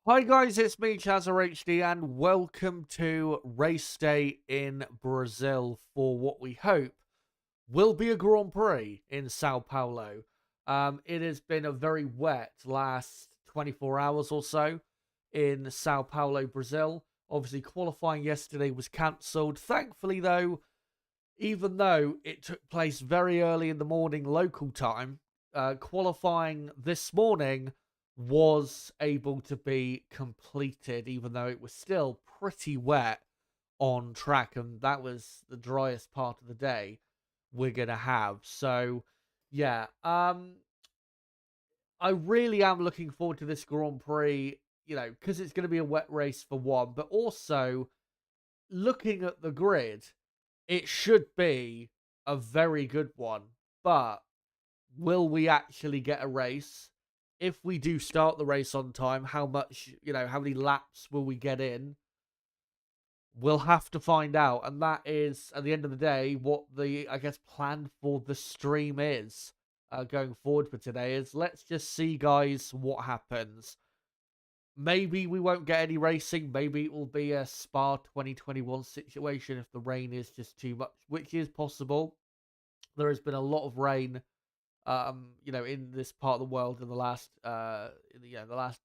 Hi guys, it's me, HD, and welcome to race day in Brazil for what we hope will be a Grand Prix in Sao Paulo. It has been a very wet last 24 hours or so in Sao Paulo, Brazil. Obviously, qualifying yesterday was cancelled. Thankfully, though, even though it took place very early in the morning local time, qualifying this morning was able to be completed, even though it was still pretty wet on track, and that was the driest part of the day we're gonna have. So, yeah, I really am looking forward to this Grand Prix. Because it's going to be a wet race for one, but also looking at the grid, it should be a very good one. But will we actually get a race? If we do start the race on time, how many laps will we get in? We'll have to find out. And that is, at the end of the day, what I guess, plan for the stream is going forward for today is let's just see, guys, what happens. Maybe we won't get any racing. Maybe it will be a Spa 2021 situation if the rain is just too much, which is possible. There has been a lot of rain, in this part of the world in the last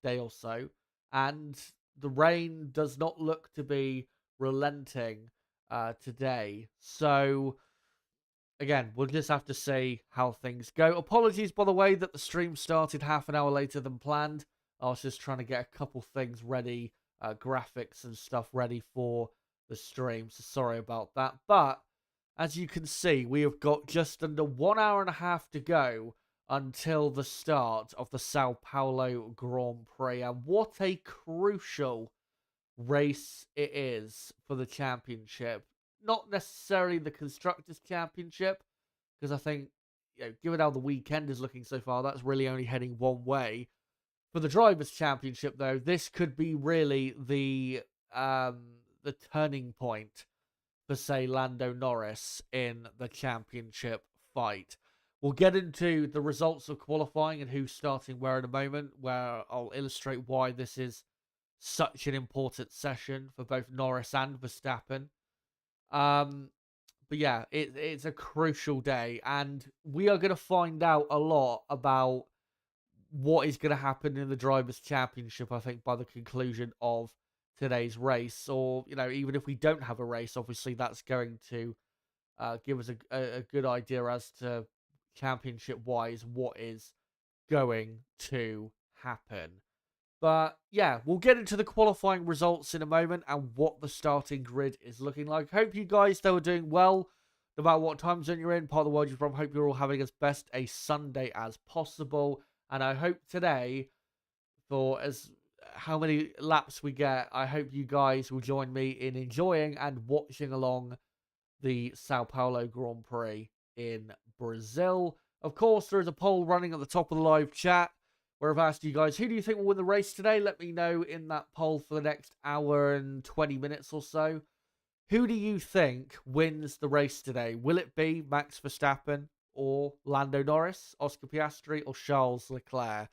day or so, and the rain does not look to be relenting today. So again, we'll just have to see how things go. Apologies, by the way, that the stream started half an hour later than planned. I was just trying to get a couple things ready, graphics and stuff ready for the stream. So sorry about that. But as you can see, we have got just under 1 hour and a half to go until the start of the Sao Paulo Grand Prix. And what a crucial race it is for the championship. Not necessarily the Constructors' Championship, because I think, given how the weekend is looking so far, that's really only heading one way. For the Drivers' Championship, though, this could be really the turning point for, say, Lando Norris in the championship fight. We'll get into the results of qualifying and who's starting where in a moment, where I'll illustrate why this is such an important session for both Norris and Verstappen. But yeah, it's a crucial day, and we are going to find out a lot about what is going to happen in the Drivers' Championship, I think, by the conclusion of today's race. Or, even if we don't have a race, obviously that's going to give us a good idea as to championship-wise what is going to happen. But yeah, we'll get into the qualifying results in a moment and what the starting grid is looking like. Hope you guys still are doing well, no matter what time zone you're in, part of the world you're from. Hope you're all having as best a Sunday as possible. And I hope today, for as how many laps we get, I hope you guys will join me in enjoying and watching along the Sao Paulo Grand Prix in Brazil. Of course, there is a poll running at the top of the live chat where I've asked you guys, who do you think will win the race today? Let me know in that poll for the next hour and 20 minutes or so. Who do you think wins the race today? Will it be Max Verstappen or Lando Norris, Oscar Piastri, or Charles Leclerc?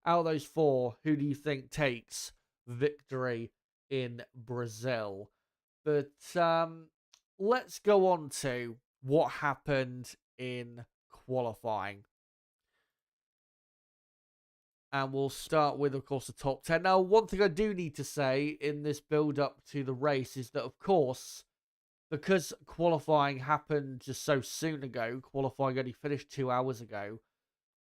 Out of those four, who do you think takes victory in Brazil? But let's go on to what happened in qualifying. And we'll start with, of course, the top 10. Now, one thing I do need to say in this build-up to the race is that, of course, because qualifying happened just so soon ago, qualifying only finished 2 hours ago,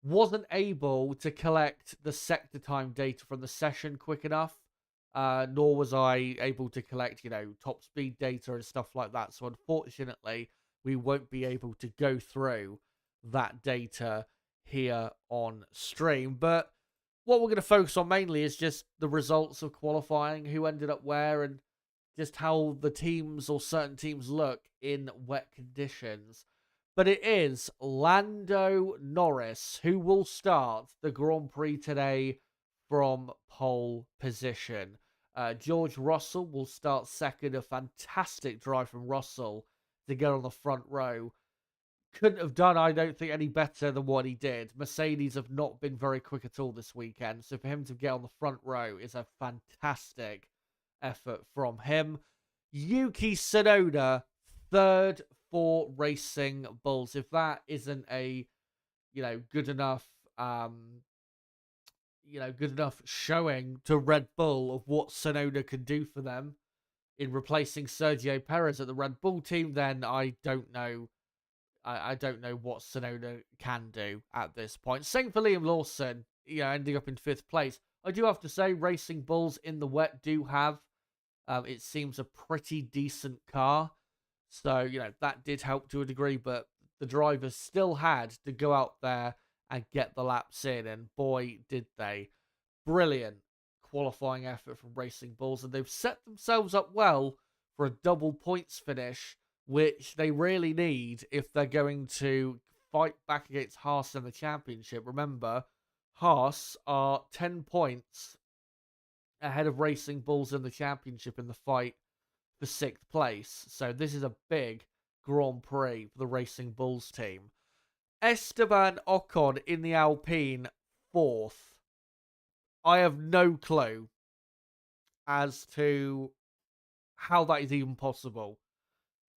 wasn't able to collect the sector time data from the session quick enough, nor was I able to collect, top speed data and stuff like that. So, unfortunately, we won't be able to go through that data here on stream. But what we're going to focus on mainly is just the results of qualifying, who ended up where, and just how the teams or certain teams look in wet conditions. But it is Lando Norris who will start the Grand Prix today from pole position. George Russell will start second. A fantastic drive from Russell to get on the front row. couldn't have done, I don't think, any better than what he did. Mercedes have not been very quick at all this weekend, so for him to get on the front row is a fantastic effort from him. Yuki Tsunoda, third for Racing Bulls. If that isn't a, good enough, good enough showing to Red Bull of what Tsunoda can do for them in replacing Sergio Perez at the Red Bull team, then I don't know. I don't know what Tsunoda can do at this point. Same for Liam Lawson, ending up in 5th place. I do have to say, Racing Bulls in the wet do have, it seems, a pretty decent car. So, that did help to a degree, but the drivers still had to go out there and get the laps in, and boy, did they. Brilliant qualifying effort from Racing Bulls, and they've set themselves up well for a double points finish, which they really need if they're going to fight back against Haas in the championship. Remember, Haas are 10 points ahead of Racing Bulls in the championship in the fight for 6th place. So this is a big Grand Prix for the Racing Bulls team. Esteban Ocon in the Alpine, 4th. I have no clue as to how that is even possible.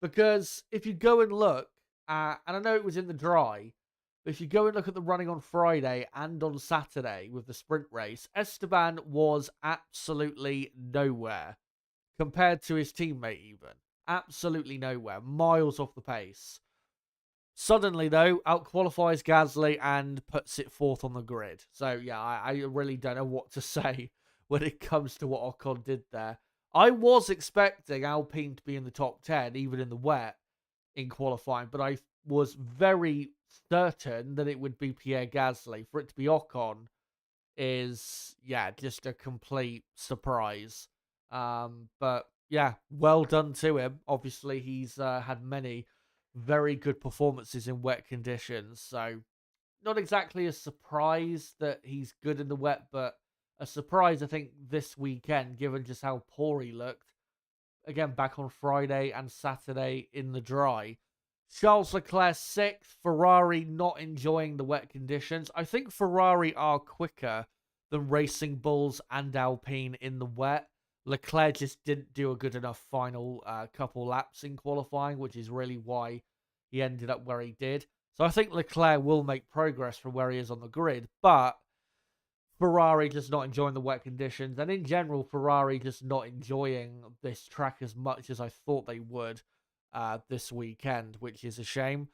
Because if you go and look at, and I know it was in the dry, but if you go and look at the running on Friday and on Saturday with the sprint race, Esteban was absolutely nowhere compared to his teammate even. Absolutely nowhere. Miles off the pace. Suddenly, though, outqualifies Gasly and puts it 4th on the grid. So, yeah, I really don't know what to say when it comes to what Ocon did there. I was expecting Alpine to be in the top 10, even in the wet, in qualifying, but I was very certain that it would be Pierre Gasly. For it to be Ocon is, just a complete surprise. But, well done to him. Obviously, he's had many very good performances in wet conditions, so not exactly a surprise that he's good in the wet, but a surprise, I think, this weekend, given just how poor he looked. Again, back on Friday and Saturday in the dry. Charles Leclerc 6th. Ferrari not enjoying the wet conditions. I think Ferrari are quicker than Racing Bulls and Alpine in the wet. Leclerc just didn't do a good enough final couple laps in qualifying, which is really why he ended up where he did. So I think Leclerc will make progress from where he is on the grid, but Ferrari just not enjoying the wet conditions, and in general, Ferrari just not enjoying this track as much as I thought they would this weekend, which is a shame.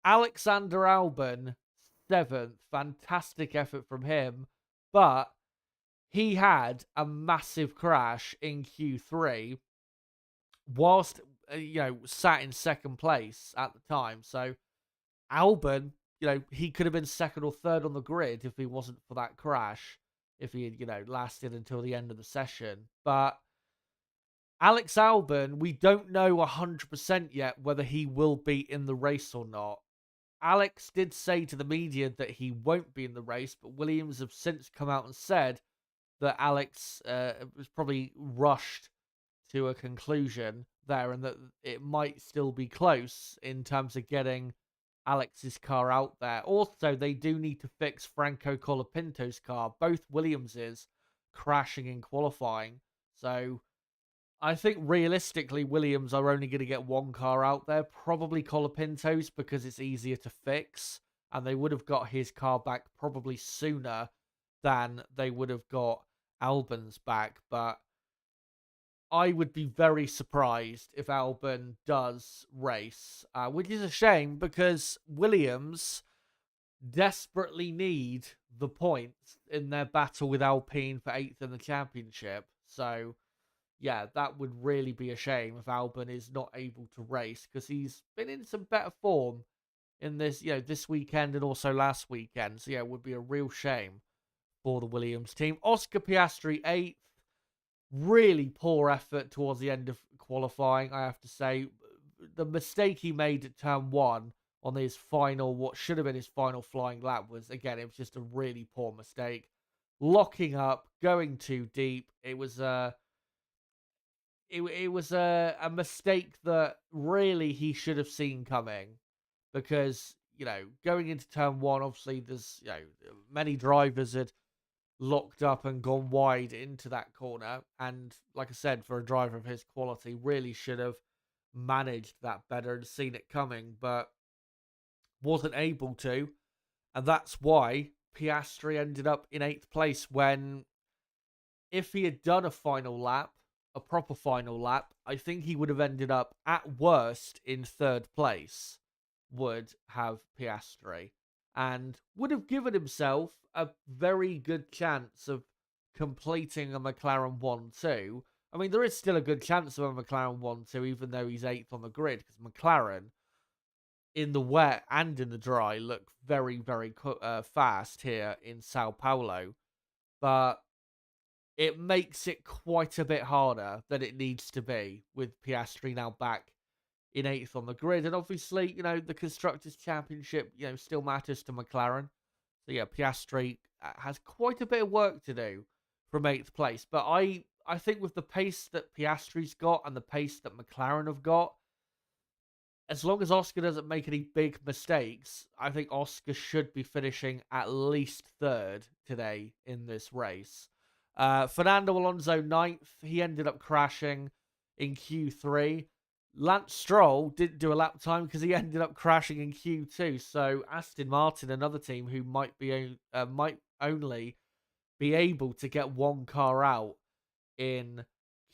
Alexander Albon, 7th. Fantastic effort from him, but he had a massive crash in Q3 whilst, sat in 2nd place at the time. So Albon, he could have been 2nd or 3rd on the grid if he wasn't for that crash, if he had, lasted until the end of the session. But Alex Albon, we don't know 100% yet whether he will be in the race or not. Alex did say to the media that he won't be in the race, but Williams have since come out and said that Alex was probably rushed to a conclusion there, and that it might still be close in terms of getting Alex's car out there. Also, they do need to fix Franco Colapinto's car, both Williams's crashing in qualifying. So I think realistically, Williams are only going to get one car out there, probably Colapinto's, because it's easier to fix, and they would have got his car back probably sooner than they would have got Albon's back. But I would be very surprised if Albon does race, which is a shame because Williams desperately need the points in their battle with Alpine for 8th in the championship. So, that would really be a shame if Albon is not able to race, because he's been in some better form in this, this weekend and also last weekend. So, it would be a real shame for the Williams team. Oscar Piastri, 8th. Really poor effort towards the end of qualifying, I have to say. The mistake he made at turn 1 on his final, what should have been his final flying lap, was, again, it was just a really poor mistake. Locking up, going too deep. It was a mistake that really he should have seen coming. because, going into turn one, obviously there's, many drivers had locked up and gone wide into that corner. And like I said, for a driver of his quality, really should have managed that better and seen it coming, but wasn't able to. And that's why Piastri ended up in 8th place when, if he had done a final lap, a proper final lap, I think he would have ended up at worst in 3rd place, would have Piastri, and would have given himself a very good chance of completing a McLaren 1-2. I mean, there is still a good chance of a McLaren 1-2, even though he's 8th on the grid, because McLaren, in the wet and in the dry, look very, very fast here in Sao Paulo. But it makes it quite a bit harder than it needs to be, with Piastri now back in 8th on the grid. And obviously, the Constructors' Championship, still matters to McLaren. So yeah, Piastri has quite a bit of work to do from 8th place. But I think with the pace that Piastri's got and the pace that McLaren have got, as long as Oscar doesn't make any big mistakes, I think Oscar should be finishing at least 3rd today in this race. Fernando Alonso 9th. He ended up crashing in Q3. Lance Stroll didn't do a lap time because he ended up crashing in Q2. So Aston Martin, another team who might only be able to get one car out in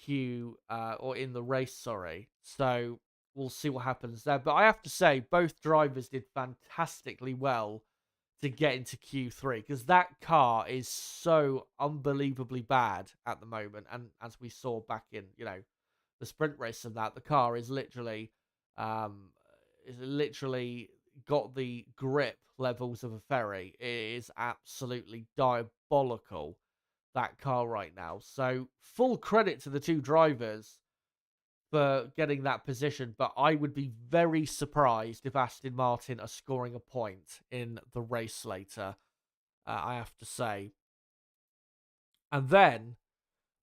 in the race. Sorry. So we'll see what happens there. But I have to say, both drivers did fantastically well to get into Q3, because that car is so unbelievably bad at the moment. And as we saw back in, the sprint race of that, the car is literally got the grip levels of a Ferrari. It is absolutely diabolical, that car right now. So full credit to the two drivers for getting that position, but I would be very surprised if Aston Martin are scoring a point in the race later, I have to say. And then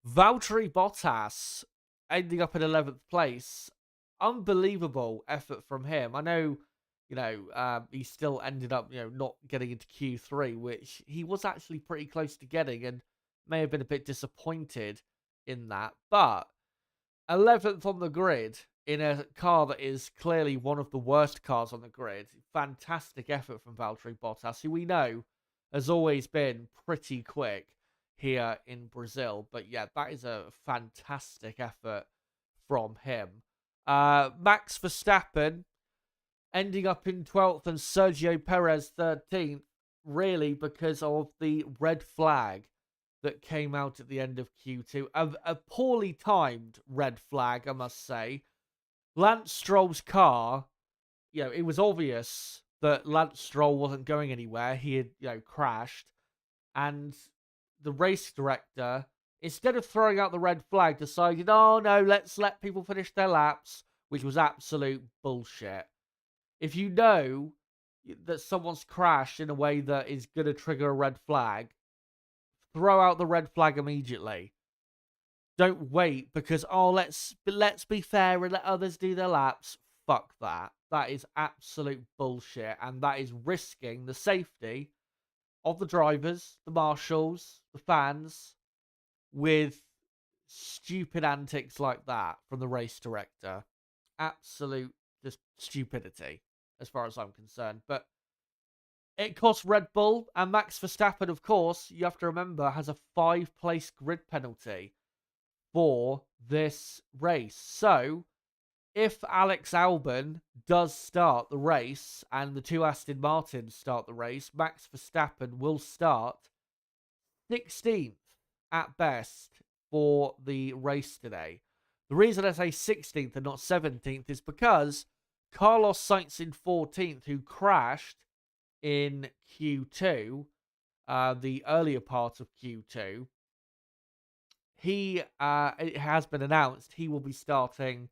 Valtteri Bottas ending up in 11th place. Unbelievable effort from him. I know, he still ended up, not getting into Q3, which he was actually pretty close to getting, and may have been a bit disappointed in that. But 11th on the grid in a car that is clearly one of the worst cars on the grid. Fantastic effort from Valtteri Bottas, who we know has always been pretty quick here in Brazil. But yeah, that is a fantastic effort from him. Max Verstappen ending up in 12th and Sergio Perez 13th, really because of the red flag that came out at the end of Q2. A poorly timed red flag, I must say. Lance Stroll's car, it was obvious that Lance Stroll wasn't going anywhere. He had, crashed. And the race director, instead of throwing out the red flag, decided, oh no, let's let people finish their laps, which was absolute bullshit. If you know that someone's crashed in a way that is going to trigger a red flag, throw out the red flag immediately. Don't wait because, let's be fair and let others do their laps. Fuck that. That is absolute bullshit, and that is risking the safety of the drivers, the marshals, the fans, with stupid antics like that from the race director. Absolute just stupidity, as far as I'm concerned. But it cost Red Bull, and Max Verstappen, of course, you have to remember, has a 5-place grid penalty for this race. So, if Alex Albon does start the race, and the two Aston Martins start the race, Max Verstappen will start 16th at best for the race today. The reason I say 16th and not 17th is because Carlos Sainz in 14th, who crashed in Q2, the earlier part of Q2, it has been announced he will be starting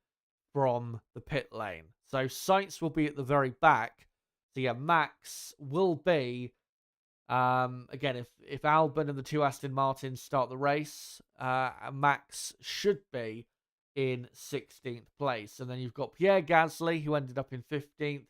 from the pit lane. So Sainz will be at the very back. So yeah, Max will be, again, if Albon and the two Aston Martins start the race, Max should be in 16th place. And then you've got Pierre Gasly, who ended up in 15th.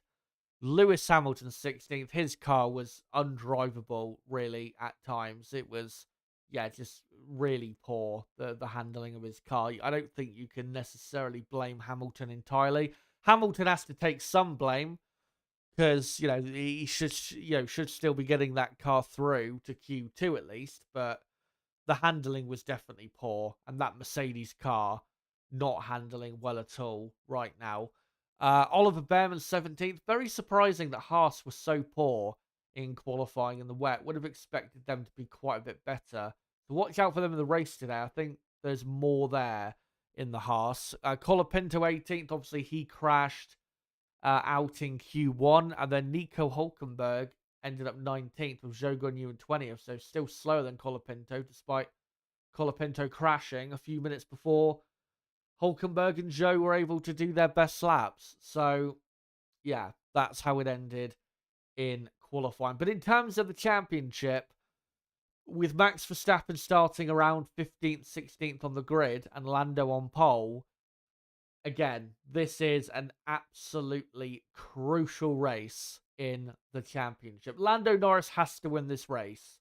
Lewis Hamilton 16th. His car was undrivable, really, at times. It was, yeah, just really poor, the handling of his car. I don't think you can necessarily blame Hamilton entirely. Hamilton has to take some blame because, he should still be getting that car through to Q2 at least, but the handling was definitely poor, and that Mercedes car not handling well at all right now. Oliver Behrman 17th. Very surprising that Haas was so poor in qualifying in the wet. Would have expected them to be quite a bit better. So watch out for them in the race today. I think there's more there in the Haas. Colapinto 18th. Obviously, he crashed out in Q1. And then Nico Hulkenberg ended up 19th with Zhou Guanyu in 20th. So still slower than Colapinto, despite Colapinto crashing a few minutes before Hulkenberg and Zhou were able to do their best laps. So, yeah, that's how it ended in qualifying. But in terms of the championship, with Max Verstappen starting around 15th, 16th on the grid and Lando on pole, again, this is an absolutely crucial race in the championship. Lando Norris has to win this race.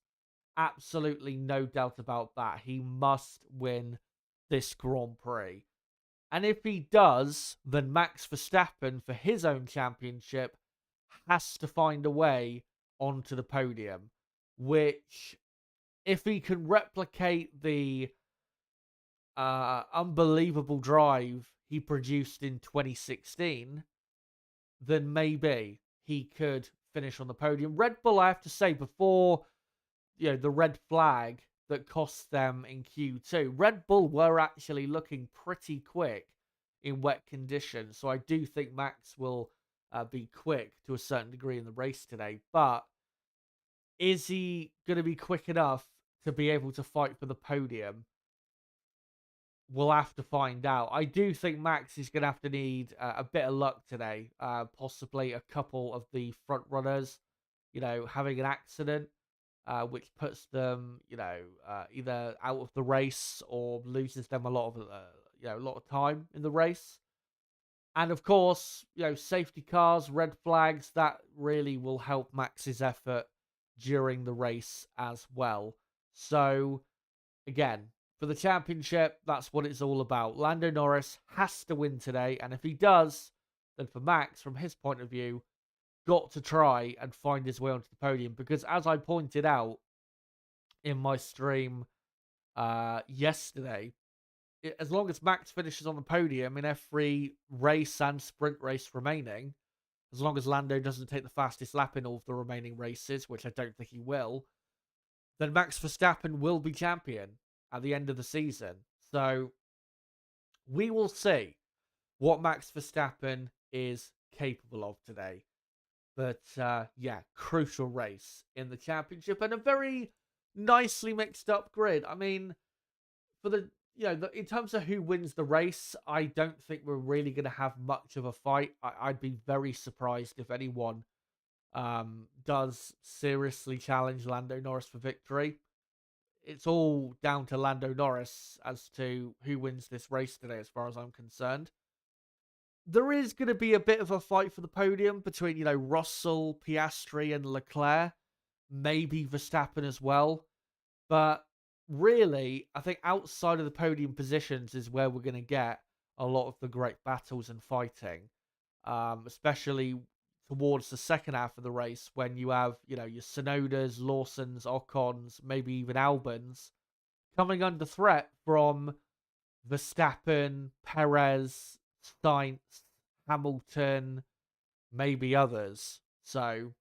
Absolutely no doubt about that. He must win this Grand Prix. And if he does, then Max Verstappen, for his own championship, has to find a way onto the podium. Which, if he can replicate the unbelievable drive he produced in 2016, then maybe he could finish on the podium. Red Bull, I have to say, before the red flag that cost them in Q2, Red Bull were actually looking pretty quick in wet conditions. So I do think Max will be quick to a certain degree in the race today. But is he going to be quick enough to be able to fight for the podium? We'll have to find out. I do think Max is going to have to need a bit of luck today. Possibly a couple of the front runners, having an accident, which puts them, either out of the race or loses them a lot of time in the race. And of course, safety cars, red flags, that really will help Max's effort during the race as well. So, again, for the championship, that's what it's all about. Lando Norris has to win today, and if he does, then for Max, from his point of view, got to try and find his way onto the podium, because as I pointed out in my stream yesterday, as long as Max finishes on the podium in every race and sprint race remaining, as long as Lando doesn't take the fastest lap in all of the remaining races, which I don't think he will, then Max Verstappen will be champion at the end of the season. So we will see what Max Verstappen is capable of today. But yeah, crucial race in the championship and a very nicely mixed up grid. I mean, for the in terms of who wins the race, I don't think we're really going to have much of a fight. I'd be very surprised if anyone does seriously challenge Lando Norris for victory. It's all down to Lando Norris as to who wins this race today, as far as I'm concerned. There is going to be a bit of a fight for the podium between, Russell, Piastri, and Leclerc. Maybe Verstappen as well. But really, I think outside of the podium positions is where we're going to get a lot of the great battles and fighting. Especially towards the second half of the race when you have, your Tsunodas, Lawsons, Ocons, maybe even Albons coming under threat from Verstappen, Perez, Sainz, Hamilton, maybe others. So,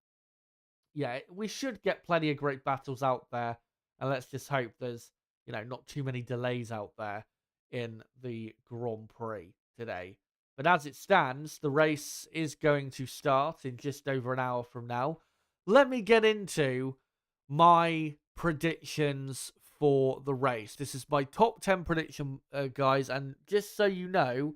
yeah, we should get plenty of great battles out there. And let's just hope there's, not too many delays out there in the Grand Prix today. But as it stands, the race is going to start in just over an hour from now. Let me get into my predictions for the race. This is my top 10 prediction, guys. And just so you know,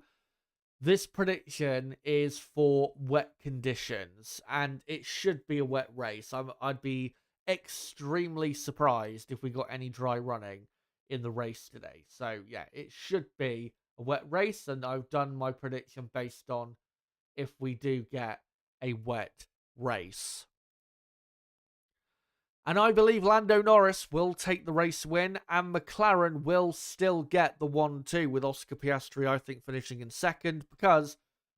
this prediction is for wet conditions. And it should be a wet race. I'd be extremely surprised if we got any dry running in the race today. So, yeah, it should be a wet race. And I've done my prediction based on if we do get a wet race. And I believe Lando Norris will take the race win, and McLaren will still get the 1-2 with Oscar Piastri, I think, finishing in second, because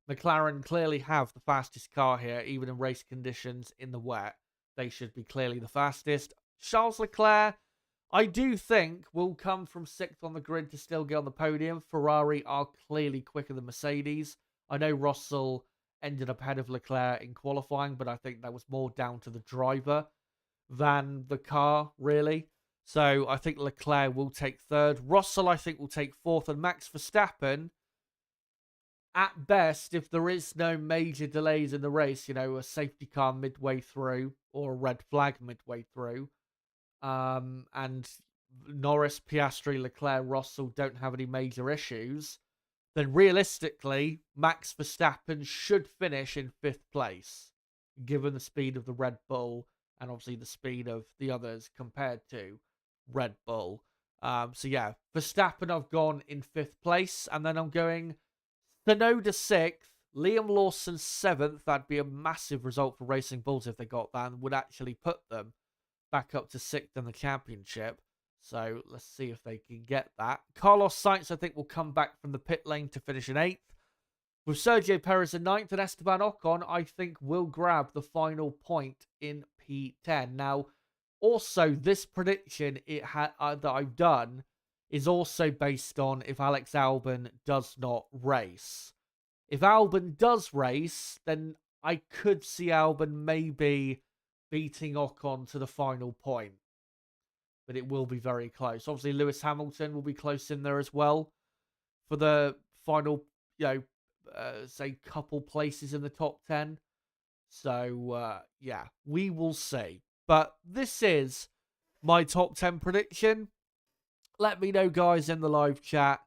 McLaren clearly have the fastest car here, even in race conditions in the wet. They should be clearly the fastest. Charles Leclerc, I do think, will come from 6th on the grid to still get on the podium. Ferrari are clearly quicker than Mercedes. I know Russell ended up ahead of Leclerc in qualifying, but I think that was more down to the driver than the car, really. So I think Leclerc will take 3rd. Russell, I think, will take 4th. And Max Verstappen, at best, if there is no major delays in the race, a safety car midway through or a red flag midway through, and Norris, Piastri, Leclerc, Russell don't have any major issues, then realistically, Max Verstappen should finish in 5th place, given the speed of the Red Bull and obviously the speed of the others compared to Red Bull. So yeah, Verstappen I've gone in 5th place, and then I'm going Tsunoda 6th, Liam Lawson 7th. That'd be a massive result for Racing Bulls if they got that, and would actually put them back up to 6th in the championship. So let's see if they can get that. Carlos Sainz, I think, will come back from the pit lane to finish in 8th. With Sergio Perez in 9th, and Esteban Ocon, I think, will grab the final point in P10. Now, also, this prediction that I've done is also based on if Alex Albon does not race. If Albon does race, then I could see Albon maybe beating Ocon to the final point. But it will be very close. Obviously, Lewis Hamilton will be close in there as well for the final, say, couple places in the top 10. So, yeah, we will see. But this is my top 10 prediction. Let me know, guys, in the live chat.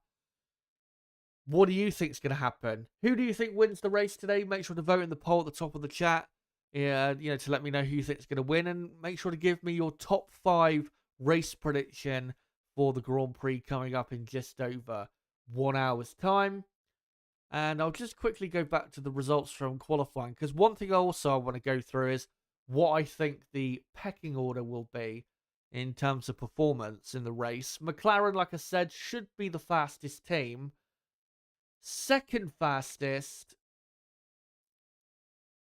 What do you think is going to happen? Who do you think wins the race today? Make sure to vote in the poll at the top of the chat. To let me know who you think is going to win. And make sure to give me your top 5 race prediction for the Grand Prix coming up in just over 1 hour's time. And I'll just quickly go back to the results from qualifying, because one thing also I want to go through is what I think the pecking order will be in terms of performance in the race. McLaren, like I said, should be the fastest team. Second fastest,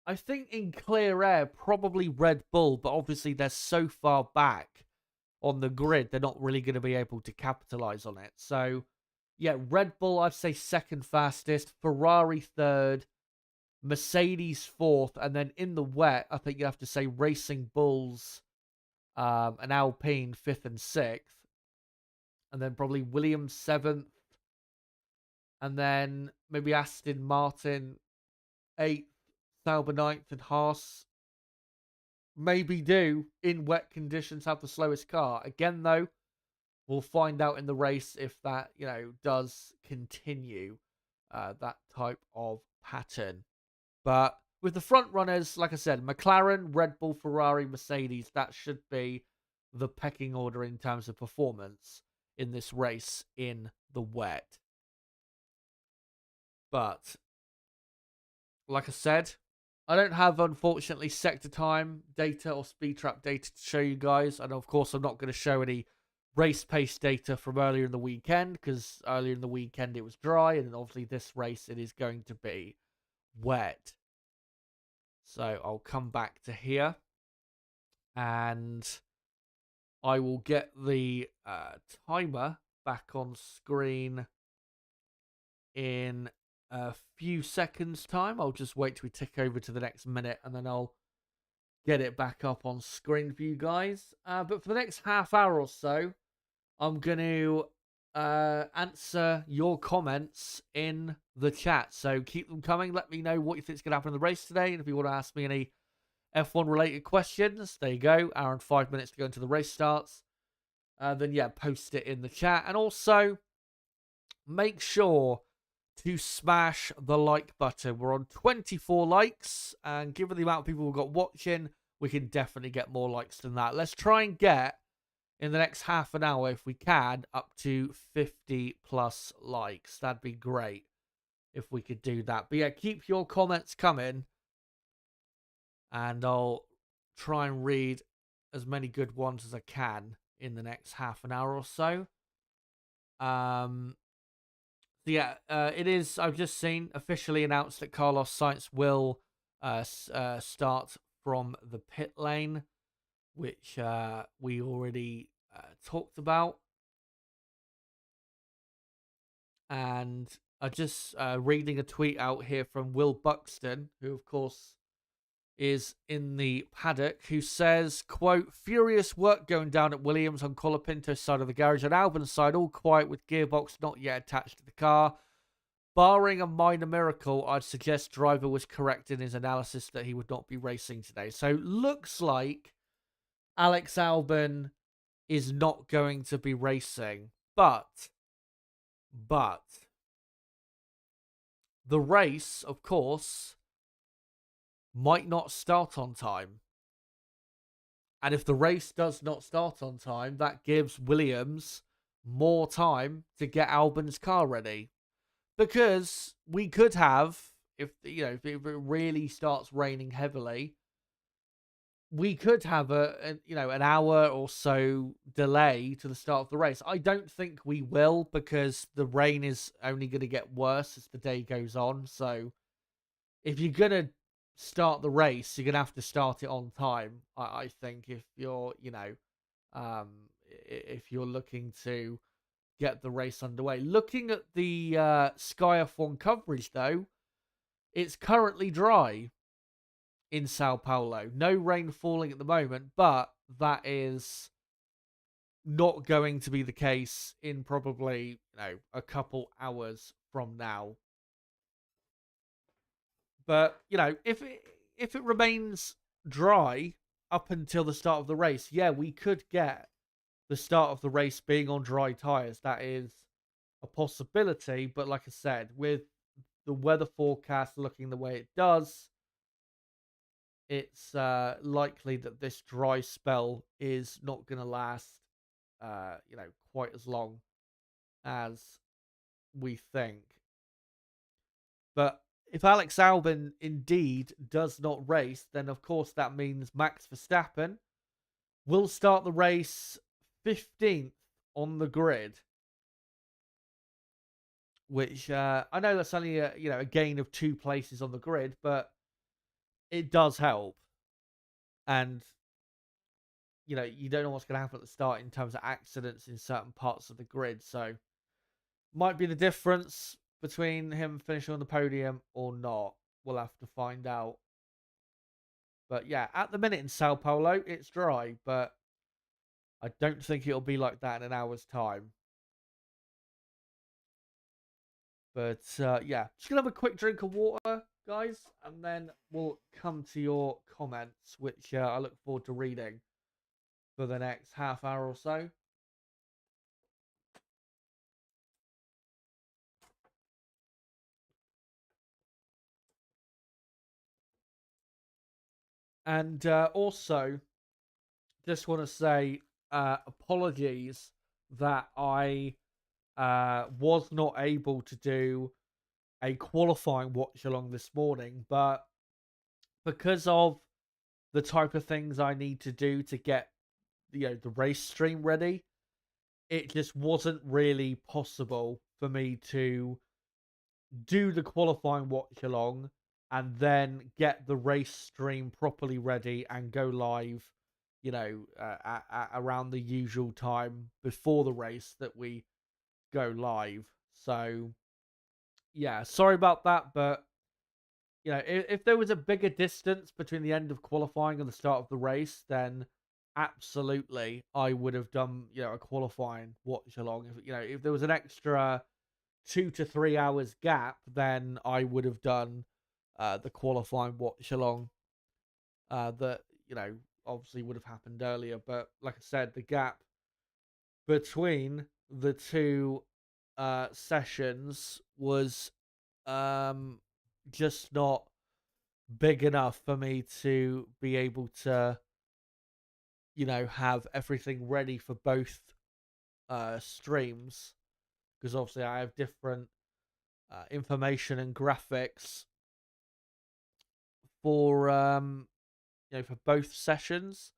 I think in clear air, probably Red Bull, but obviously they're so far back on the grid, they're not really going to be able to capitalize on it. So, yeah, Red Bull, I'd say second fastest, Ferrari 3rd, Mercedes 4th, and then in the wet, I think you have to say Racing Bulls and Alpine 5th and 6th, and then probably Williams 7th, and then maybe Aston Martin 8th, Sauber 9th, and Haas maybe do, in wet conditions, have the slowest car. Again, though, we'll find out in the race if that, does continue that type of pattern. But with the front runners, like I said, McLaren, Red Bull, Ferrari, Mercedes, that should be the pecking order in terms of performance in this race in the wet. But, like I said, I don't have, unfortunately, sector time data or speed trap data to show you guys. And, of course, I'm not going to show any race pace data from earlier in the weekend, because earlier in the weekend it was dry, and obviously this race it is going to be wet. So I'll come back to here, and I will get the timer back on screen in a few seconds time. I'll just wait till we tick over to the next minute, and then I'll get it back up on screen for you guys. But for the next half hour or so, I'm going to answer your comments in the chat. So keep them coming. Let me know what you think is going to happen in the race today. And if you want to ask me any F1 related questions, there you go. Hour and 5 minutes to go until the race starts. Then, yeah, post it in the chat. And also, make sure to smash the like button. We're on 24 likes. And given the amount of people we've got watching, we can definitely get more likes than that. Let's try and get, in the next half an hour, if we can, up to 50 plus likes. That'd be great if we could do that. But yeah, keep your comments coming. and I'll try and read as many good ones as I can in the next half an hour or so. It is. I've just seen officially announced that Carlos Sainz will start from the pit lane, which we already talked about. And I just reading a tweet out here from Will Buxton, who of course is in the paddock, who says, quote, furious work going down at Williams on Colapinto's side of the garage and Albon's side, all quiet with gearbox not yet attached to the car. Barring a minor miracle, I'd suggest driver was correct in his analysis that he would not be racing today. So looks like Alex Albon is not going to be racing, but the race, of course, might not start on time. And if the race does not start on time, that gives Williams more time to get Albon's car ready. Because we could have, if it really starts raining heavily, we could have an hour or so delay to the start of the race. I don't think we will, because the rain is only going to get worse as the day goes on. So if you're going to start the race, you're going to have to start it on time. I think if you're, if you're looking to get the race underway. Looking at the Sky F1 coverage, though, it's currently dry in Sao Paulo. No rain falling at the moment, but that is not going to be the case in probably a couple hours from now. But if it remains dry up until the start of the race, yeah, we could get the start of the race being on dry tires. That is a possibility, but like I said, with the weather forecast looking the way it does, it's likely that this dry spell is not going to last, quite as long as we think. But if Alex Albon indeed does not race, then of course that means Max Verstappen will start the race 15th on the grid, which I know that's only a gain of 2 places on the grid, but it does help. And you don't know what's going to happen at the start in terms of accidents in certain parts of the grid, so might be the difference between him finishing on the podium or not. We'll have to find out. But yeah, at the minute in Sao Paulo, it's dry, but I don't think it'll be like that in an hour's time. But yeah, just gonna have a quick drink of water, guys, and then we'll come to your comments, which I look forward to reading for the next half hour or so. And also, just want to say apologies that I was not able to do a qualifying watch along this morning, but because of the type of things I need to do to get the race stream ready, it just wasn't really possible for me to do the qualifying watch along and then get the race stream properly ready and go live, around the usual time before the race that we go live. So, yeah, sorry about that, but if there was a bigger distance between the end of qualifying and the start of the race, then absolutely I would have done a qualifying watch along. If there was an extra 2 to 3 hours gap, then I would have done the qualifying watch along. That obviously would have happened earlier, but like I said, the gap between the two sessions was just not big enough for me to be able to have everything ready for both streams, because obviously I have different information and graphics for for both sessions.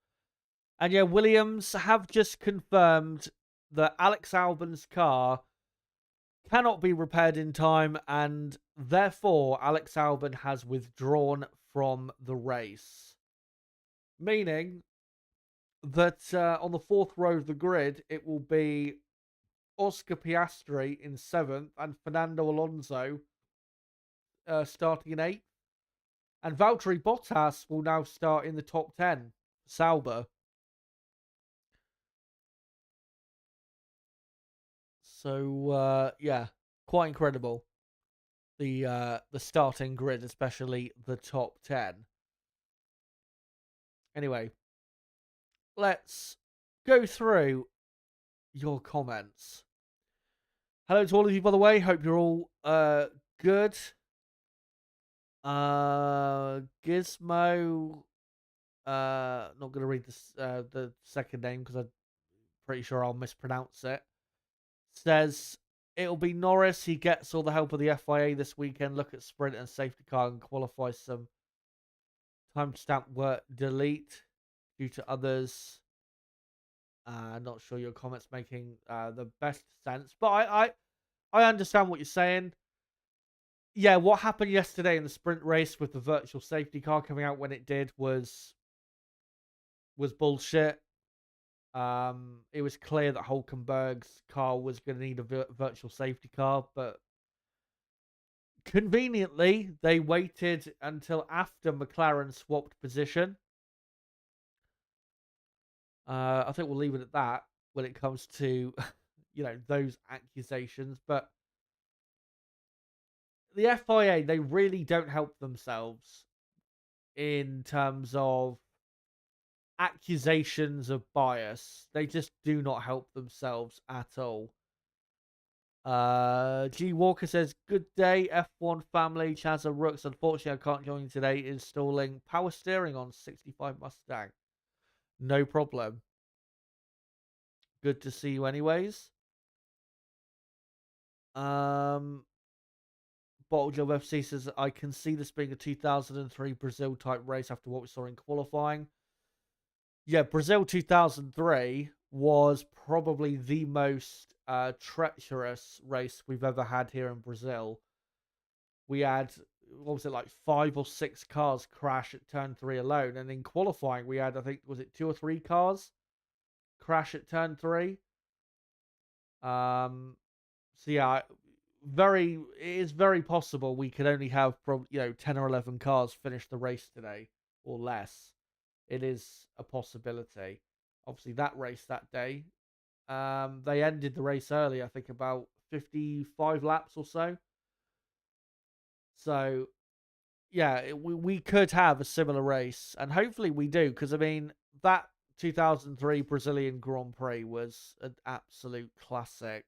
And yeah, Williams have just confirmed that Alex Albon's car cannot be repaired in time, and therefore Alex Albon has withdrawn from the race. Meaning that on the fourth row of the grid, it will be Oscar Piastri in 7th and Fernando Alonso starting in 8th. And Valtteri Bottas will now start in the top 10. Sauber. So, yeah, quite incredible. The starting grid, especially the top 10. Anyway, let's go through your comments. Hello to all of you, by the way. Hope you're all good. Gizmo. Not gonna read this the second name because I'm pretty sure I'll mispronounce it. Says it'll be Norris. He gets all the help of the FIA this weekend. Look at sprint and safety car and qualify some timestamp work delete due to others. Not sure your comments making the best sense, but I understand what you're saying. Yeah, what happened yesterday in the sprint race with the virtual safety car coming out when it did was bullshit. It was clear that Hulkenberg's car was going to need a virtual safety car, but conveniently they waited until after McLaren swapped position. I think we'll leave it at that when it comes to those accusations. But the FIA, they really don't help themselves in terms of accusations of bias. They just do not help themselves at all. G Walker says, good day, F1 family. Chazza Rooks. Unfortunately, I can't join you today. Installing power steering on 65 Mustang. No problem. Good to see you anyways. Bottle Job FC says, I can see this being a 2003 Brazil type race after what we saw in qualifying. Yeah, Brazil 2003 was probably the most treacherous race we've ever had here in Brazil. We had, what was it, like 5 or 6 cars crash at turn 3 alone. And in qualifying, we had, I think, was it 2 or 3 cars crash at turn 3? So yeah, it is very possible we could only have 10 or 11 cars finish the race today or less. It is a possibility. Obviously, that race that day, they ended the race early, I think about 55 laps or so. So, yeah, we could have a similar race, and hopefully we do, because, I mean, that 2003 Brazilian Grand Prix was an absolute classic.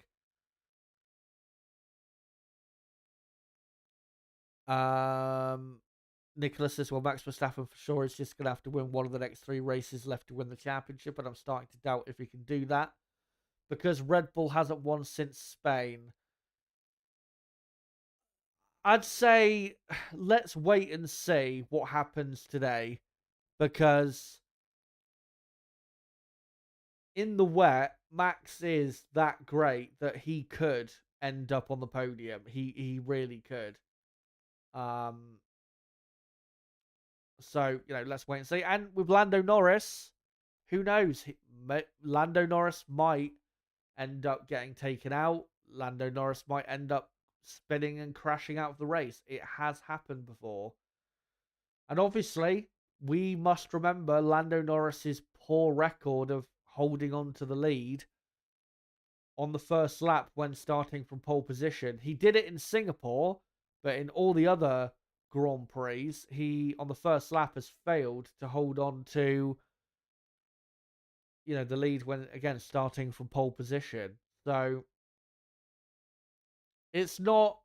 Nicholas says, well, Max Verstappen for sure is just going to have to win one of the next 3 races left to win the championship, and I'm starting to doubt if he can do that because Red Bull hasn't won since Spain. I'd say let's wait and see what happens today because in the wet, Max is that great that he could end up on the podium. He really could. So, let's wait and see. And with Lando Norris, who knows? Lando Norris might end up getting taken out. Lando Norris might end up spinning and crashing out of the race. It has happened before. And obviously, we must remember Lando Norris's poor record of holding on to the lead on the first lap when starting from pole position. He did it in Singapore, but in all the other Grand Prix, he on the first lap has failed to hold on to the lead when again starting from pole position. So it's not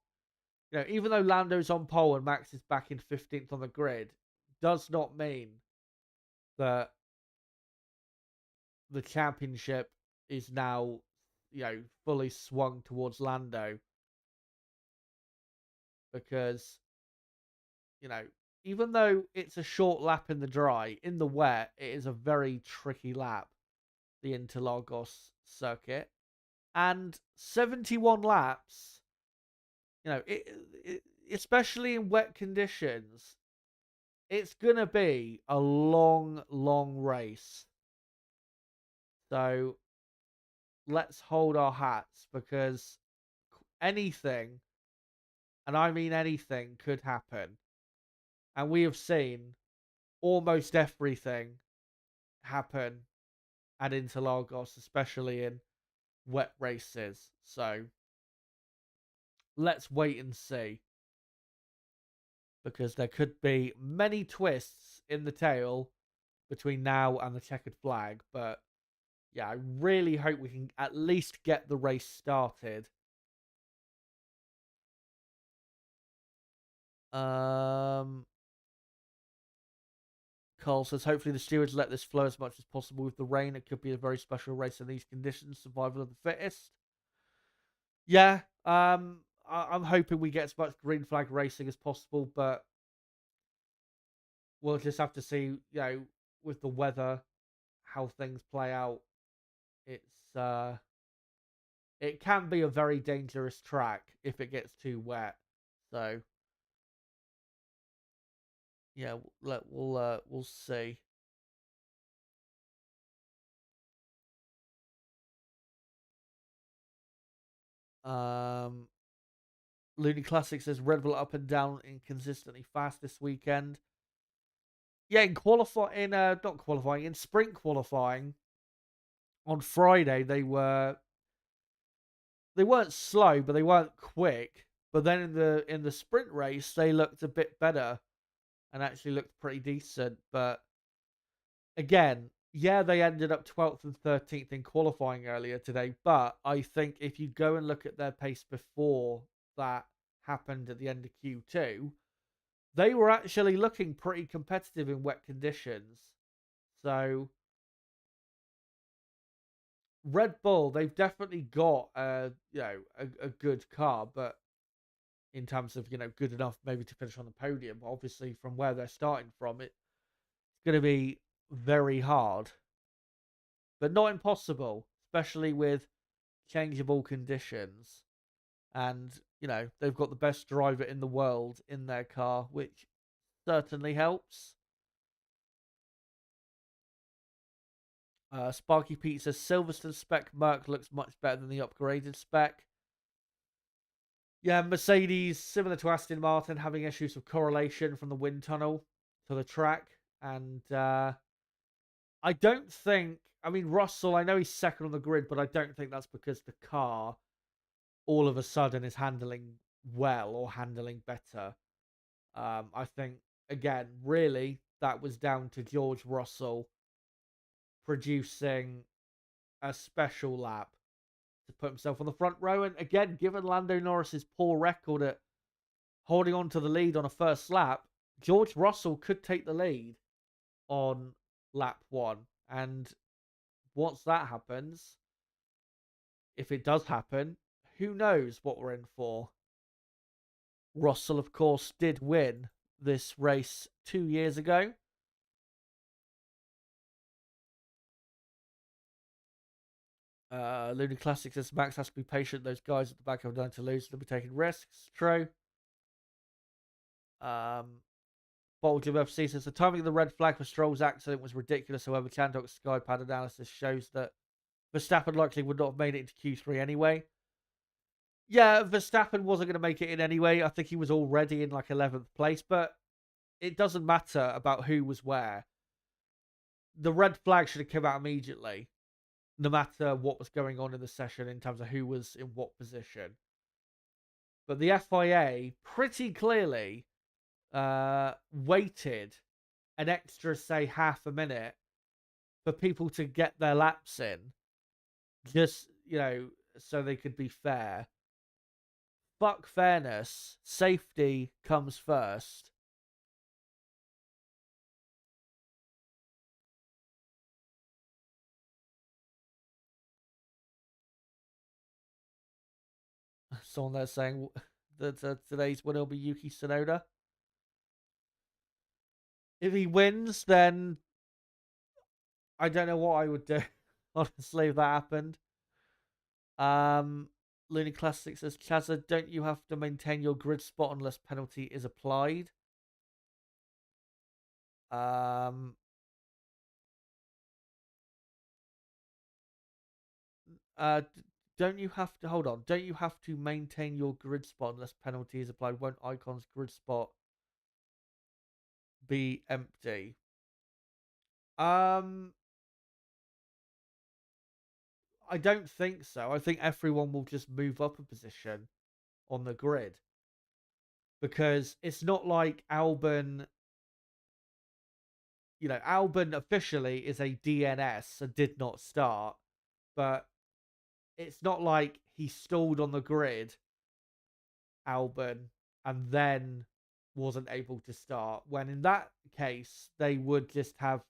even though Lando's on pole and Max is back in 15th on the grid, does not mean that the championship is now fully swung towards Lando, because even though it's a short lap in the dry, in the wet, it is a very tricky lap, the Interlagos circuit. And 71 laps, especially in wet conditions, it's going to be a long, long race. So let's hold our hats because anything, and I mean anything, could happen. And we have seen almost everything happen at Interlagos, especially in wet races. So let's wait and see because there could be many twists in the tail between now and the checkered flag. But yeah, I really hope we can at least get the race started. Carl says, hopefully the stewards let this flow as much as possible with the rain. It could be a very special race in these conditions. Survival of the fittest. Yeah, I'm hoping we get as much green flag racing as possible, but we'll just have to see, with the weather, how things play out. It's it can be a very dangerous track if it gets too wet. So yeah, we'll see. Um, Looney Classic says Red Bull up and down inconsistently fast this weekend. Yeah, in not qualifying, in sprint qualifying on Friday they weren't slow, but they weren't quick. But then in the sprint race, they looked a bit better and actually looked pretty decent. But again, yeah, they ended up 12th and 13th in qualifying earlier today. But I think if you go and look at their pace before that happened at the end of Q2, they were actually looking pretty competitive in wet conditions. So Red Bull, they've definitely got a good car, but in terms of good enough maybe to finish on the podium, obviously from where they're starting from, it's going to be very hard, but not impossible, especially with changeable conditions. And they've got the best driver in the world in their car, which certainly helps. Sparky Pete says Silverstone spec Merc looks much better than the upgraded spec. Yeah, Mercedes, similar to Aston Martin, having issues with correlation from the wind tunnel to the track. And I don't think, I mean, Russell, I know he's second on the grid, but I don't think that's because the car all of a sudden is handling well or handling better. I think, again, really, that was down to George Russell producing a special lap to put himself on the front row. And again, given Lando Norris's poor record at holding on to the lead on a first lap, George Russell could take the lead on lap one. And once that happens, if it does happen, who knows what we're in for? Russell, of course, did win this race 2 years ago. Looney Classic says Max has to be patient. Those guys at the back have nothing to lose. They'll be taking risks. True. Bottle Jim FC says the timing of the red flag for Stroll's accident was ridiculous. However, Chandok's Skypad analysis shows that Verstappen likely would not have made it into Q3 anyway. Yeah, Verstappen wasn't going to make it in anyway. I think he was already in like 11th place, but it doesn't matter about who was where. The red flag should have come out immediately, no matter what was going on in the session in terms of who was in what position. But the FIA pretty clearly waited an extra, say, half a minute for people to get their laps in, just, so they could be fair. Fuck fairness. Safety comes first. Someone there saying that today's winner will be Yuki Tsunoda. If he wins, then I don't know what I would do. Honestly, if that happened. Um, Looney Classic says, Chazza, don't you have to maintain your grid spot unless penalty is applied? Um, uh, don't you have to hold on? Don't you have to maintain your grid spot unless penalty is applied? Won't Icon's grid spot be empty? Um, I don't think so. I think everyone will just move up a position on the grid because it's not like Albon. You know, Albon officially is a DNS and did not start, but it's not like he stalled on the grid, Albon, and then wasn't able to start. When in that case, they would just have,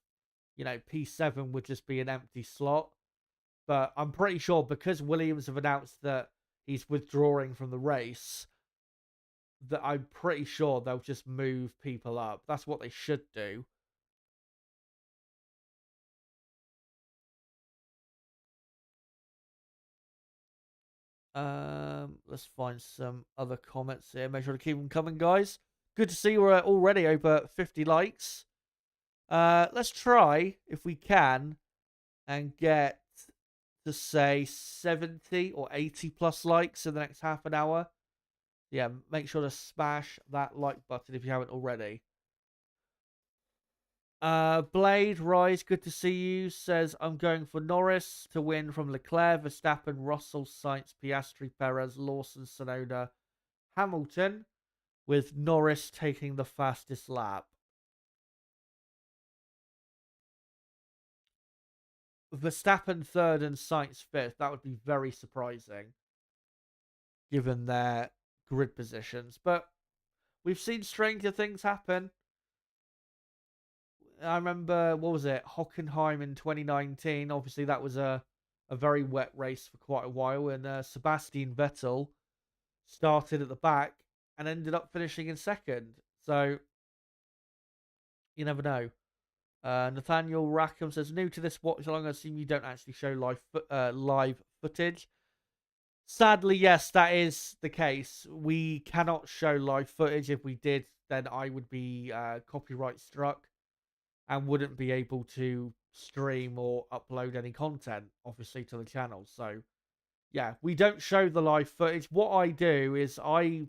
P7 would just be an empty slot. But I'm pretty sure because Williams have announced that he's withdrawing from the race, that I'm pretty sure they'll just move people up. That's what they should do. Let's find some other comments here. Make sure to keep them coming, guys. Good to see we're already over 50 likes. Let's try, if we can, and get to say 70 or 80 plus likes in the next half an hour. Yeah, make sure to smash that like button if you haven't already. Blade Rise, good to see you. Says I'm going for Norris to win from Leclerc, Verstappen, Russell, Sainz, Piastri, Perez, Lawson, Sonoda, Hamilton, with Norris taking the fastest lap. Verstappen third and Sainz fifth. That would be very surprising, given their grid positions. But we've seen stranger things happen. I remember, what was it, Hockenheim in 2019. Obviously, that was a very wet race for quite a while, and Sebastian Vettel started at the back and ended up finishing in second. So you never know. Nathaniel Rackham says, new to this watch along, I assume you don't actually show live footage. Sadly, yes, that is the case. We cannot show live footage. If we did, then I would be copyright struck and wouldn't be able to stream or upload any content, obviously, to the channel. So, yeah, we don't show the live footage. What I do is I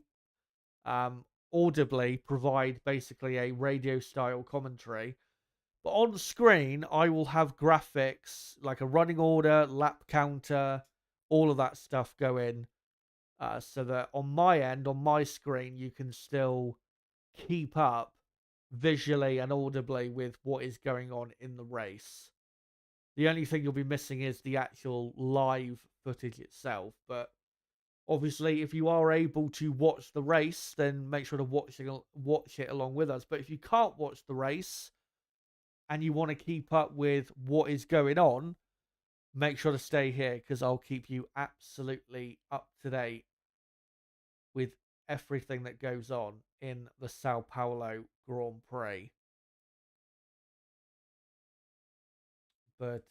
audibly provide basically a radio style commentary. But on screen, I will have graphics like a running order, lap counter, all of that stuff go in. So that on my end, on my screen, you can still keep up visually and audibly with what is going on in the race. The only thing you'll be missing is the actual live footage itself. But obviously, if you are able to watch the race, then make sure to watch it along with us. But if you can't watch the race and you want to keep up with what is going on, make sure to stay here because I'll keep you absolutely up to date with everything that goes on in the Sao Paulo Grand Prix. But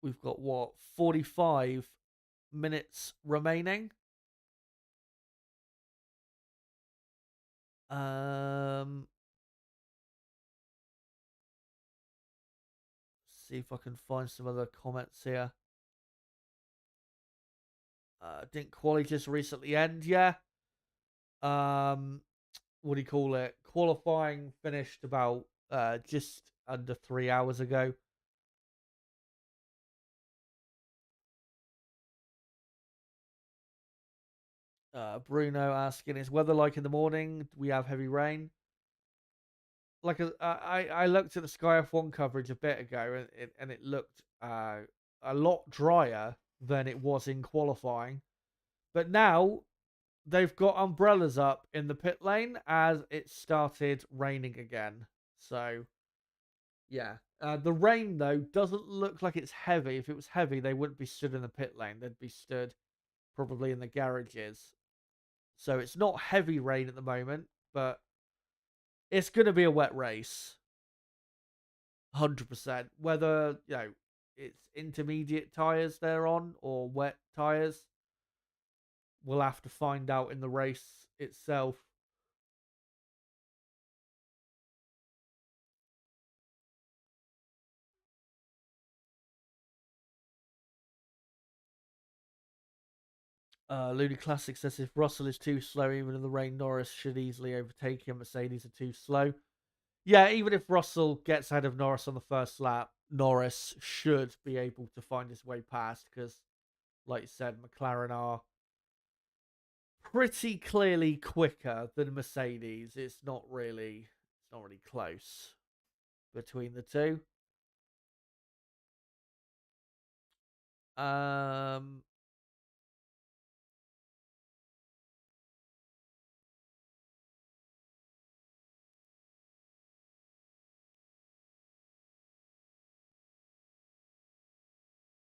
we've got what, 45 minutes remaining. See if I can find some other comments here. Didn't quali just recently end? Yeah. What do you call it? Qualifying finished about just under 3 hours ago. Bruno asking, is weather like in the morning? We have heavy rain. I looked at the Sky F1 coverage a bit ago, and it looked a lot drier than it was in qualifying. But now they've got umbrellas up in the pit lane as it started raining again. So yeah, the rain though doesn't look like it's heavy. If it was heavy, they wouldn't be stood in the pit lane. They'd be stood probably in the garages. So it's not heavy rain at the moment. but it's going to be a wet race, 100%. Whether it's intermediate tires they're on or wet tires, we'll have to find out in the race itself. Looney Classic says if Russell is too slow, even in the rain, Norris should easily overtake him. Mercedes are too slow. Yeah, even if Russell gets ahead of Norris on the first lap, Norris should be able to find his way past because, like you said, McLaren are pretty clearly quicker than Mercedes. It's not really close between the two. Um,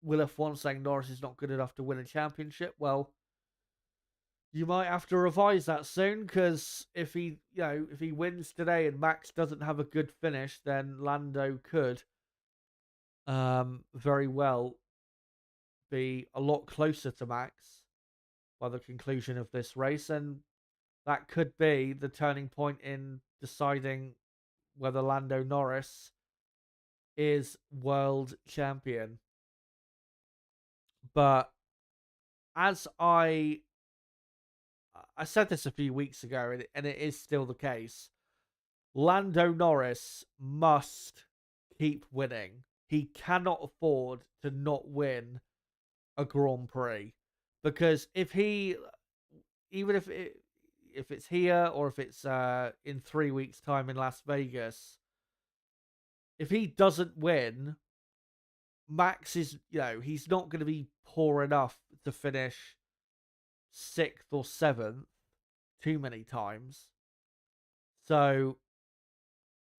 Will F1 saying Norris is not good enough to win a championship. Well, you might have to revise that soon because if he wins today and Max doesn't have a good finish, then Lando could very well be a lot closer to Max by the conclusion of this race, and that could be the turning point in deciding whether Lando Norris is world champion. But as I said this a few weeks ago, and it is still the case, Lando Norris must keep winning. He cannot afford to not win a Grand Prix because even if it's here or if it's in 3 weeks' time in Las Vegas, if he doesn't win, Max is he's not going to be poor enough to finish 6th or 7th too many times. So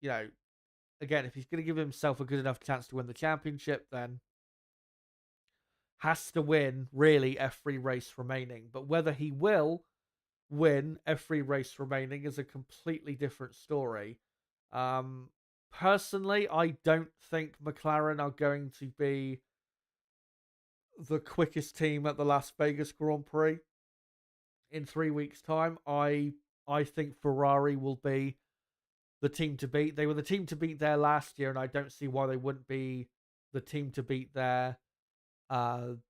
again, if he's going to give himself a good enough chance to win the championship, then has to win really every race remaining. But whether he will win every race remaining is a completely different story. Personally, I don't think McLaren are going to be the quickest team at the Las Vegas Grand Prix in 3 weeks' time. I think Ferrari will be the team to beat. They were the team to beat there last year, and I don't see why they wouldn't be the team to beat there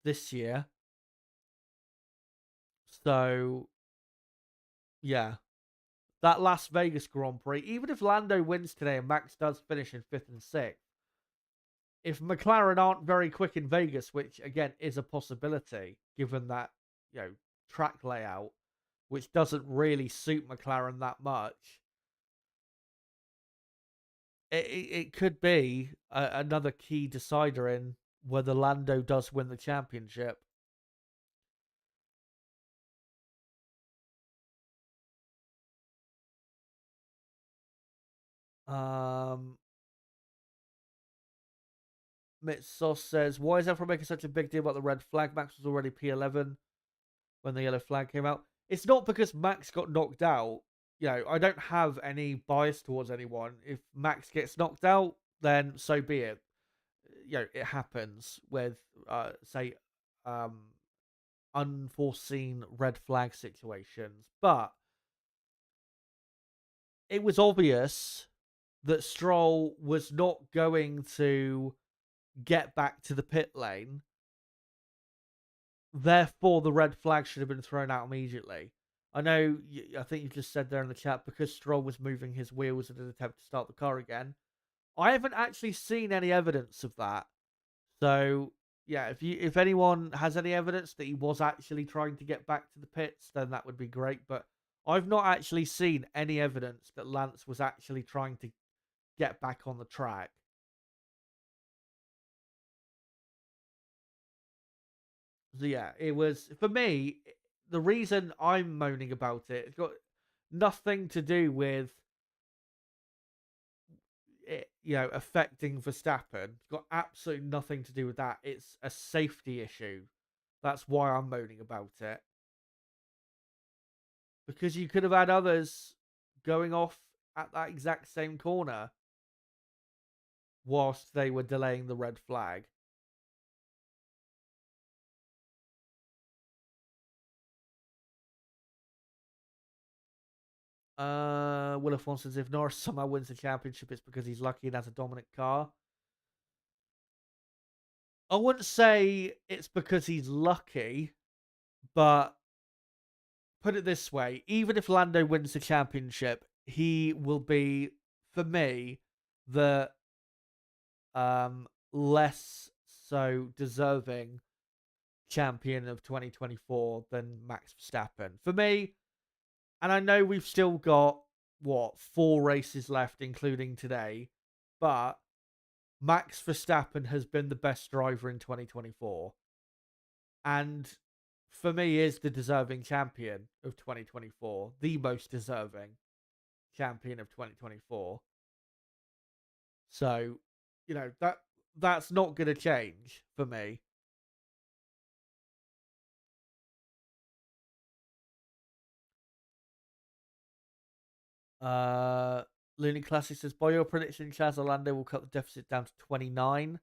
this year. So yeah, that Las Vegas Grand Prix, even if Lando wins today and Max does finish in 5th and 6th, if McLaren aren't very quick in Vegas, which again is a possibility given that track layout, which doesn't really suit McLaren that much, it could be another key decider in whether Lando does win the championship. Mitsos says, why is everyone making such a big deal about the red flag? Max was already P11 when the yellow flag came out. It's not because Max got knocked out. I don't have any bias towards anyone. If Max gets knocked out, then so be it. It happens with, say, unforeseen red flag situations. But it was obvious that Stroll was not going to get back to the pit lane. Therefore, the red flag should have been thrown out immediately. I think you just said there in the chat, because Stroll was moving his wheels in an attempt to start the car again. I haven't actually seen any evidence of that. So, yeah, if anyone has any evidence that he was actually trying to get back to the pits, then that would be great. But I've not actually seen any evidence that Lance was actually trying to get back on the track. So yeah, it was, for me, the reason I'm moaning about it's got nothing to do with it, affecting Verstappen. It's got absolutely nothing to do with that. It's a safety issue. That's why I'm moaning about it. Because you could have had others going off at that exact same corner whilst they were delaying the red flag. Will says if Norris somehow wins the championship, it's because he's lucky and has a dominant car. I wouldn't say it's because he's lucky, but put it this way, even if Lando wins the championship, he will be, for me, the less so deserving champion of 2024 than Max Verstappen. For me, and I know we've still got, 4 races left, including today, but Max Verstappen has been the best driver in 2024. And for me, is the deserving champion of 2024, the most deserving champion of 2024. So, that's not going to change for me. Looney Classic says, by your prediction, Chaz Orlando will cut the deficit down to 29.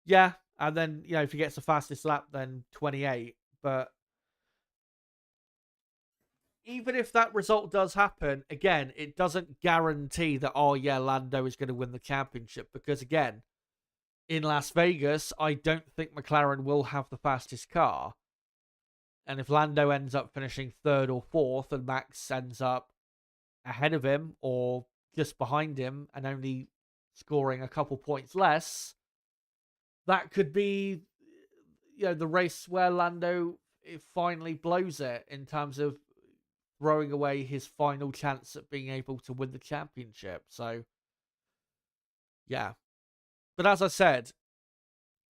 Yeah, and then, if he gets the fastest lap, then 28. But even if that result does happen, again, it doesn't guarantee that, Lando is going to win the championship. Because, again, in Las Vegas, I don't think McLaren will have the fastest car. And if Lando ends up finishing 3rd or 4th and Max ends up ahead of him or just behind him and only scoring a couple points less, that could be, the race where Lando finally blows it in terms of throwing away his final chance at being able to win the championship. So, yeah. But as I said,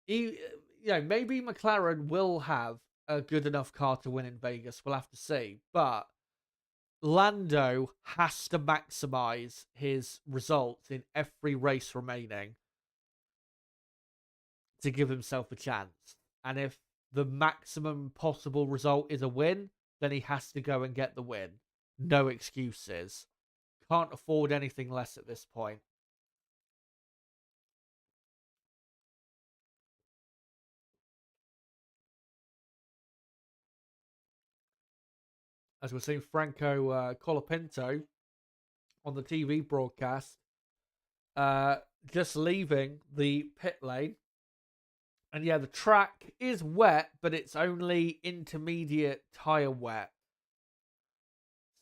maybe McLaren will have a good enough car to win in Vegas. We'll have to see. But Lando has to maximize his results in every race remaining to give himself a chance. And if the maximum possible result is a win, then he has to go and get the win. No excuses. Can't afford anything less at this point. As we're seeing Franco Colapinto on the TV broadcast, just leaving the pit lane. And yeah, the track is wet, but it's only intermediate tyre wet.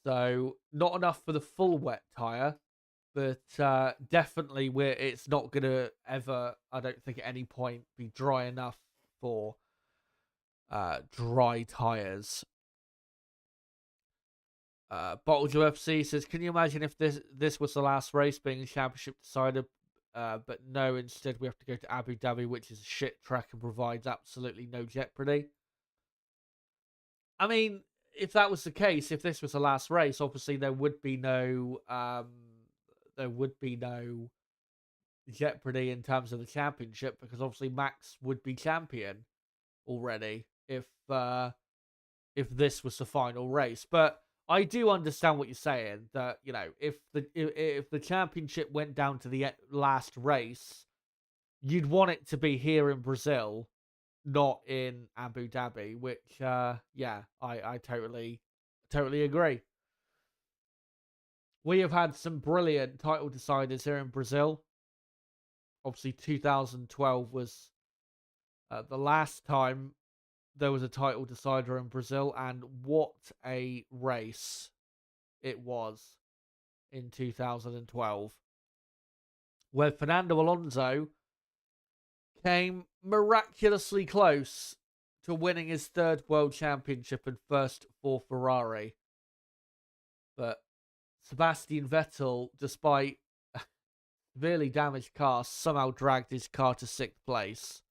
So not enough for the full wet tyre, but definitely it's not going to ever, I don't think at any point, be dry enough for dry tyres. Bottles UFC says, can you imagine if this was the last race being a championship decider? But no, instead we have to go to Abu Dhabi, which is a shit track and provides absolutely no jeopardy. I mean, if that was the case, if this was the last race, obviously there would be no jeopardy in terms of the championship, because obviously Max would be champion already if this was the final race. But I do understand what you're saying, that if the championship went down to the last race, you'd want it to be here in Brazil, not in Abu Dhabi, which I totally agree. We have had some brilliant title deciders here in Brazil. Obviously 2012 was the last time there was a title decider in Brazil, and what a race it was in 2012, where Fernando Alonso came miraculously close to winning his 3rd world championship and 1st for Ferrari. But Sebastian Vettel, despite a severely damaged car, somehow dragged his car to 6th place.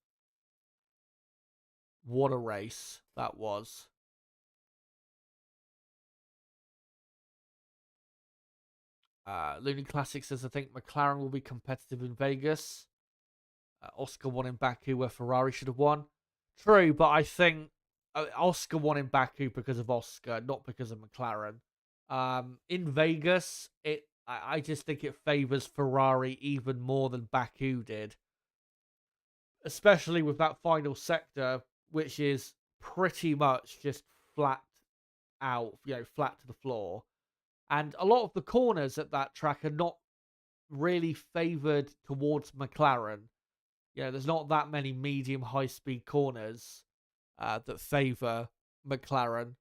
What a race that was. Looney Classic says, I think McLaren will be competitive in Vegas. Oscar won in Baku where Ferrari should have won. True, but I think Oscar won in Baku because of Oscar, not because of McLaren. In Vegas, I just think it favors Ferrari even more than Baku did, especially with that final sector, which is pretty much just flat out, flat to the floor. And a lot of the corners at that track are not really favored towards McLaren. There's not that many medium high speed corners that favor McLaren.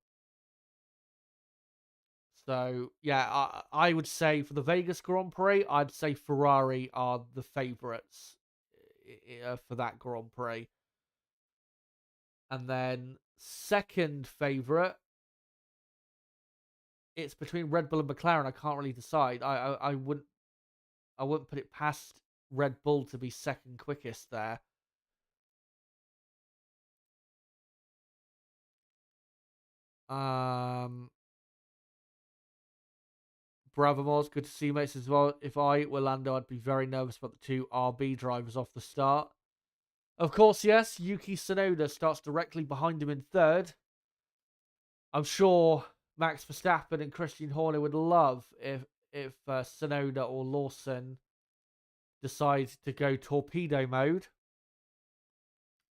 So, yeah, I would say for the Vegas Grand Prix, I'd say Ferrari are the favourites for that Grand Prix. And then second favourite, it's between Red Bull and McLaren. I can't really decide. I wouldn't put it past Red Bull to be second quickest there. Bravamos, good to see you, mates, as well. If I were Lando, I'd be very nervous about the two RB drivers off the start. Of course, yes, Yuki Tsunoda starts directly behind him in third. I'm sure Max Verstappen and Christian Horner would love if Tsunoda or Lawson decide to go torpedo mode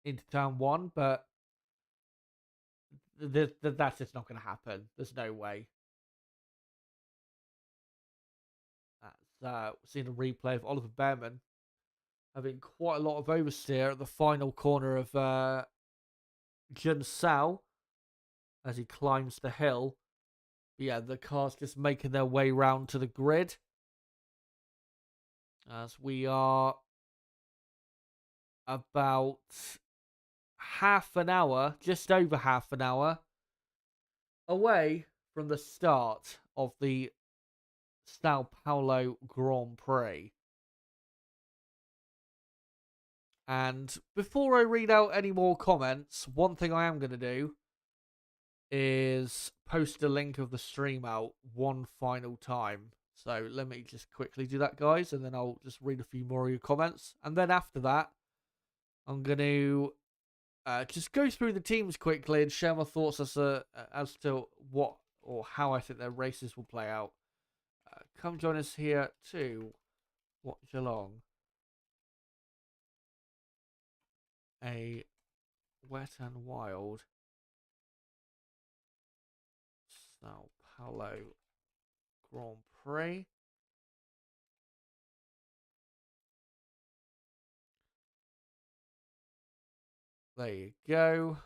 into turn one, but that's just not going to happen. There's no way. Seeing a replay of Oliver Behrman having quite a lot of oversteer at the final corner of Junsao as he climbs the hill. But yeah, the car's just making their way round to the grid. As we are about half an hour, just over half an hour, away from the start of the Sao Paulo Grand Prix. And before I read out any more comments, one thing I am going to do is post a link of the stream out one final time. So let me just quickly do that, guys, and then I'll just read a few more of your comments. And then after that, I'm going to just go through the teams quickly and share my thoughts as to what or how I think their races will play out. Come join us here to Watchalong. A wet and wild Sao Paulo Grand Prix. There you go.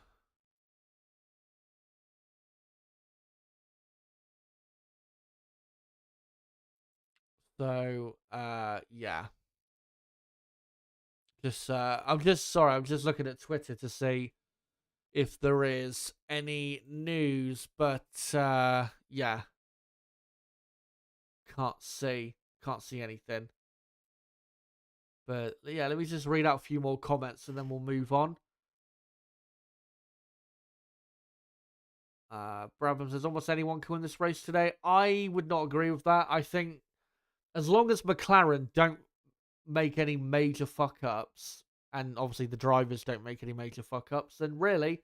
So, yeah. I'm just looking at Twitter to see if there is any news, but yeah. Can't see anything. But yeah, let me just read out a few more comments and then we'll move on. Brabham says almost anyone can win this race today. I would not agree with that. I think as long as McLaren don't make any major fuck ups, and obviously the drivers don't make any major fuck ups, then really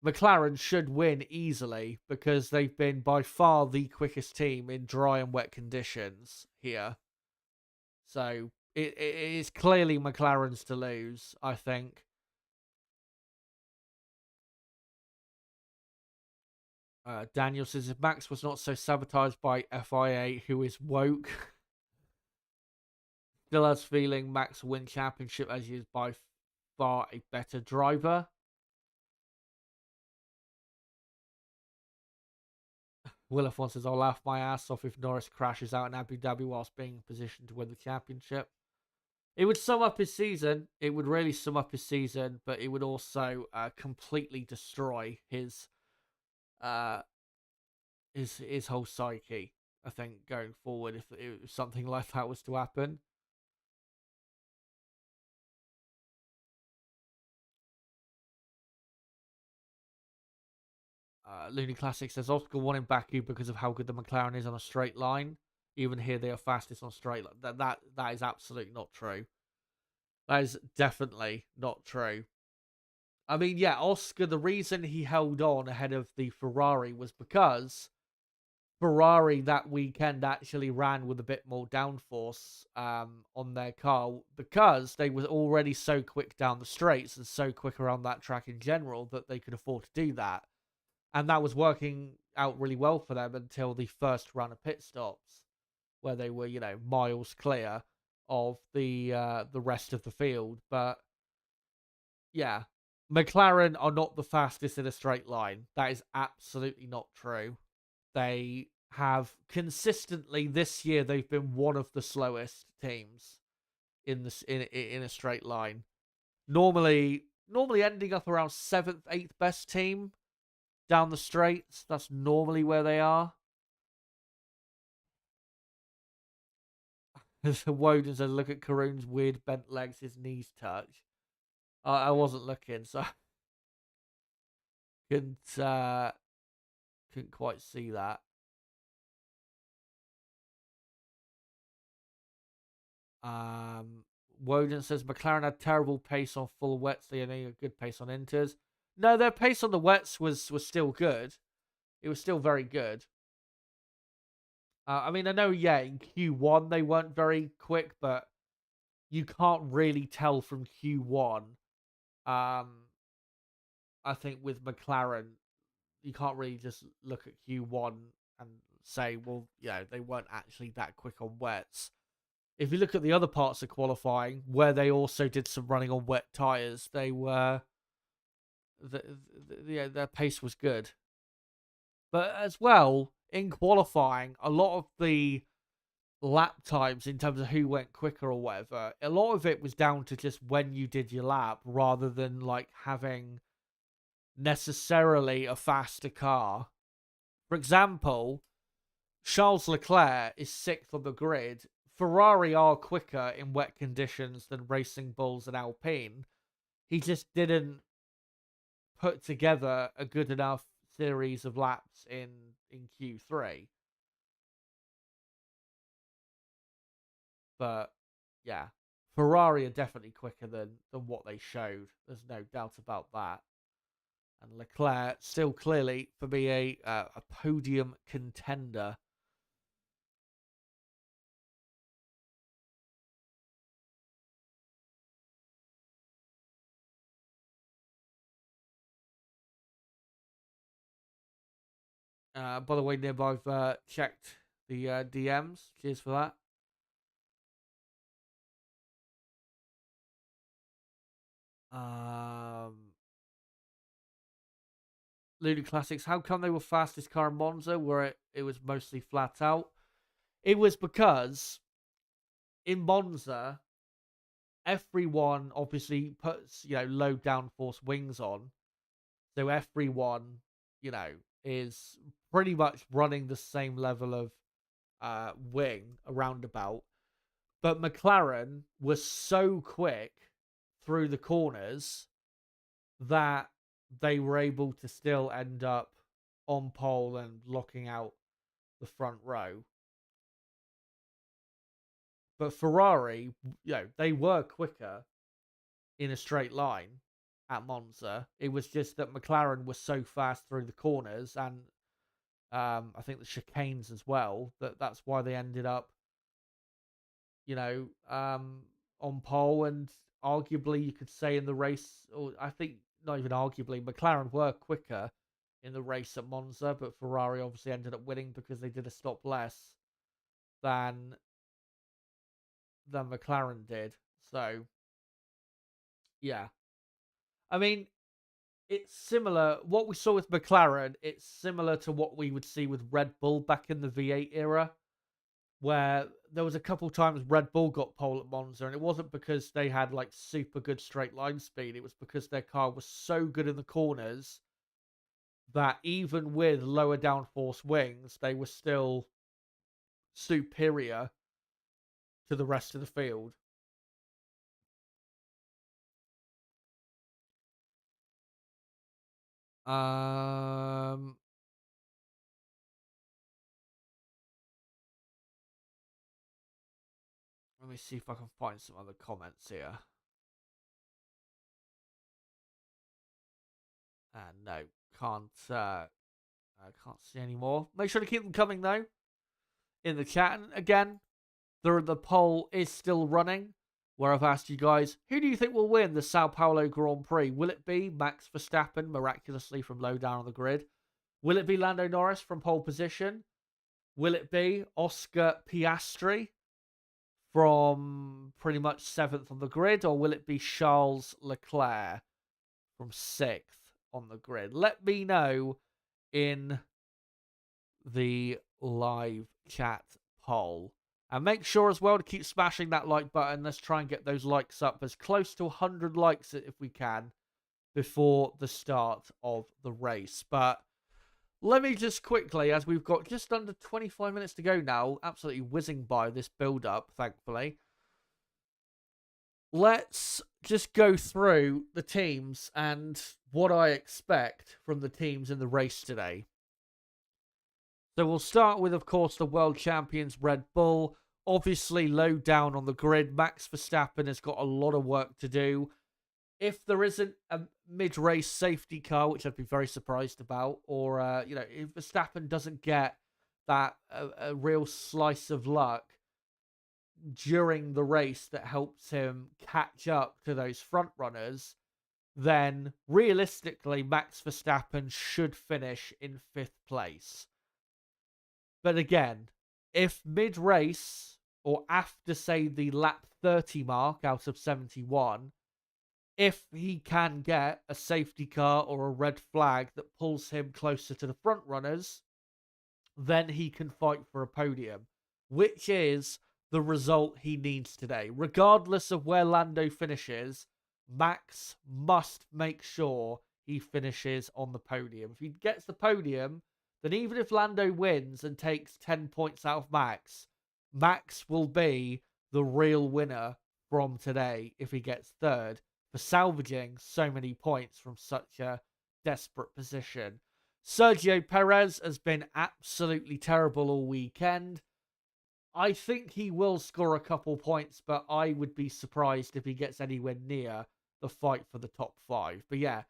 McLaren should win easily because they've been by far the quickest team in dry and wet conditions here. So it is clearly McLaren's to lose, I think. Daniel says if Max was not so sabotaged by FIA, who is woke, still has feeling Max will win championship as he is by far a better driver. Willifon says I'll laugh my ass off if Norris crashes out in Abu Dhabi whilst being in position to win the championship. It would sum up his season. It would really sum up his season, but it would also completely destroy his whole psyche, I think, going forward if something like that was to happen. Looney Classic says Oscar won in Baku because of how good the McLaren is on a straight line. Even here, they are fastest on straight line. That is absolutely not true. That is definitely not true. I mean, yeah, Oscar, the reason he held on ahead of the Ferrari was because Ferrari that weekend actually ran with a bit more downforce on their car because they were already so quick down the straights and so quick around that track in general that they could afford to do that. And that was working out really well for them until the first run of pit stops, where they were, miles clear of the rest of the field. But yeah, McLaren are not the fastest in a straight line. That is absolutely not true. They have consistently this year they've been one of the slowest teams in a straight line. Normally ending up around seventh, eighth best team down the straights. That's normally where they are. As Woden says, look at Karun's weird bent legs, his knees touch. I wasn't looking, so couldn't uh, couldn't quite see that. Woden says McLaren had terrible pace on full wets. They had a good pace on inters. No, their pace on the wets was still good. It was still very good. I mean, I know, yeah, in Q1 they weren't very quick, but you can't really tell from Q1. I think with McLaren, you can't really just look at Q1 and say, well, they weren't actually that quick on wets. If you look at the other parts of qualifying, where they also did some running on wet tires, they were, their pace was good. But as well, in qualifying, a lot of the lap times in terms of who went quicker or whatever, a lot of it was down to just when you did your lap rather than like having necessarily a faster car. For example, Charles Leclerc is sixth on the grid. Ferrari are quicker in wet conditions than Racing Bulls and Alpine. He just didn't put together a good enough series of laps in Q3. But yeah, Ferrari are definitely quicker than what they showed. There's no doubt about that. And Leclerc still clearly for me a podium contender. By the way, Nib, I've checked the DMs. Cheers for that. Luna Classics. How come they were fastest car in Monza, where it was mostly flat out? It was because in Monza, everyone obviously puts low downforce wings on, so everyone is pretty much running the same level of wing around about. But McLaren was so quick through the corners that they were able to still end up on pole and locking out the front row. But Ferrari, they were quicker in a straight line at Monza. It was just that McLaren was so fast through the corners and I think the chicanes as well, that's why they ended up, on pole. And arguably, you could say in the race, or I think not even arguably, McLaren were quicker in the race at Monza, but Ferrari obviously ended up winning because they did a stop less than McLaren did. So, yeah. I mean, it's similar. What we saw with McLaren, it's similar to what we would see with Red Bull back in the V8 era, where there was a couple times Red Bull got pole at Monza, and it wasn't because they had like super good straight line speed. It was because their car was so good in the corners that even with lower downforce wings, they were still superior to the rest of the field. Um, Let me see if I can find some other comments here. No, can't I can't see any more. Make sure to keep them coming, though, in the chat. And again, the poll is still running, where I've asked you guys, who do you think will win the Sao Paulo Grand Prix? Will it be Max Verstappen, miraculously from low down on the grid? Will it be Lando Norris from pole position? Will it be Oscar Piastri from pretty much 7th on the grid? Or will it be Charles Leclerc from 6th on the grid? Let me know in the live chat poll. And make sure as well to keep smashing that like button. Let's try and get those likes up as close to 100 likes if we can before the start of the race. But let me just quickly, as we've got just under 25 minutes to go now, absolutely whizzing by this build-up, thankfully. Let's just go through the teams and what I expect from the teams in the race today. So we'll start with, of course, the world champions Red Bull. Obviously, low down on the grid. Max Verstappen has got a lot of work to do. If there isn't a mid-race safety car, which I'd be very surprised about, or, if Verstappen doesn't get that a real slice of luck during the race that helps him catch up to those front runners, then realistically, Max Verstappen should finish in 5th place. But again, if mid-race or after, say, the lap 30 mark out of 71, if he can get a safety car or a red flag that pulls him closer to the front runners, then he can fight for a podium, which is the result he needs today. Regardless of where Lando finishes, Max must make sure he finishes on the podium. If he gets the podium, then even if Lando wins and takes 10 points out of Max, Max will be the real winner from today if he gets 3rd for salvaging so many points from such a desperate position. Sergio Perez has been absolutely terrible all weekend. I think he will score a couple points, but I would be surprised if he gets anywhere near the fight for the top 5. But yeah,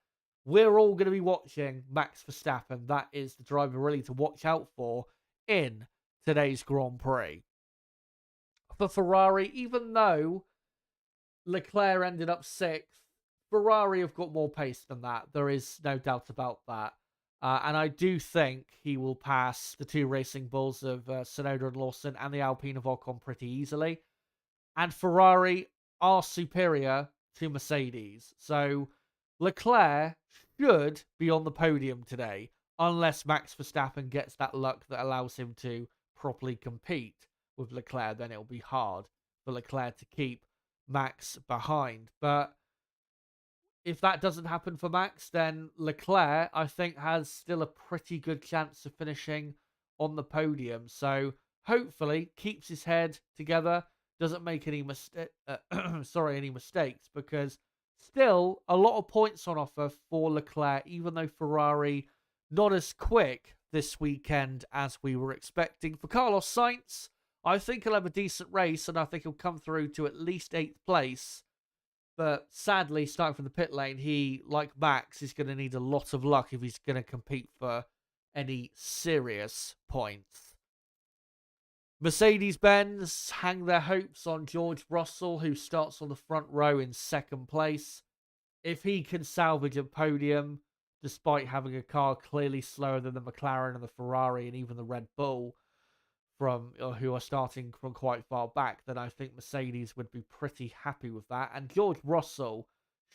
we're all going to be watching Max Verstappen. That is the driver really to watch out for in today's Grand Prix. For Ferrari, even though Leclerc ended up 6th, Ferrari have got more pace than that. There is no doubt about that. And I do think he will pass the 2 Racing Bulls of Tsunoda and Lawson and the Alpine of Ocon pretty easily. And Ferrari are superior to Mercedes. So Leclerc should be on the podium today, unless Max Verstappen gets that luck that allows him to properly compete with Leclerc. Then it'll be hard for Leclerc to keep Max behind. But if that doesn't happen for Max, then Leclerc, I think, has still a pretty good chance of finishing on the podium. So hopefully keeps his head together, doesn't make any any mistakes, because still a lot of points on offer for Leclerc, even though Ferrari not as quick this weekend as we were expecting. For Carlos Sainz, I think he'll have a decent race, and I think he'll come through to at least 8th place. But sadly, starting from the pit lane, he, like Max, is going to need a lot of luck if he's going to compete for any serious points. Mercedes-Benz hang their hopes on George Russell, who starts on the front row in 2nd place. If he can salvage a podium, despite having a car clearly slower than the McLaren and the Ferrari and even the Red Bull, who are starting from quite far back, then I think Mercedes would be pretty happy with that. And George Russell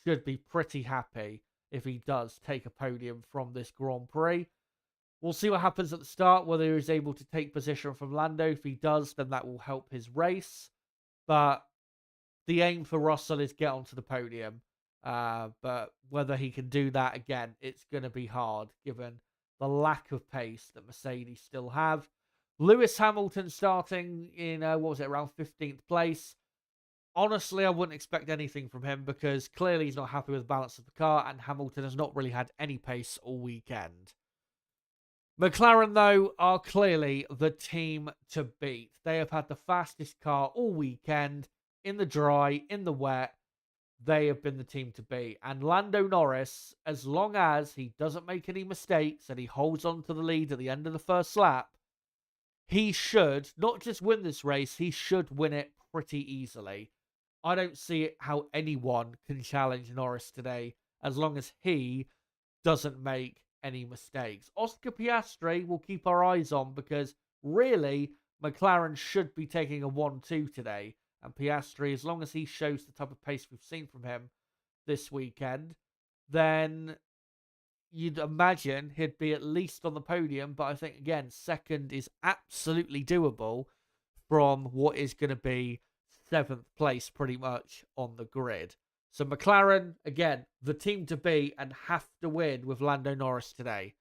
should be pretty happy if he does take a podium from this Grand Prix. We'll see what happens at the start, whether he's able to take position from Lando. If he does, then that will help his race. But the aim for Russell is get onto the podium. But whether he can do that again, it's going to be hard, given the lack of pace that Mercedes still have. Lewis Hamilton starting in, around 15th place. Honestly, I wouldn't expect anything from him, because clearly he's not happy with the balance of the car, and Hamilton has not really had any pace all weekend. McLaren, though, are clearly the team to beat. They have had the fastest car all weekend, in the dry, in the wet. they have been the team to beat. And Lando Norris, as long as he doesn't make any mistakes and he holds on to the lead at the end of the first lap, he should not just win this race, he should win it pretty easily. I don't see how anyone can challenge Norris today as long as he doesn't make any mistakes. Oscar Piastri will keep our eyes on because really McLaren should be taking a 1-2 today. And Piastri, as long as he shows the type of pace we've seen from him this weekend, then you'd imagine he'd be at least on the podium. But I think, again, second is absolutely doable from what is going to be 7th place pretty much on the grid. So McLaren, again, the team to beat and have to win with Lando Norris today.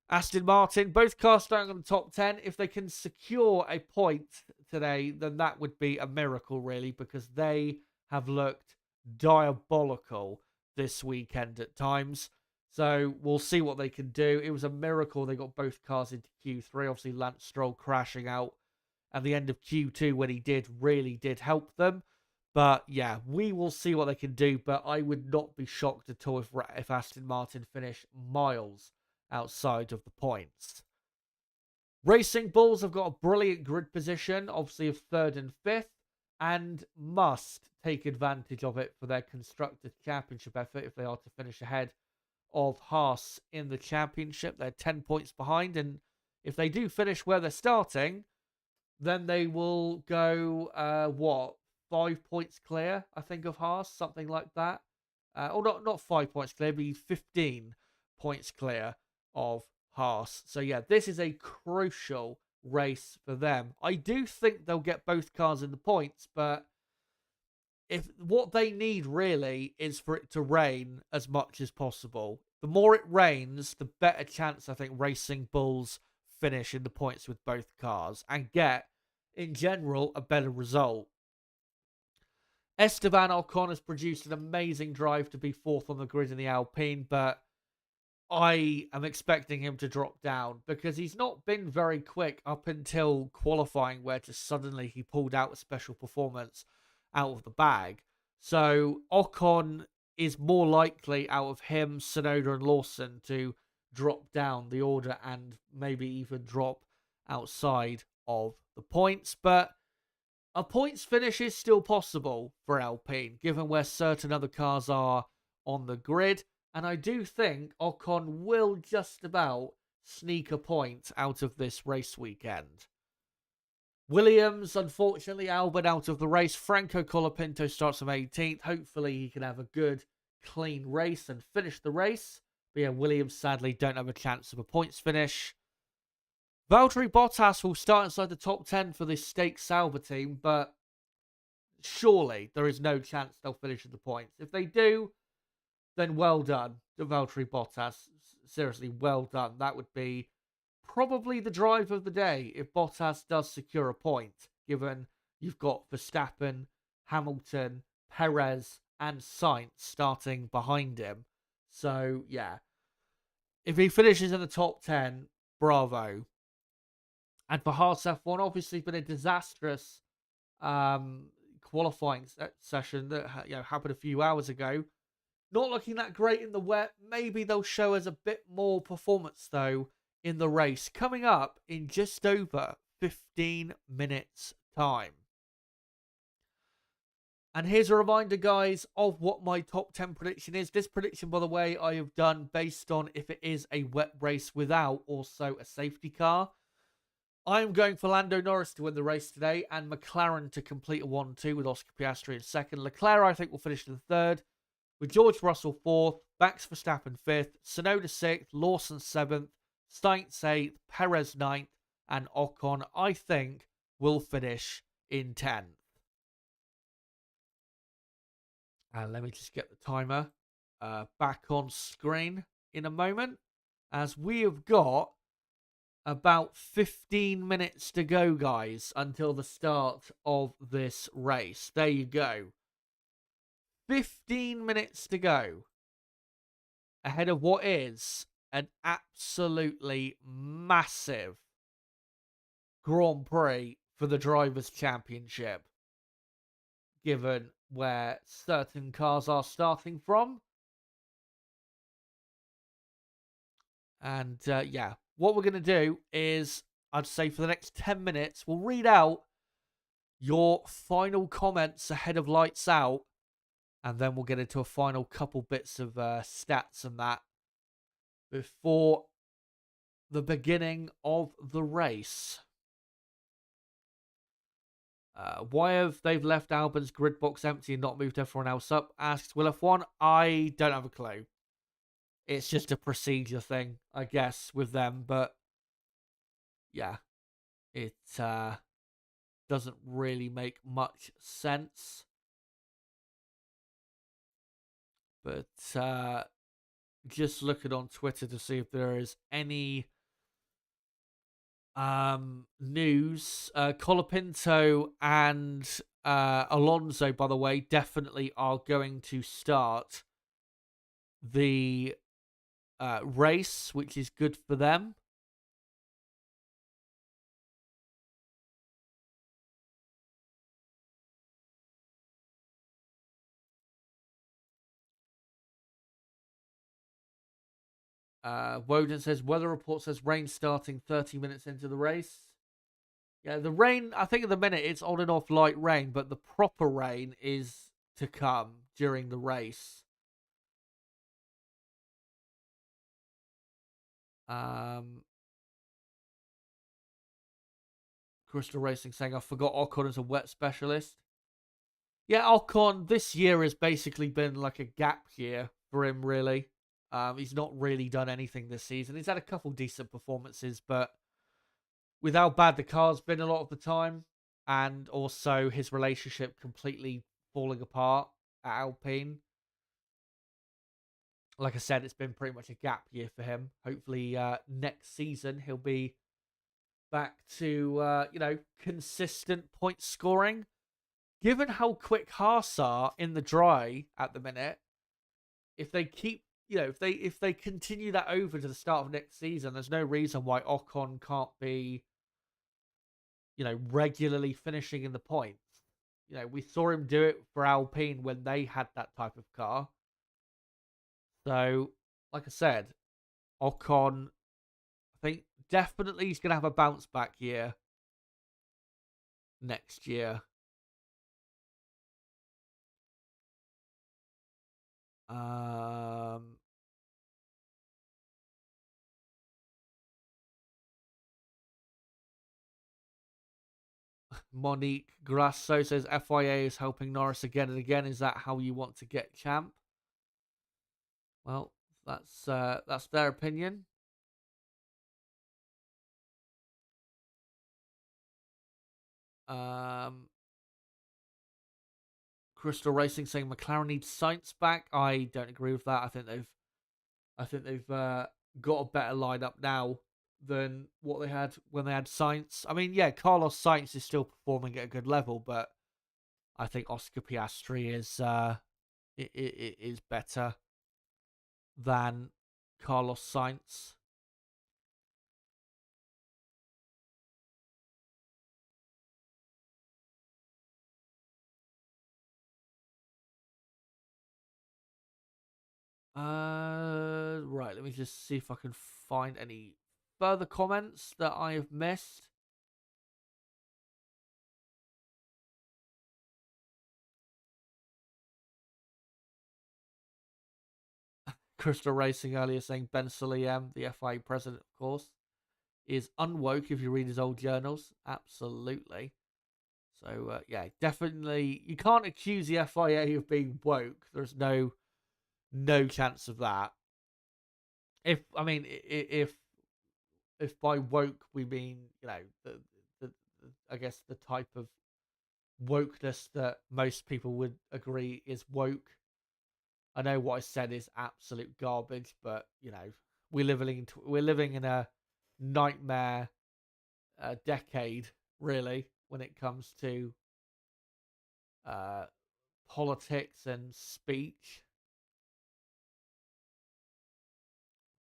Aston Martin, both cars starting on the top 10. If they can secure a point today, then that would be a miracle, really, because they have looked diabolical this weekend at times. So we'll see what they can do. It was a miracle they got both cars into Q3. Obviously, Lance Stroll crashing out at the end of Q2 when he really did help them. But yeah, we will see what they can do. But I would not be shocked at all if Aston Martin finish miles outside of the points. Racing Bulls have got a brilliant grid position, obviously of 3rd and 5th, and must take advantage of it for their Constructors' Championship effort if they are to finish ahead of Haas in the championship. They're 10 points behind, and if they do finish where they're starting, then they will go, 5 points clear, I think, of Haas, something like that. Or not 5 points clear, be 15 points clear of Haas. So yeah, this is a crucial race for them. I do think they'll get both cars in the points, but if what they need really is for it to rain as much as possible. The more it rains, the better chance I think Racing Bulls finish in the points with both cars and get, in general, a better result. Esteban Ocon has produced an amazing drive to be 4th on the grid in the Alpine, but I am expecting him to drop down because he's not been very quick up until qualifying, where just suddenly he pulled out a special performance out of the bag. So Ocon is more likely out of him, Tsunoda and Lawson to drop down the order and maybe even drop outside of the points. But a points finish is still possible for Alpine, given where certain other cars are on the grid. And I do think Ocon will just about sneak a point out of this race weekend. Williams, unfortunately, Albon out of the race. Franco Colapinto starts from 18th. Hopefully he can have a good, clean race and finish the race. But yeah, Williams sadly don't have a chance of a points finish. Valtteri Bottas will start inside the top 10 for this Stake Sauber team, but surely there is no chance they'll finish in the points. If they do, then well done to Valtteri Bottas. Seriously, well done. That would be probably the drive of the day if Bottas does secure a point, given you've got Verstappen, Hamilton, Perez, and Sainz starting behind him. So, yeah. If he finishes in the top 10, bravo. And for Haas F1, obviously been a disastrous qualifying session that happened a few hours ago. Not looking that great in the wet. Maybe they'll show us a bit more performance, though, in the race. Coming up in just over 15 minutes' time. And here's a reminder, guys, of what my top 10 prediction is. This prediction, by the way, I have done based on if it is a wet race without also a safety car. I am going for Lando Norris to win the race today and McLaren to complete a 1-2 with Oscar Piastri in 2nd. Leclerc, I think, will finish in 3rd. With George Russell 4th, Max Verstappen 5th, Tsunoda 6th, Lawson 7th, Sainz 8th, Perez 9th, and Ocon, I think, will finish in 10th. And let me just get the timer back on screen in a moment, as we have got about 15 minutes to go, guys, until the start of this race. There you go. 15 minutes to go ahead of what is an absolutely massive Grand Prix for the Drivers' Championship, given where certain cars are starting from. And yeah, what we're going to do is, I'd say for the next 10 minutes, we'll read out your final comments ahead of lights out. And then we'll get into a final couple bits of stats and that before the beginning of the race. Why have they left Albon's grid box empty and not moved everyone else up? Asks Will F1. I don't have a clue. It's just a procedure thing, I guess, with them. But yeah, it doesn't really make much sense. But just looking on Twitter to see if there is any news. Colapinto and Alonso, by the way, definitely are going to start the race, which is good for them. Woden says weather report says rain starting 30 minutes into the race. Yeah, the rain, I think at the minute it's on and off light rain, but the proper rain is to come during the race. Crystal Racing saying I forgot Ocon as a wet specialist. Yeah, Ocon this year has basically been like a gap year for him, really. He's not really done anything this season. He's had a couple decent performances, but with how bad the car's been a lot of the time, and also his relationship completely falling apart at Alpine. Like I said, it's been pretty much a gap year for him. Hopefully, next season he'll be back to consistent point scoring. Given how quick Haas are in the dry at the minute, if they keep, if they continue that over to the start of next season, there's no reason why Ocon can't be, regularly finishing in the points. We saw him do it for Alpine when they had that type of car. So, like I said, Ocon, I think definitely he's going to have a bounce back year next year. Monique Grasso says FIA is helping Norris again and again. Is that how you want to get champ? Well, that's their opinion. Crystal Racing saying McLaren needs Sainz back. I don't agree with that. I think they've got a better lineup now than what they had when they had Sainz. I mean, yeah, Carlos Sainz is still performing at a good level, but I think Oscar Piastri is better than Carlos Sainz. Right, let me just see if I can find any further comments that I have missed. Crystal Racing earlier saying Ben Sulayem, the FIA president, of course, is unwoke if you read his old journals. Absolutely. So, yeah, definitely. You can't accuse the FIA of being woke. There's no chance of that. If by woke we mean, the I guess the type of wokeness that most people would agree is woke. I know what I said is absolute garbage, but we're living in a nightmare decade, really, when it comes to politics and speech.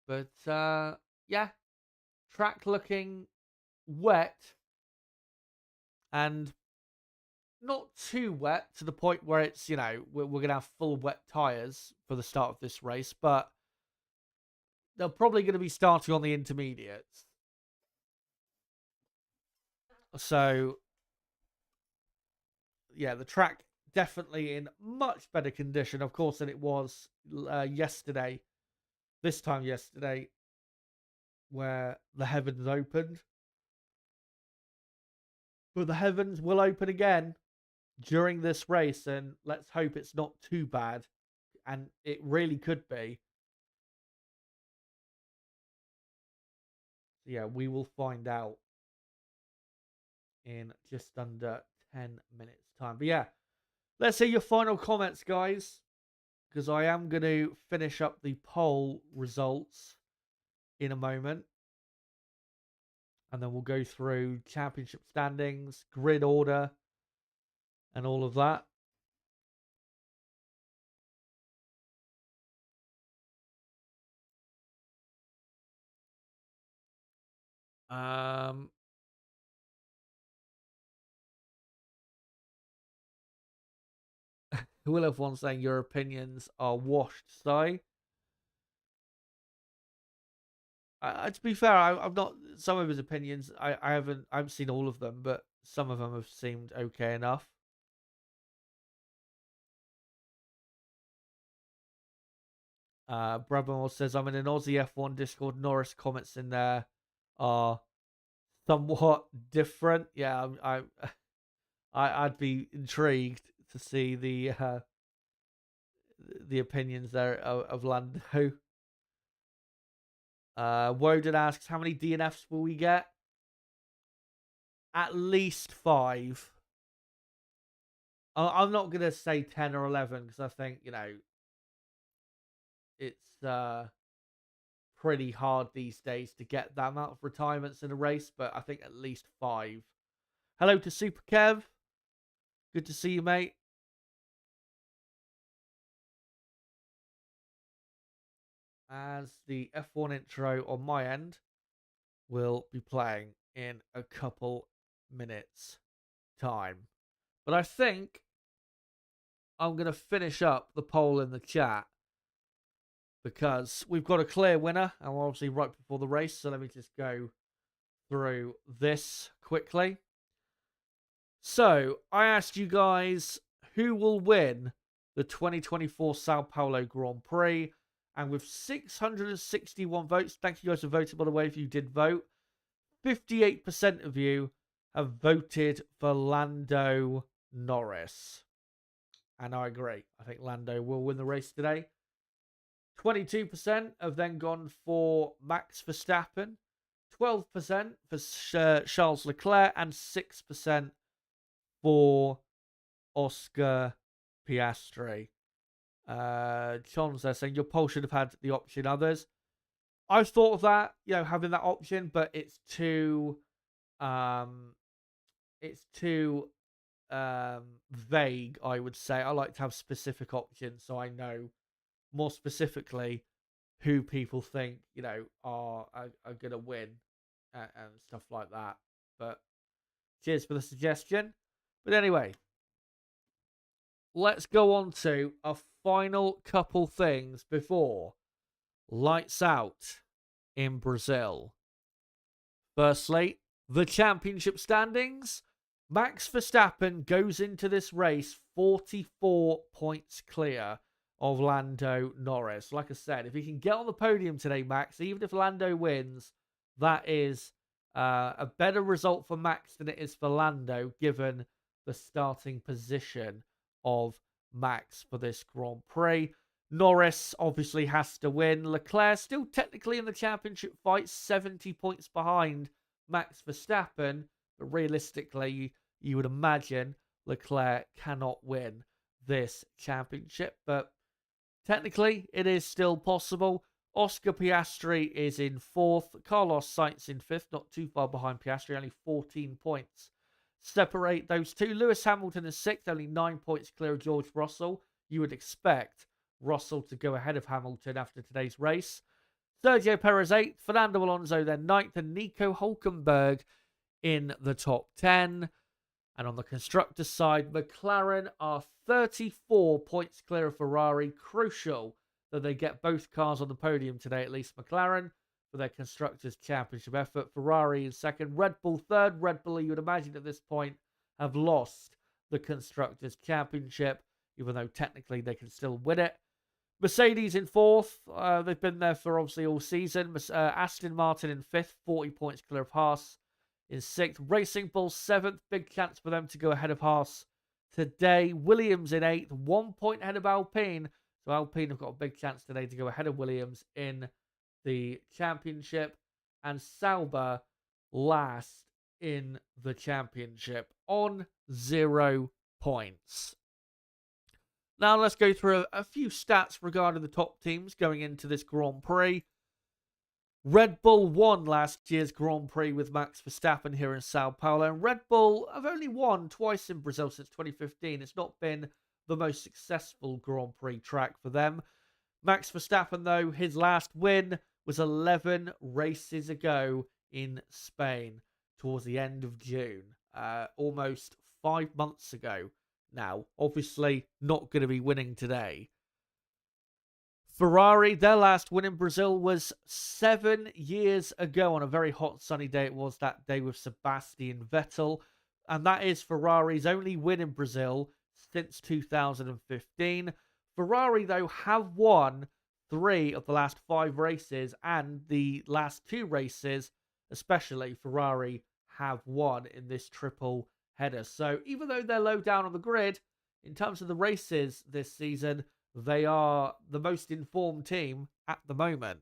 But yeah, track looking wet and not too wet to the point where it's, we're going to have full wet tyres for the start of this race, but they're probably going to be starting on the intermediates. So, yeah, the track definitely in much better condition, of course, than it was yesterday. This time yesterday, where the heavens opened. But the heavens will open again during this race, and let's hope it's not too bad. And it really could be. So yeah, we will find out in just under 10 minutes time. But yeah, let's hear your final comments, guys, because I am going to finish up the poll results in a moment. And then we'll go through championship standings, grid order, and all of that. Will have one saying your opinions are washed, Si. To be fair, I've not some of his opinions. I haven't seen all of them, but some of them have seemed okay enough. Brabham says I'm in an Aussie F1 Discord. Norris comments in there are somewhat different. Yeah, I'd be intrigued to see the opinions there of Lando. Woden asks, how many DNFs will we get? At least 5. I'm not going to say 10 or 11 because I think, it's pretty hard these days to get that amount of retirements in a race, but I think at least 5. Hello to Super Kev. Good to see you, mate. As the F1 intro on my end will be playing in a couple minutes time. But I think I'm going to finish up the poll in the chat because we've got a clear winner and we're obviously right before the race. So let me just go through this quickly. So I asked you guys who will win the 2024 Sao Paulo Grand Prix. And with 661 votes, thank you guys for voting, by the way, if you did vote. 58% of you have voted for Lando Norris. And I agree. I think Lando will win the race today. 22% have then gone for Max Verstappen. 12% for Charles Leclerc. And 6% for Oscar Piastri. John's there saying your poll should have had the option others. I've thought of that, having that option, but it's too vague, I would say. I like to have specific options so I know more specifically who people think, are going to win and stuff like that. But cheers for the suggestion. But anyway, let's go on to a final couple things before lights out in Brazil. Firstly, the championship standings. Max Verstappen goes into this race 44 points clear of Lando Norris. Like I said, if he can get on the podium today, Max, even if Lando wins, that is a better result for Max than it is for Lando, given the starting position of Max for this Grand Prix. Norris obviously has to win. Leclerc still technically in the championship fight, 70 points behind Max Verstappen. But realistically, you would imagine Leclerc cannot win this championship. But technically, it is still possible. Oscar Piastri is in 4th. Carlos Sainz in 5th, not too far behind Piastri, only 14 points. Separate those two. Lewis Hamilton is 6th, only 9 points clear of George Russell. You would expect Russell to go ahead of Hamilton after today's race. Sergio Perez 8th, Fernando Alonso then 9th, and Nico Hulkenberg in the top 10. And on the constructors' side, McLaren are 34 points clear of Ferrari. Crucial that they get both cars on the podium today, at least McLaren, for their Constructors' Championship effort. Ferrari in second, Red Bull third. Red Bull, you would imagine at this point, have lost the Constructors' Championship, even though technically they can still win it. Mercedes in fourth. They've been there for obviously all season. Aston Martin in fifth, 40 points clear of Haas in sixth. Racing Bull seventh. Big chance for them to go ahead of Haas today. Williams in eighth, 1 point ahead of Alpine. So Alpine have got a big chance today to go ahead of Williams in the championship. And Sauber last in the championship on 0 points. Now let's go through a few stats regarding the top teams going into this Grand Prix. Red Bull won last year's Grand Prix with Max Verstappen here in Sao Paulo. And Red Bull have only won twice in Brazil since 2015. It's not been the most successful Grand Prix track for them. Max Verstappen, though, his last win was 11 races ago in Spain towards the end of June. Almost 5 months ago now. Obviously, not going to be winning today. Ferrari, their last win in Brazil was 7 years ago on a very hot sunny day. It was that day with Sebastian Vettel. And that is Ferrari's only win in Brazil since 2015. Ferrari, though, have won 3 of the last 5 races, and the last 2 races, especially, Ferrari have won in this triple header. So even though they're low down on the grid, in terms of the races this season, they are the most informed team at the moment.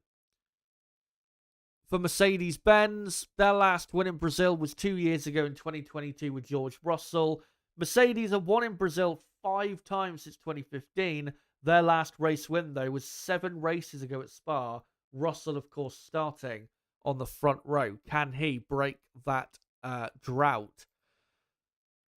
For Mercedes-Benz, their last win in Brazil was 2 years ago in 2022 with George Russell. Mercedes have won in Brazil 5 times since 2015. Their last race win, though, was 7 races ago at Spa. Russell, of course, starting on the front row. Can he break that drought?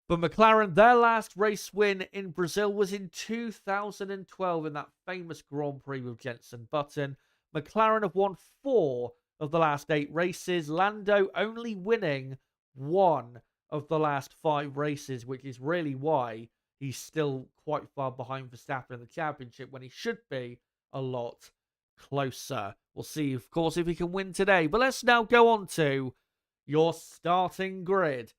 But McLaren, their last race win in Brazil was in 2012 in that famous Grand Prix with Jenson Button. McLaren have won 4 of the last 8 races. Lando only winning 1 of the last 5 races, which is really why he's still quite far behind Verstappen in the championship when he should be a lot closer. We'll see, of course, if he can win today. But let's now go on to your starting grid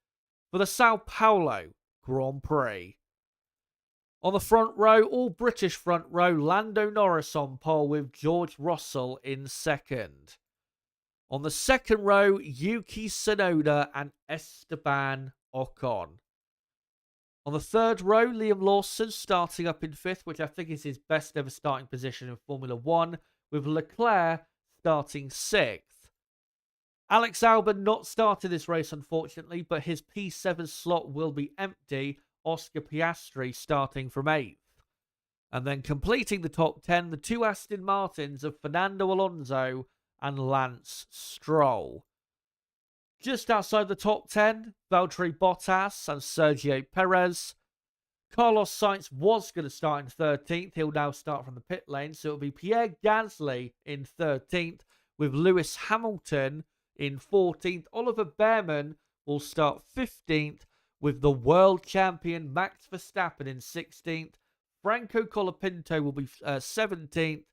for the Sao Paulo Grand Prix. On the front row, all British front row, Lando Norris on pole with George Russell in second. On the second row, Yuki Tsunoda and Esteban Ocon. On the third row, Liam Lawson starting up in 5th, which I think is his best ever starting position in Formula 1, with Leclerc starting 6th. Alex Albon not started this race, unfortunately, but his P7 slot will be empty. Oscar Piastri starting from 8th. And then completing the top 10, the 2 Aston Martins of Fernando Alonso and Lance Stroll. Just outside the top 10, Valtteri Bottas and Sergio Perez. Carlos Sainz was going to start in 13th. He'll now start from the pit lane. So it'll be Pierre Gasly in 13th with Lewis Hamilton in 14th. Oliver Behrman will start 15th with the world champion Max Verstappen in 16th. Franco Colapinto will be 17th.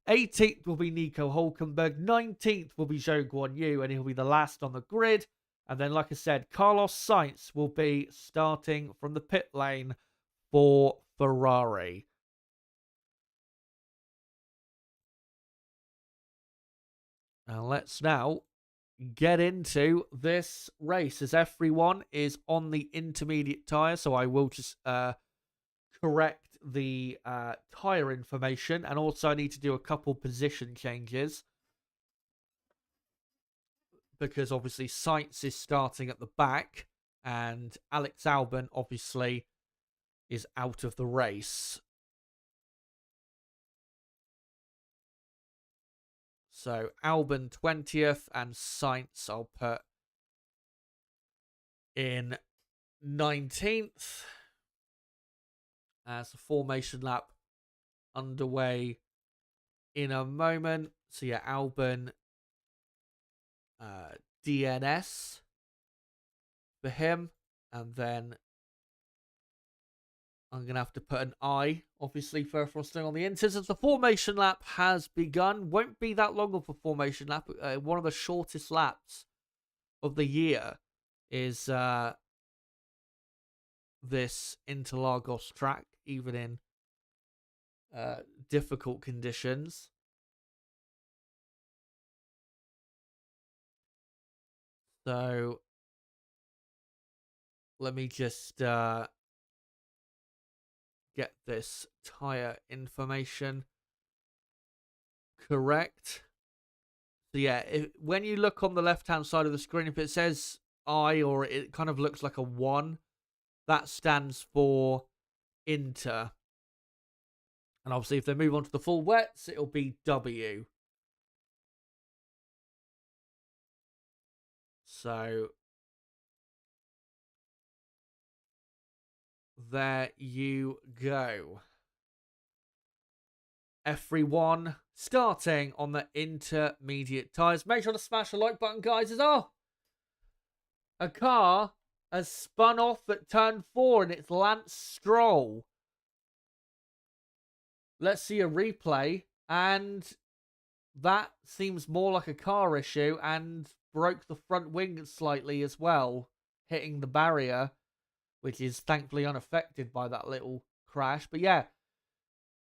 18th will be Nico Hulkenberg. 19th will be Zhou Guanyu, and he'll be the last on the grid. And then, like I said, Carlos Sainz will be starting from the pit lane for Ferrari. And let's now get into this race as everyone is on the intermediate tyre. So I will just correct the tyre information, and also I need to do a couple position changes because obviously Sainz is starting at the back and Alex Albon obviously is out of the race. So Albon 20th and Sainz I'll put in 19th. As the formation lap underway in a moment. So yeah, Albon DNS for him. And then I'm going to have to put an I, obviously, for frosting on the inters, as the formation lap has begun. Won't be that long of a formation lap. One of the shortest laps of the year is this Interlagos track, even in difficult conditions. So let me just get this tyre information correct. So yeah, when you look on the left-hand side of the screen, if it says I or it kind of looks like a 1, that stands for Inter. And obviously if they move on to the full wets, it'll be W. So there you go. Everyone starting on the intermediate tyres. Make sure to smash the like button, guys, as a car has spun off at turn 4 and it's Lance Stroll. Let's see a replay, and that seems more like a car issue and broke the front wing slightly as well, hitting the barrier, which is thankfully unaffected by that little crash. But yeah,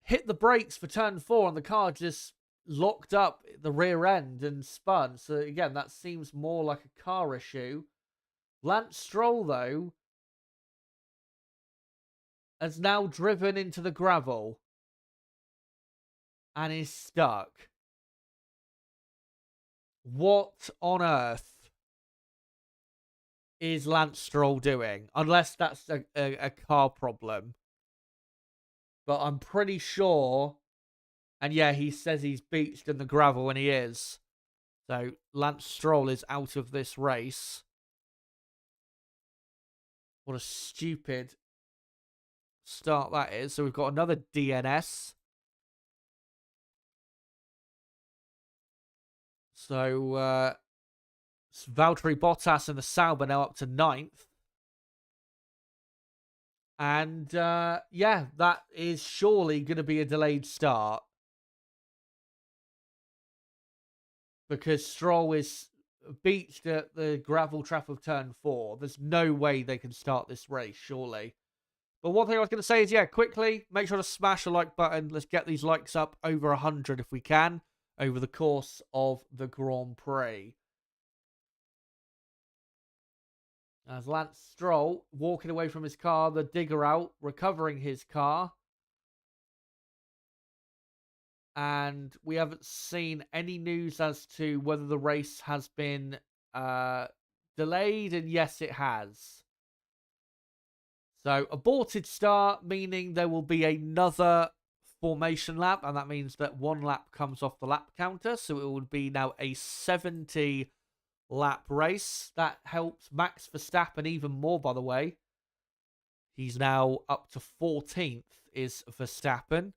hit the brakes for turn 4 and the car just locked up the rear end and spun. So again, that seems more like a car issue. Lance Stroll, though, has now driven into the gravel and is stuck. What on earth is Lance Stroll doing? Unless that's a car problem. But I'm pretty sure. And yeah, he says he's beached in the gravel, and he is. So Lance Stroll is out of this race. What a stupid start that is. So we've got another DNS. So Valtteri Bottas and the Sauber now up to 9th. And yeah, that is surely going to be a delayed start. Because Stroll is beached at the gravel trap of turn 4. There's no way they can start this race, surely. But one thing I was going to say is, yeah, quickly, make sure to smash the like button. Let's get these likes up over 100 if we can over the course of the Grand Prix. As Lance Stroll walking away from his car, the digger out, recovering his car. And we haven't seen any news as to whether the race has been delayed, and yes, it has. So, aborted start, meaning there will be another formation lap, and that means that one lap comes off the lap counter, so it would be now a 70 lap race. That helps Max Verstappen even more, by the way. He's now up to 14th, is Verstappen.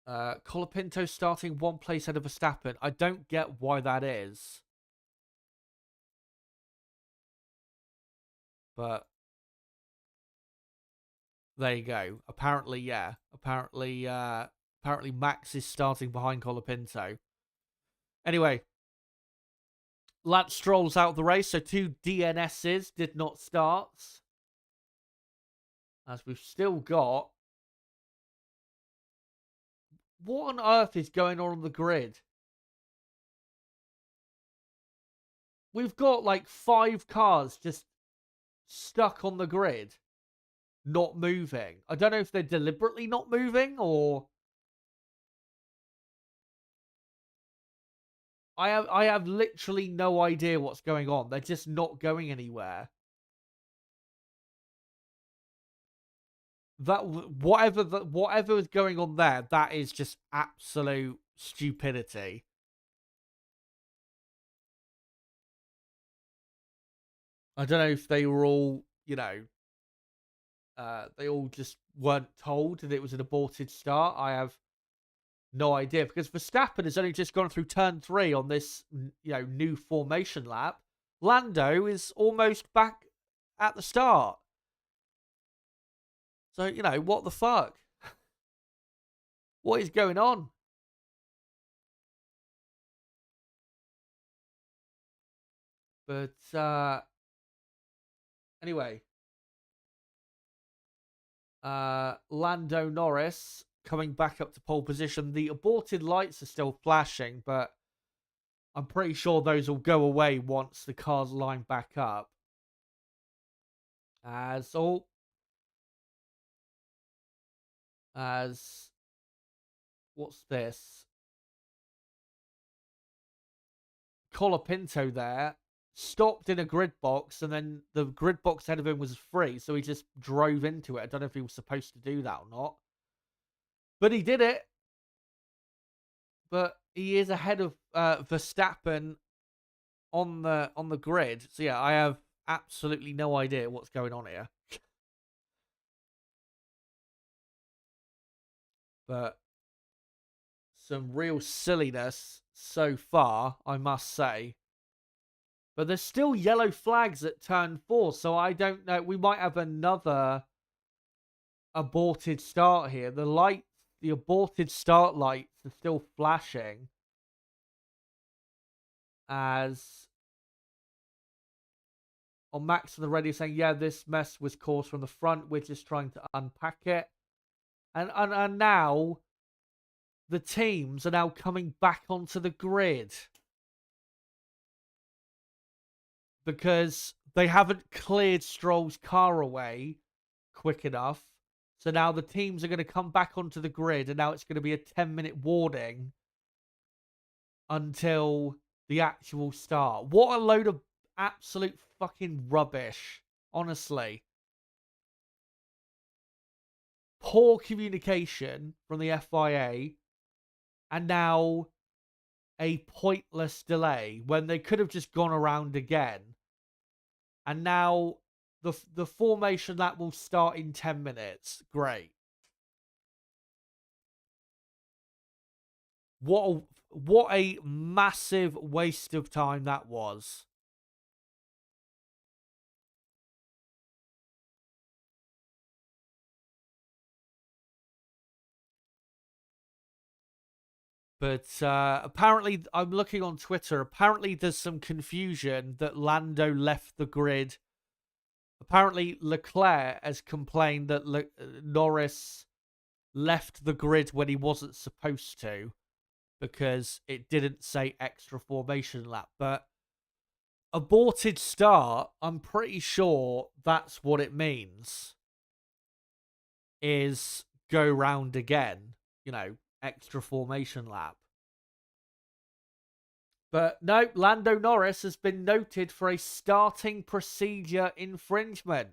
Colapinto starting one place ahead of Verstappen. I don't get why that is. But there you go. Apparently, yeah. Apparently Max is starting behind Colapinto. Anyway, Lance Stroll's out of the race, so 2 DNSs did not start. As we've still got... What on earth is going on the grid? We've got like 5 cars just stuck on the grid, not moving. I don't know if they're deliberately not moving or... I have literally no idea what's going on. They're just not going anywhere. That whatever is going on there, that is just absolute stupidity. I don't know if they were all, they all just weren't told that it was an aborted start. I have No idea, because Verstappen has only just gone through turn 3 on this, new formation lap. Lando is almost back at the start. So, what the fuck? What is going on? But anyway, Lando Norris coming back up to pole position. The aborted lights are still flashing, but I'm pretty sure those will go away once the cars line back up. As what's this? Colapinto there stopped in a grid box, and then the grid box ahead of him was free, so he just drove into it. I don't know if he was supposed to do that or not, but he did it. But he is ahead of Verstappen on the grid. So yeah, I have absolutely no idea what's going on here. But some real silliness so far, I must say. But there's still yellow flags at turn 4, so I don't know. We might have another aborted start here. The aborted start lights are still flashing. As on Max on the radio saying, yeah, this mess was caused from the front. We're just trying to unpack it. And now the teams are now coming back onto the grid. Because they haven't cleared Stroll's car away quick enough. So now the teams are going to come back onto the grid, and now it's going to be a 10-minute warning until the actual start. What a load of absolute fucking rubbish, honestly. Poor communication from the FIA, and now a pointless delay when they could have just gone around again. And now the formation that will start in 10 minutes. Great. What a massive waste of time that was. But apparently, I'm looking on Twitter. Apparently, there's some confusion that Lando left the grid. Apparently, Leclerc has complained that Norris left the grid when he wasn't supposed to because it didn't say extra formation lap. But aborted start, I'm pretty sure that's what it means. Is go round again, extra formation lap. But no, Lando Norris has been noted for a starting procedure infringement.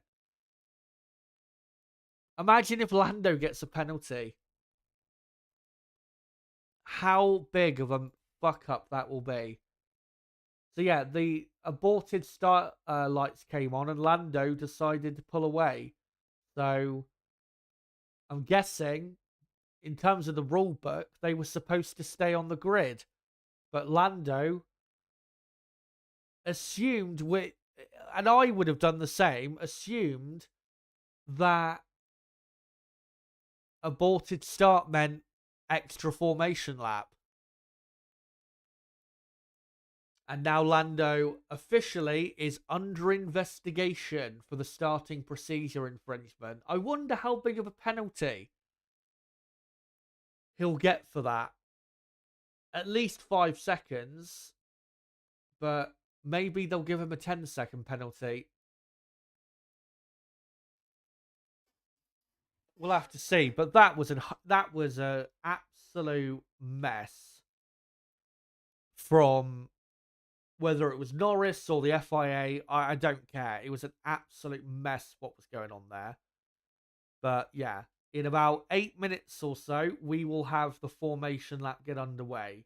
Imagine if Lando gets a penalty. How big of a fuck up that will be. So yeah, the aborted start lights came on and Lando decided to pull away. So I'm guessing, in terms of the rule book, they were supposed to stay on the grid. But Lando assumed, and I would have done the same, assumed that aborted start meant extra formation lap. And now Lando officially is under investigation for the starting procedure infringement. I wonder how big of a penalty he'll get for that. At least 5 seconds, but maybe they'll give him a 10-second penalty. We'll have to see. But that was an absolute mess from whether it was Norris or the FIA. I don't care. It was an absolute mess what was going on there. But yeah, in about 8 minutes or so, we will have the formation lap get underway.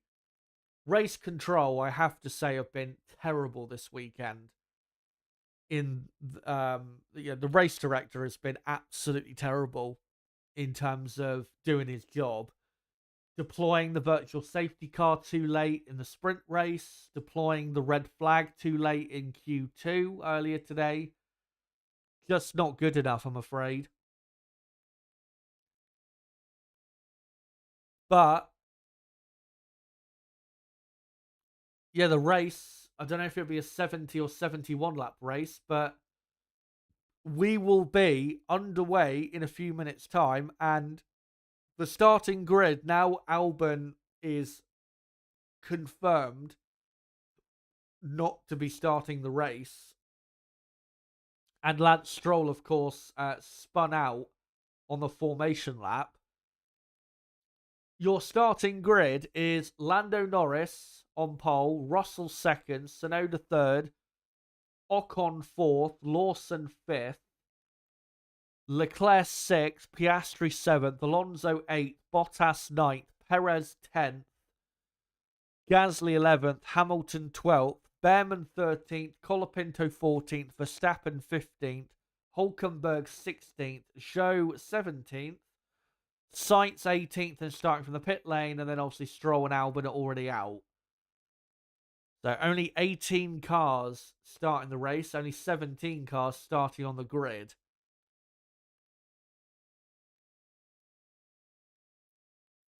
Race control, I have to say, have been terrible this weekend. The race director has been absolutely terrible in terms of doing his job. deploying the virtual safety car too late in the sprint race, deploying the red flag too late in Q2 earlier today. Just not good enough, I'm afraid. But yeah, the race, I don't know if it'll be a 70 or 71 lap race, but we will be underway in a few minutes' time. And the starting grid, now Albon is confirmed not to be starting the race. And Lance Stroll, of course, spun out on the formation lap. Your starting grid is Lando Norris on pole, Russell second, Tsunoda third, Ocon fourth, Lawson fifth, Leclerc sixth, Piastri seventh, Alonso eighth, Bottas ninth, Perez 10th, Gasly 11th, Hamilton 12th, Behrman 13th, Colapinto 14th, Verstappen 15th, Hulkenberg 16th, Zhou 17th, Sainz 18th and starting from the pit lane, and then obviously Stroll and Albon are already out. So only 18 cars starting the race, only 17 cars starting on the grid.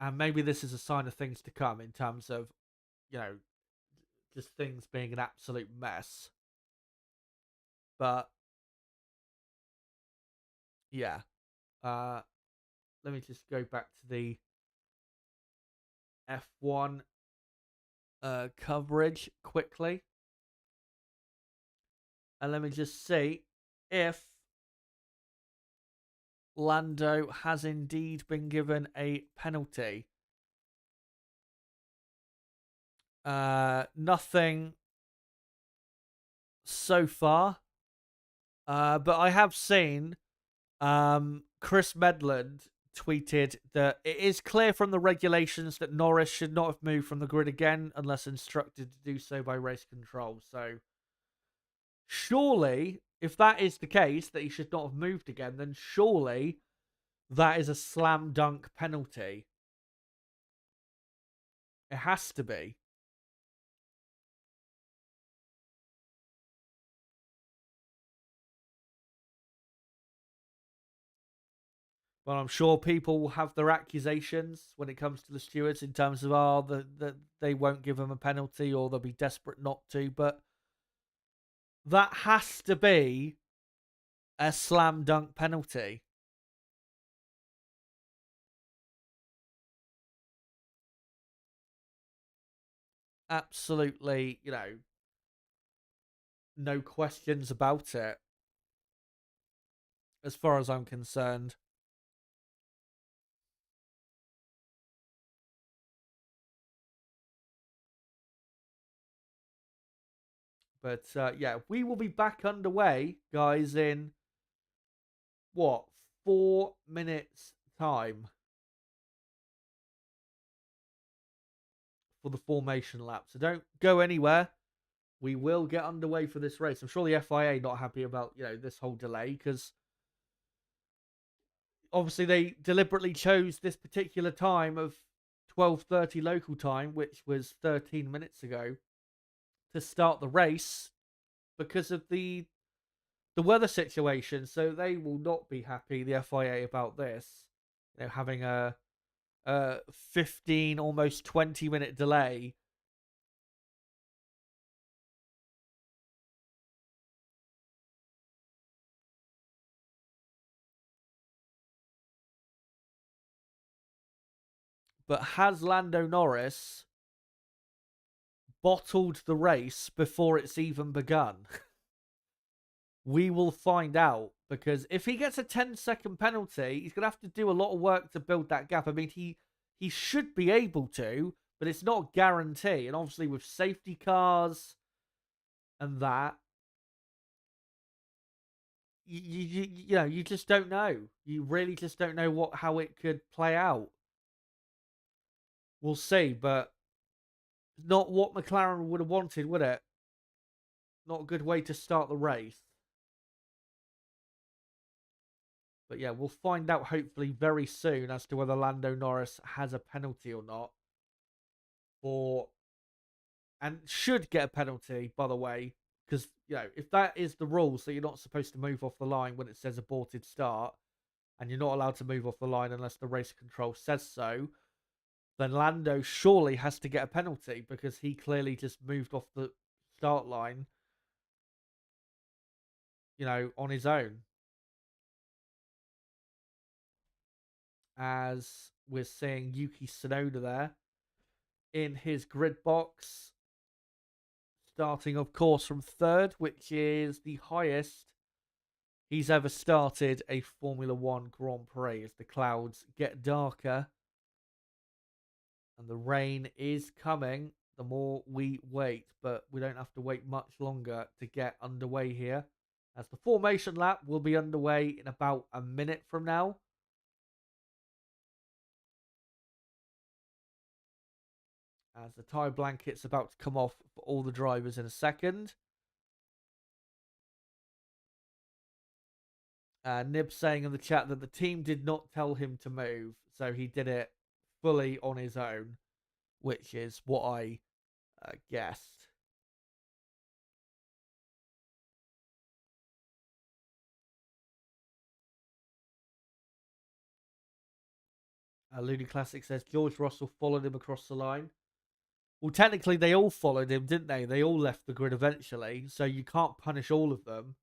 And maybe this is a sign of things to come in terms of, just things being an absolute mess. But, yeah. Let me just go back to the F1 coverage quickly. And let me just see if Lando has indeed been given a penalty. Nothing so far. But I have seen Chris Medland tweeted that it is clear from the regulations that Norris should not have moved from the grid again unless instructed to do so by race control. So surely, if that is the case, that he should not have moved again, then surely that is a slam dunk penalty. It has to be. Well, I'm sure people will have their accusations when it comes to the stewards in terms of that they won't give them a penalty or they'll be desperate not to, but that has to be a slam dunk penalty. Absolutely, no questions about it as far as I'm concerned. But yeah, we will be back underway, guys, in what, 4 minutes time for the formation lap. So don't go anywhere. We will get underway for this race. I'm sure the FIA not happy about this whole delay because obviously they deliberately chose this particular time of 12:30 local time, which was 13 minutes ago, to start the race because of the weather situation. So they will not be happy, the FIA, about this. Having a 15, almost 20-minute delay. But has Lando Norris bottled the race before it's even begun? We will find out, because if he gets a 10-second penalty, he's going to have to do a lot of work to build that gap. I mean, he should be able to, but it's not a guarantee. And obviously with safety cars and that, you just don't know. You really just don't know how it could play out. We'll see, but not what McLaren would have wanted, would it? Not a good way to start the race. But yeah, we'll find out hopefully very soon as to whether Lando Norris has a penalty or not. And should get a penalty, by the way, because if that is the rule, so you're not supposed to move off the line when it says aborted start, and you're not allowed to move off the line unless the race control says so, then Lando surely has to get a penalty because he clearly just moved off the start line, on his own. As we're seeing Yuki Tsunoda there in his grid box, starting, of course, from third, which is the highest he's ever started a Formula One Grand Prix, as the clouds get darker and the rain is coming the more we wait. But we don't have to wait much longer to get underway here, as the formation lap will be underway in about a minute from now. As the tyre blanket's about to come off for all the drivers in a second. Nib saying in the chat that the team did not tell him to move, so he did it fully on his own, which is what I guessed. Looney Classic says George Russell followed him across the line. Well, technically they all followed him, didn't they? They all left the grid eventually, so you can't punish all of them.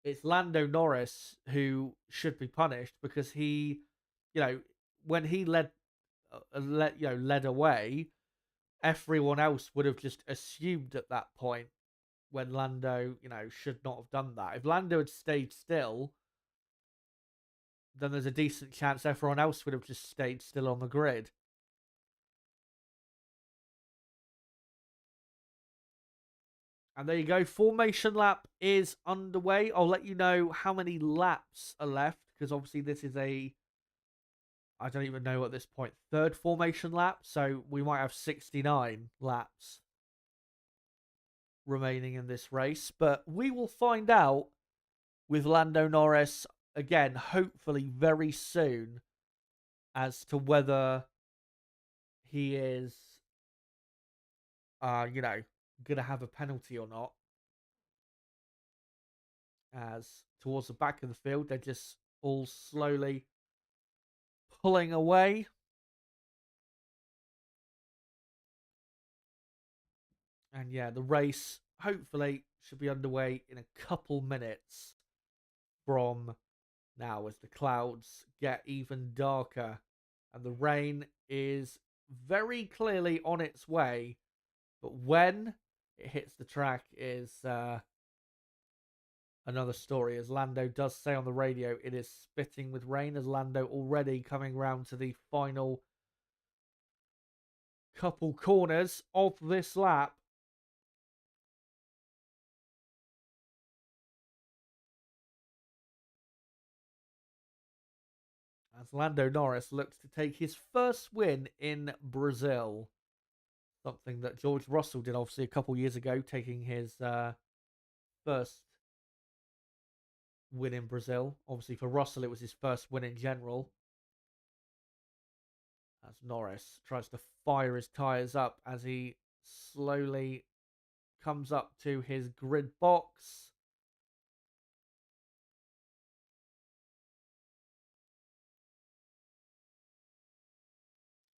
It's Lando Norris who should be punished because he, when he led away, everyone else would have just assumed at that point when Lando, should not have done that. If Lando had stayed still, then there's a decent chance everyone else would have just stayed still on the grid. And there you go. Formation lap is underway. I'll let you know how many laps are left, because obviously this is I don't even know at this point, third formation lap. So we might have 69 laps remaining in this race. But we will find out with Lando Norris, again, hopefully very soon, as to whether he is, going to have a penalty or not. As towards the back of the field, they're just all slowly pulling away. And yeah, the race hopefully should be underway in a couple minutes from now, as the clouds get even darker and the rain is very clearly on its way. But when it hits the track is another story, as Lando does say on the radio it is spitting with rain, as Lando already coming round to the final couple corners of this lap. As Lando Norris looks to take his first win in Brazil. Something that George Russell did obviously a couple years ago, taking his first win in Brazil. Obviously for Russell it was his first win in general. As Norris tries to fire his tyres up as he slowly comes up to his grid box.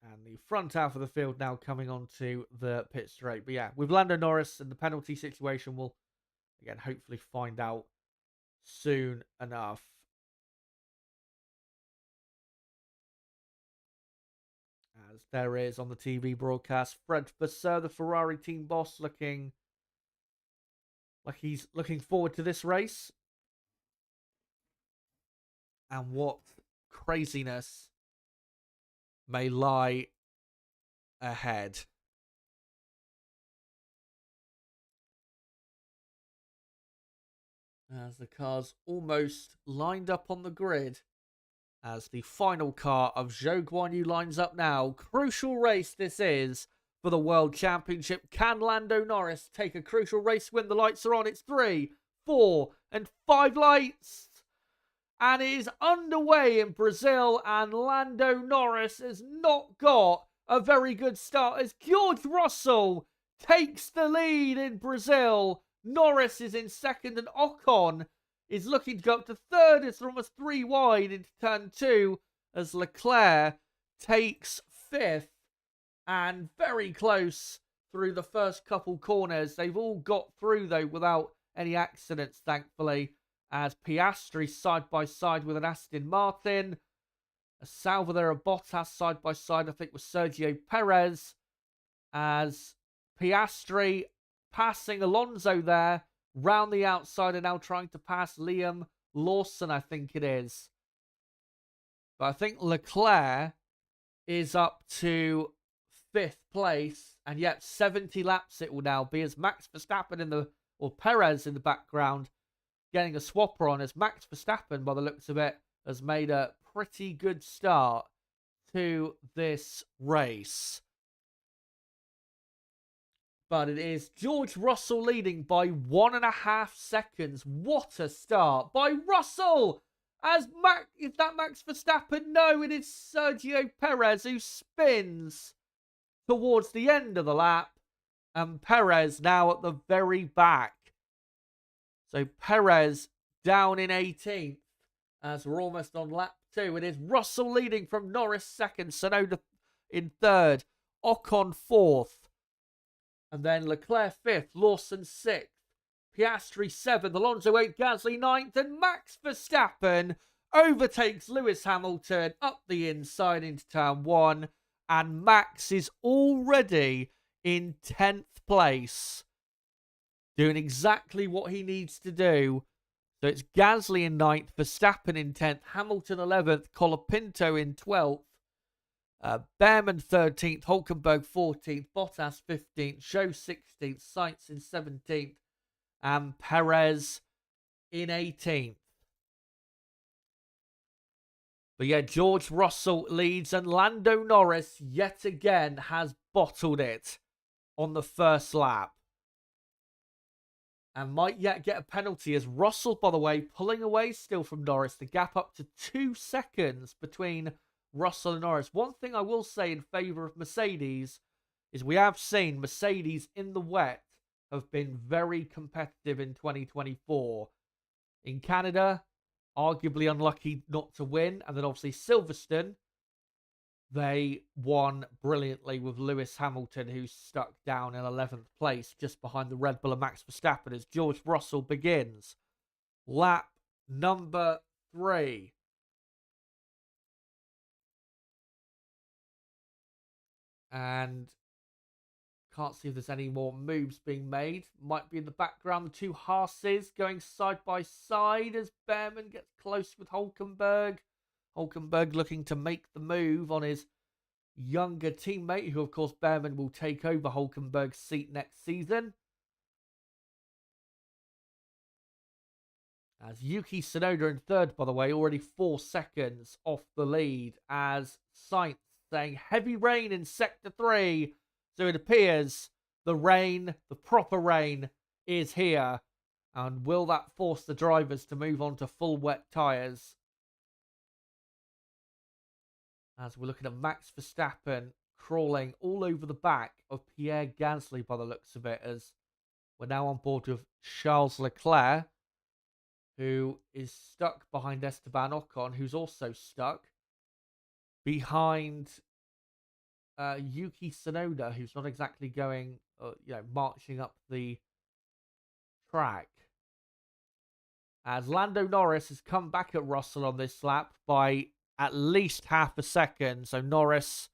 And the front half of the field now coming onto the pit straight. But yeah, with Lando Norris and the penalty situation, we'll, again, hopefully find out soon enough. As there is on the TV broadcast, Fred Vasseur, the Ferrari team boss, looking like he's looking forward to this race. And what craziness may lie ahead. As the cars almost lined up on the grid, as the final car of Zhou Guanyu lines up now. Crucial race this is for the World Championship. Can Lando Norris take a crucial race win? The lights are on. It's 3, 4, and 5 lights. and it is underway in Brazil, and Lando Norris has not got a very good start as George Russell takes the lead in Brazil. Norris is in second, and Ocon is looking to go up to third. It's almost 3 wide into turn 2 as Leclerc takes fifth, and very close through the first couple corners. They've all got through, though, without any accidents, thankfully, as Piastri side by side with an Aston Martin. A Salvador Bottas side by side, I think, with Sergio Perez, as Piastri passing Alonso there round the outside and now trying to pass Liam Lawson, I think it is. But I think Leclerc is up to 5th place, and yet 70 laps it will now be, as Max Verstappen or Perez in the background getting a swapper on, as Max Verstappen, by the looks of it, has made a pretty good start to this race. But it is George Russell leading by 1.5 seconds. What a start by Russell! Is that Max Verstappen? No, it is Sergio Perez who spins towards the end of the lap, and Perez now at the very back. So Perez down in 18th as we're almost on lap 2. It is Russell leading from Norris second, Tsunoda in third, Ocon fourth, and then Leclerc fifth, Lawson 6th, Piastri 7th, Alonso 8th, Gasly 9th, and Max Verstappen overtakes Lewis Hamilton up the inside into turn 1, and Max is already in 10th place, doing exactly what he needs to do. So it's Gasly in 9th, Verstappen in 10th, Hamilton 11th, Colapinto in 12th, Behrman 13th, Hulkenberg 14th, Bottas 15th, Zhou 16th, Sainz in 17th, and Perez in 18th. But yeah, George Russell leads, and Lando Norris yet again has bottled it on the first lap, and might yet get a penalty, as Russell, by the way, pulling away still from Norris. The gap up to 2 seconds between Russell and Norris. One thing I will say in favour of Mercedes is we have seen Mercedes in the wet have been very competitive in 2024. In Canada, arguably unlucky not to win, and then obviously Silverstone, they won brilliantly with Lewis Hamilton, who's stuck down in 11th place, just behind the Red Bull and Max Verstappen, as George Russell begins lap number 3. And can't see if there's any more moves being made. Might be in the background, the two Haas's going side by side as Behrman gets close with Hulkenberg. Hulkenberg looking to make the move on his younger teammate, who of course Behrman will take over Hulkenberg's seat next season. As Yuki Tsunoda in third, by the way, already 4 seconds off the lead, as Sainz saying heavy rain in sector 3. So it appears the rain, the proper rain, is here. And will that force the drivers to move on to full wet tyres? As we're looking at Max Verstappen crawling all over the back of Pierre Gasly by the looks of it, as we're now on board with Charles Leclerc, who is stuck behind Esteban Ocon, who's also stuck behind Yuki Tsunoda, who's not exactly going, marching up the track. As Lando Norris has come back at Russell on this lap by at least half a second. So Norris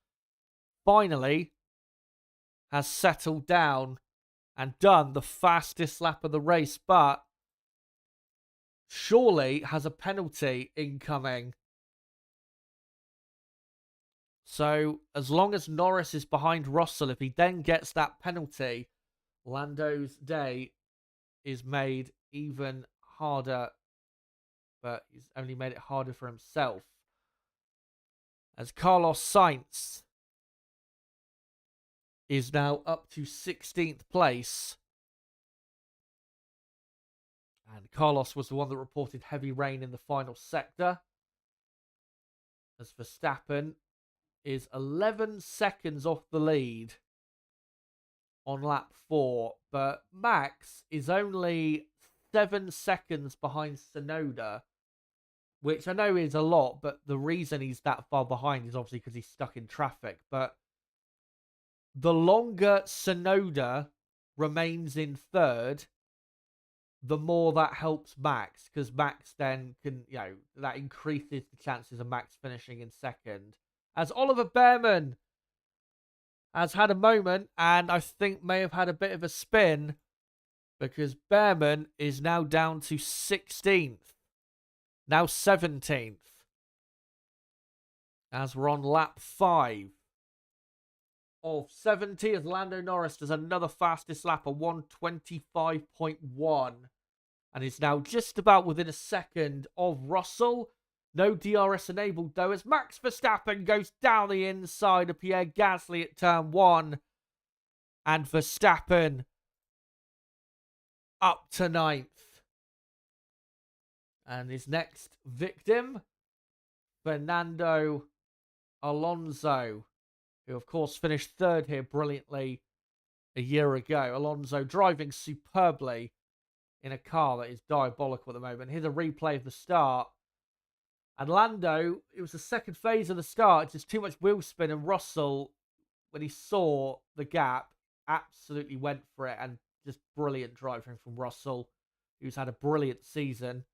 finally has settled down and done the fastest lap of the race, but surely has a penalty incoming. So as long as Norris is behind Russell, if he then gets that penalty, Lando's day is made even harder, but he's only made it harder for himself. As Carlos Sainz is now up to 16th place. And Carlos was the one that reported heavy rain in the final sector, as Verstappen is 11 seconds off the lead on lap 4, but Max is only 7 seconds behind Tsunoda, which I know is a lot, but the reason he's that far behind is obviously because he's stuck in traffic. But the longer Tsunoda remains in third, the more that helps Max, because Max then can, that increases the chances of Max finishing in second. As Oliver Behrman has had a moment, and I think may have had a bit of a spin, because Behrman is now down to 16th, now 17th, as we're on lap 5 of 70, as Lando Norris does another fastest lap of 1:25.1, and is now just about within a second of Russell. No DRS enabled, though, as Max Verstappen goes down the inside of Pierre Gasly at turn 1. And Verstappen up to 9th. And his next victim, Fernando Alonso, who, of course, finished third here brilliantly a year ago. Alonso driving superbly in a car that is diabolical at the moment. Here's a replay of the start. And Lando, it was the second phase of the start, just too much wheel spin, and Russell, when he saw the gap, absolutely went for it, and just brilliant driving from Russell, who's had a brilliant season,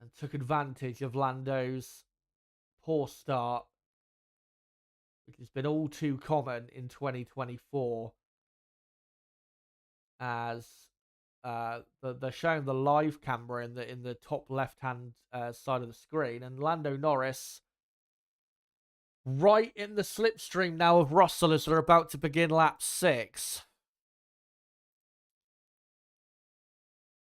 and took advantage of Lando's poor start, which has been all too common in 2024, as they're showing the live camera in the top left-hand side of the screen, and Lando Norris right in the slipstream now of Russell as they're about to begin lap 6.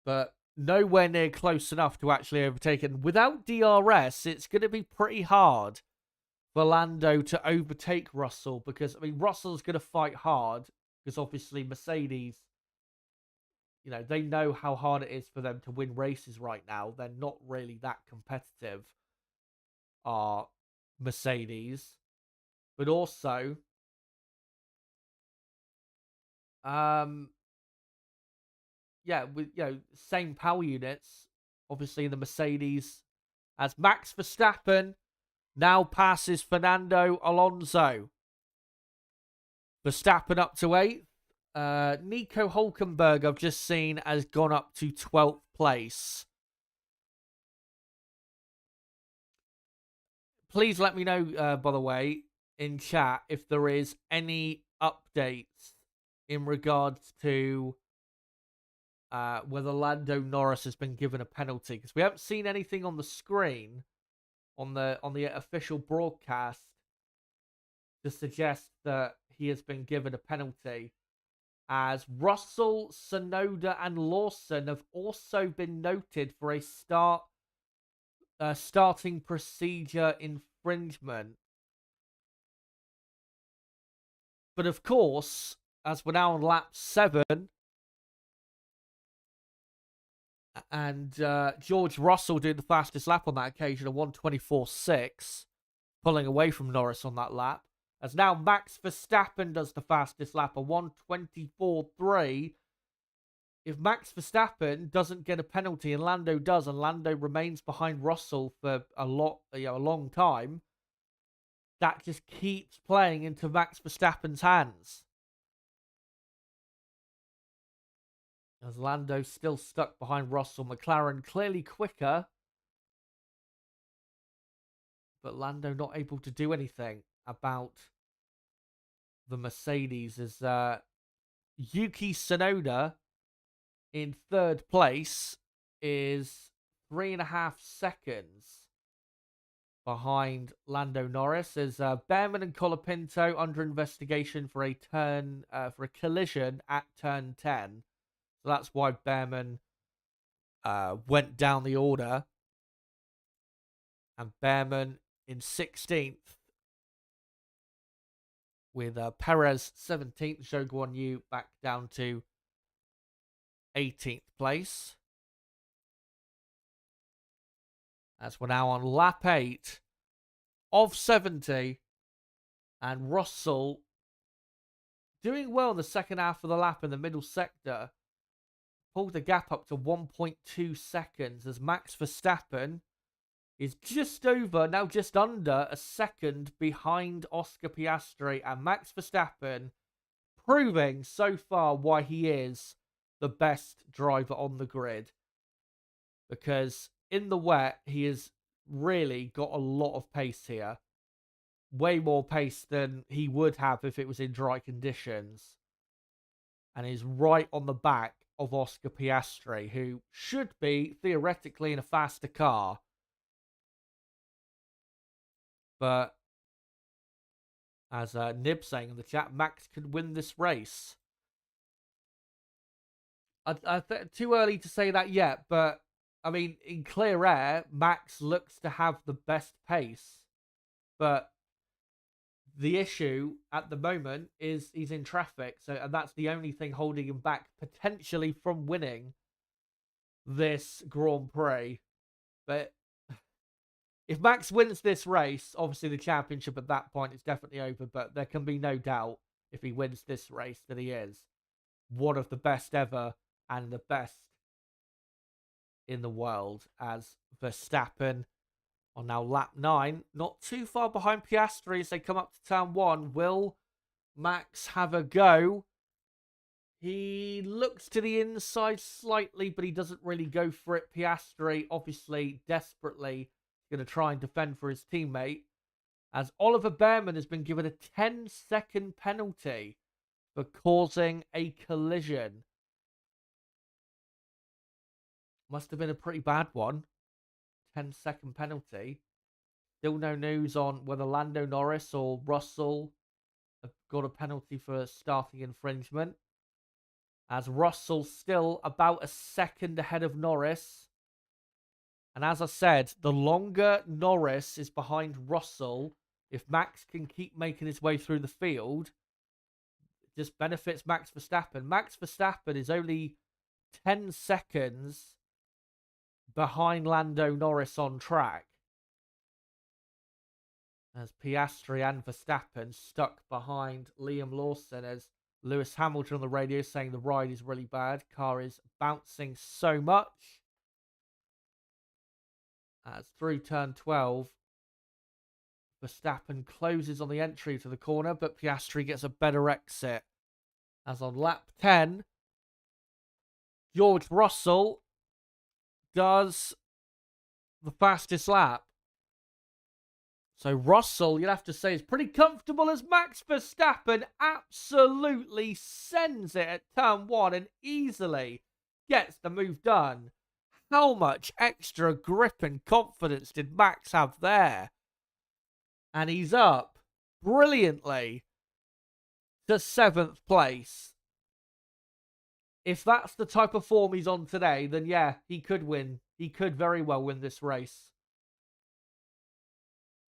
But nowhere near close enough to actually overtake it. And without DRS, it's going to be pretty hard for Lando to overtake Russell, because, Russell's going to fight hard, because obviously Mercedes, they know how hard it is for them to win races right now. They're not really that competitive, are Mercedes. But also, with, same power units, obviously, the Mercedes, as Max Verstappen now passes Fernando Alonso. Verstappen up to 8th. Nico Hulkenberg, I've just seen, has gone up to 12th place. Please let me know, by the way, in chat, if there is any updates in regards to whether Lando Norris has been given a penalty, because we haven't seen anything on the screen on the official broadcast to suggest that he has been given a penalty, as Russell, Tsunoda, and Lawson have also been noted for a starting procedure infringement. But of course, as we're now on lap 7, and George Russell doing the fastest lap on that occasion, a 1:24.6, pulling away from Norris on that lap. As now Max Verstappen does the fastest lap, a 1:24.3. If Max Verstappen doesn't get a penalty and Lando does, and Lando remains behind Russell for a long time, that just keeps playing into Max Verstappen's hands. As Lando's still stuck behind Russell. McLaren clearly quicker, but Lando not able to do anything about the Mercedes, as Yuki Tsunoda in third place is 3.5 seconds behind Lando Norris, as Behrman and Colapinto under investigation for a collision at turn 10. So that's why Behrman went down the order. And Behrman in 16th, with Perez 17th, Zhou Guanyu back down to 18th place. As we're now on lap 8 of 70. And Russell doing well in the second half of the lap in the middle sector. Pulled the gap up to 1.2 seconds as Max Verstappen is just over, now just under a second behind Oscar Piastri. And Max Verstappen proving so far why he is the best driver on the grid. Because in the wet, he has really got a lot of pace here. Way more pace than he would have if it was in dry conditions. And is right on the back of Oscar Piastri, who should be theoretically in a faster car. But as Nib saying in the chat, Max could win this race. Too early to say that yet, but I mean, in clear air, Max looks to have the best pace. But the issue at the moment is he's in traffic, and that's the only thing holding him back potentially from winning this Grand Prix. But if Max wins this race, obviously the championship at that point is definitely over, but there can be no doubt if he wins this race that he is one of the best ever and the best in the world, as Verstappen on now lap 9, not too far behind Piastri as they come up to turn 1. Will Max have a go? He looks to the inside slightly, but he doesn't really go for it. Piastri, obviously, desperately going to try and defend for his teammate, as Oliver Behrman has been given a 10-second penalty for causing a collision. Must have been a pretty bad one. 10-second penalty. Still no news on whether Lando Norris or Russell have got a penalty for starting infringement. As Russell still about a second ahead of Norris. And as I said, the longer Norris is behind Russell, if Max can keep making his way through the field, it just benefits Max Verstappen. Max Verstappen is only 10 seconds behind Lando Norris on track. As Piastri and Verstappen stuck behind Liam Lawson, as Lewis Hamilton on the radio saying the ride is really bad. Car is bouncing so much. As through turn 12, Verstappen closes on the entry to the corner, but Piastri gets a better exit. As on lap 10, George Russell does the fastest lap. So Russell, you'd have to say, is pretty comfortable as Max Verstappen absolutely sends it at turn 1 and easily gets the move done. How much extra grip and confidence did Max have there? And he's up brilliantly to 7th place. If that's the type of form he's on today, then yeah, he could win. He could very well win this race.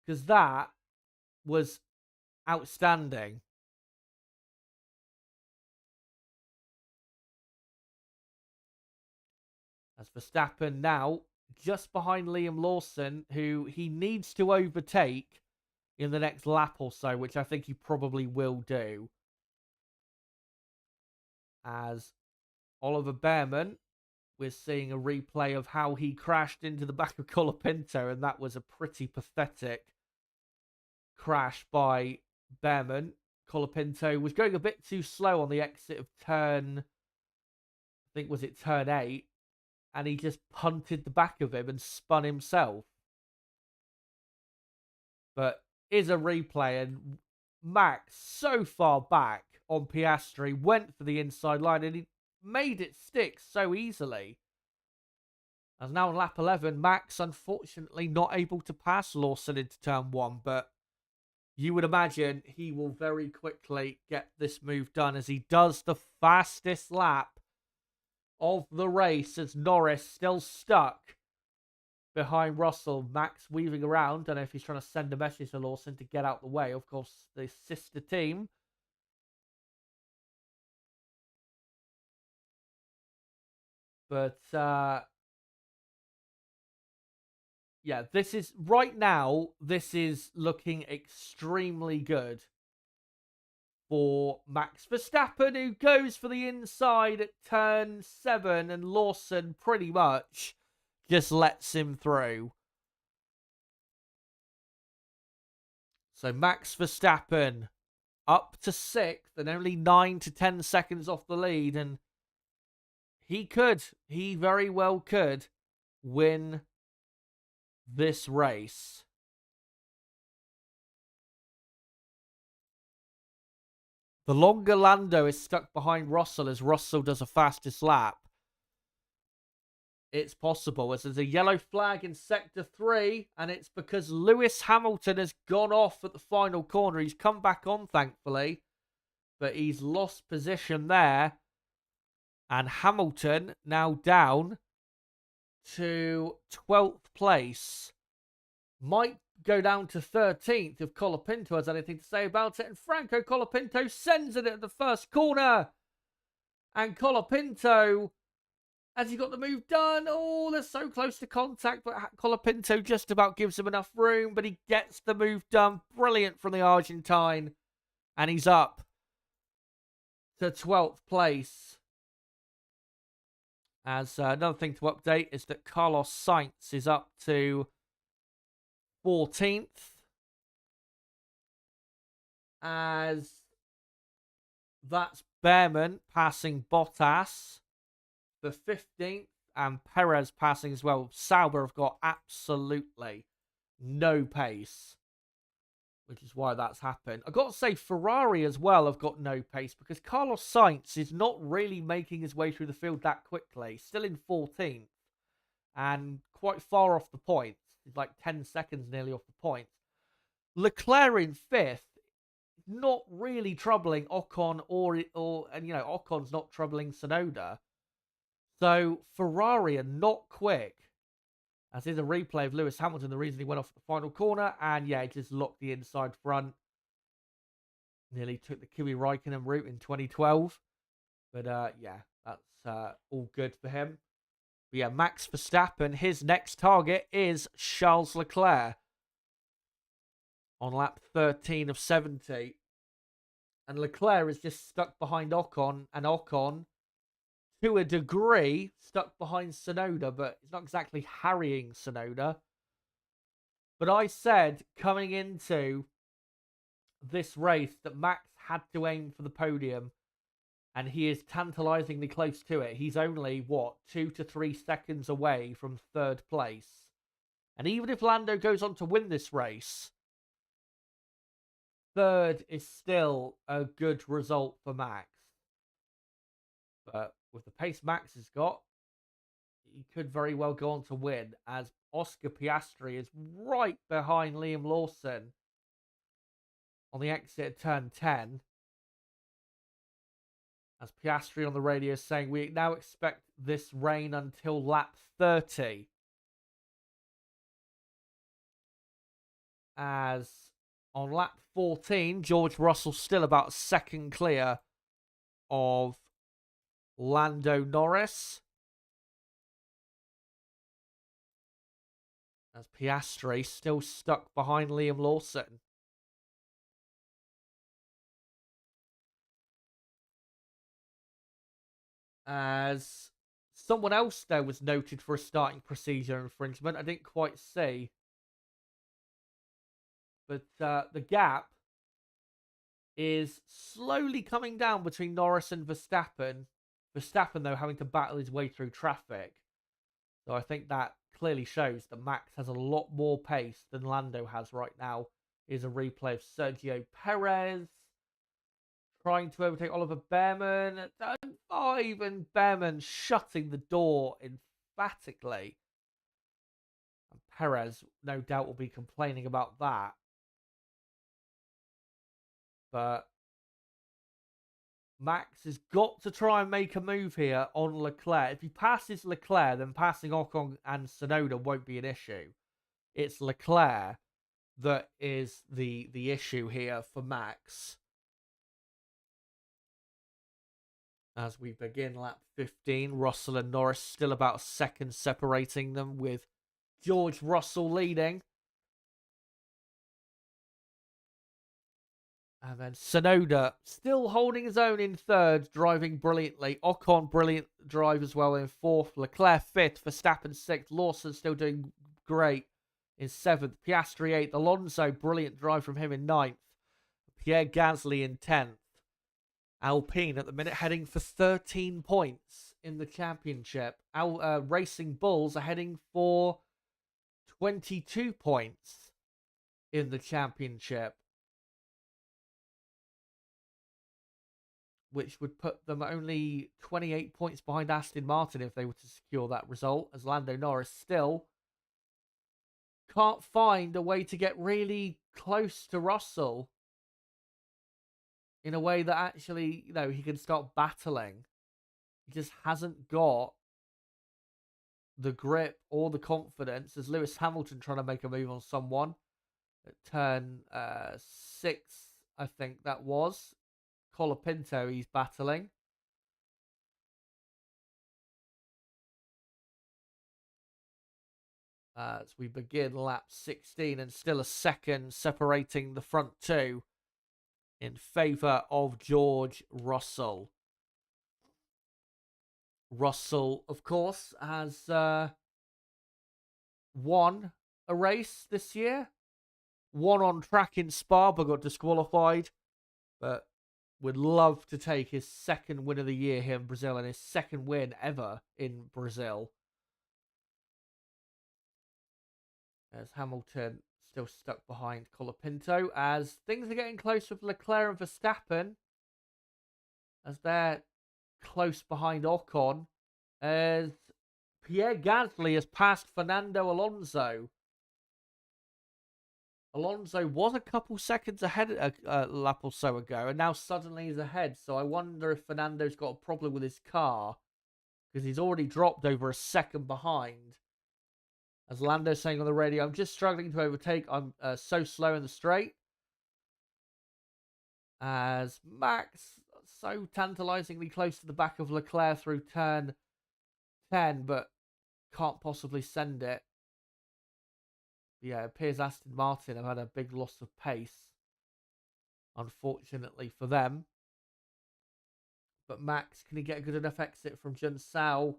Because that was outstanding. As Verstappen now just behind Liam Lawson, who he needs to overtake in the next lap or so, which I think he probably will do. As Oliver Behrman, we're seeing a replay of how he crashed into the back of Colapinto, and that was a pretty pathetic crash by Behrman. Colapinto was going a bit too slow on the exit of turn, I think was it turn 8, and he just punted the back of him and spun himself. But is a replay, and Max so far back on Piastri went for the inside line and he made it stick so easily. As now on lap 11, Max unfortunately not able to pass Lawson into turn 1, but you would imagine he will very quickly get this move done as he does the fastest lap of the race as Norris still stuck behind Russell. Max weaving around. Don't know if he's trying to send a message to Lawson to get out the way. Of course, the sister team. But yeah, this is right now. This is looking extremely good for Max Verstappen, who goes for the inside at turn 7, and Lawson pretty much just lets him through. So Max Verstappen up to 6th and only 9 to 10 seconds off the lead, and he very well could win this race. The longer Lando is stuck behind Russell as Russell does a fastest lap, it's possible, as there's a yellow flag in sector 3, and it's because Lewis Hamilton has gone off at the final corner. He's come back on, thankfully, but he's lost position there, and Hamilton now down to 12th place. Might go down to 13th if Colapinto has anything to say about it, and Franco Colapinto sends it at the first corner, and Colapinto, has he got the move done? Oh, they're so close to contact, but Colapinto just about gives him enough room, but he gets the move done. Brilliant from the Argentine, and he's up to 12th place. As another thing to update is that Carlos Sainz is up to 14th, as that's Behrman passing Bottas for 15th, and Perez passing as well. Sauber have got absolutely no pace, which is why that's happened. I've got to say Ferrari as well have got no pace, because Carlos Sainz is not really making his way through the field that quickly. Still in 14th and quite far off the points. He's like 10 seconds nearly off the points. Leclerc in 5th, not really troubling Ocon and Ocon's not troubling Tsunoda. So Ferrari are not quick. As is a replay of Lewis Hamilton, the reason he went off at the final corner, and yeah, he just locked the inside front. Nearly took the Kimi Raikkonen route in 2012. But yeah, that's all good for him. But yeah, Max Verstappen, his next target is Charles Leclerc on lap 13 of 70. And Leclerc is just stuck behind Ocon, and Ocon, to a degree, stuck behind Tsunoda, but it's not exactly harrying Tsunoda. But I said coming into this race that Max had to aim for the podium, and he is tantalizingly close to it. He's only, 2 to 3 seconds away from 3rd place. And even if Lando goes on to win this race, 3rd is still a good result for Max. But with the pace Max has got, he could very well go on to win, as Oscar Piastri is right behind Liam Lawson on the exit at turn 10. As Piastri on the radio is saying, we now expect this rain until lap 30. As on lap 14, George Russell still about a second clear of Lando Norris. As Piastri still stuck behind Liam Lawson. As someone else there was noted for a starting procedure infringement. I didn't quite see. But the gap is slowly coming down between Norris and Verstappen. Verstappen, though, having to battle his way through traffic. So I think that clearly shows that Max has a lot more pace than Lando has right now. Here's a replay of Sergio Perez trying to overtake Oliver Behrman at turn 5, and Behrman shutting the door emphatically. And Perez, no doubt, will be complaining about that. But Max has got to try and make a move here on Leclerc. If he passes Leclerc, then passing Ocon and Tsunoda won't be an issue. It's Leclerc that is the issue here for Max. As we begin lap 15, Russell and Norris still about a second separating them, with George Russell leading. And then Sonoda still holding his own in third, driving brilliantly. Ocon, brilliant drive as well in fourth. Leclerc fifth. Verstappen sixth. Lawson still doing great in seventh. Piastri eighth. Alonso, brilliant drive from him in ninth. Pierre Gasly in 10th. Alpine at the minute heading for 13 points in the championship. Racing Bulls are heading for 22 points in the championship, which would put them only 28 points behind Aston Martin if they were to secure that result, as Lando Norris still can't find a way to get really close to Russell in a way that actually, he can start battling. He just hasn't got the grip or the confidence, as Lewis Hamilton trying to make a move on someone at turn 6, I think that was. Colapinto, he's battling. As we begin lap 16, and still a second separating the front two in favour of George Russell. Russell, of course, has won a race this year. Won on track in Spa, but got disqualified. But would love to take his second win of the year here in Brazil, and his second win ever in Brazil. As Hamilton still stuck behind Colapinto, as things are getting close with Leclerc and Verstappen, as they're close behind Ocon, as Pierre Gasly has passed Fernando Alonso. Alonso was a couple seconds ahead a lap or so ago, and now suddenly he's ahead. So I wonder if Fernando's got a problem with his car, because he's already dropped over a second behind. As Lando's saying on the radio, I'm just struggling to overtake. I'm so slow in the straight. As Max, so tantalizingly close to the back of Leclerc through turn 10, but can't possibly send it. Yeah, it appears Aston Martin have had a big loss of pace, unfortunately for them. But Max, can he get a good enough exit from Sao?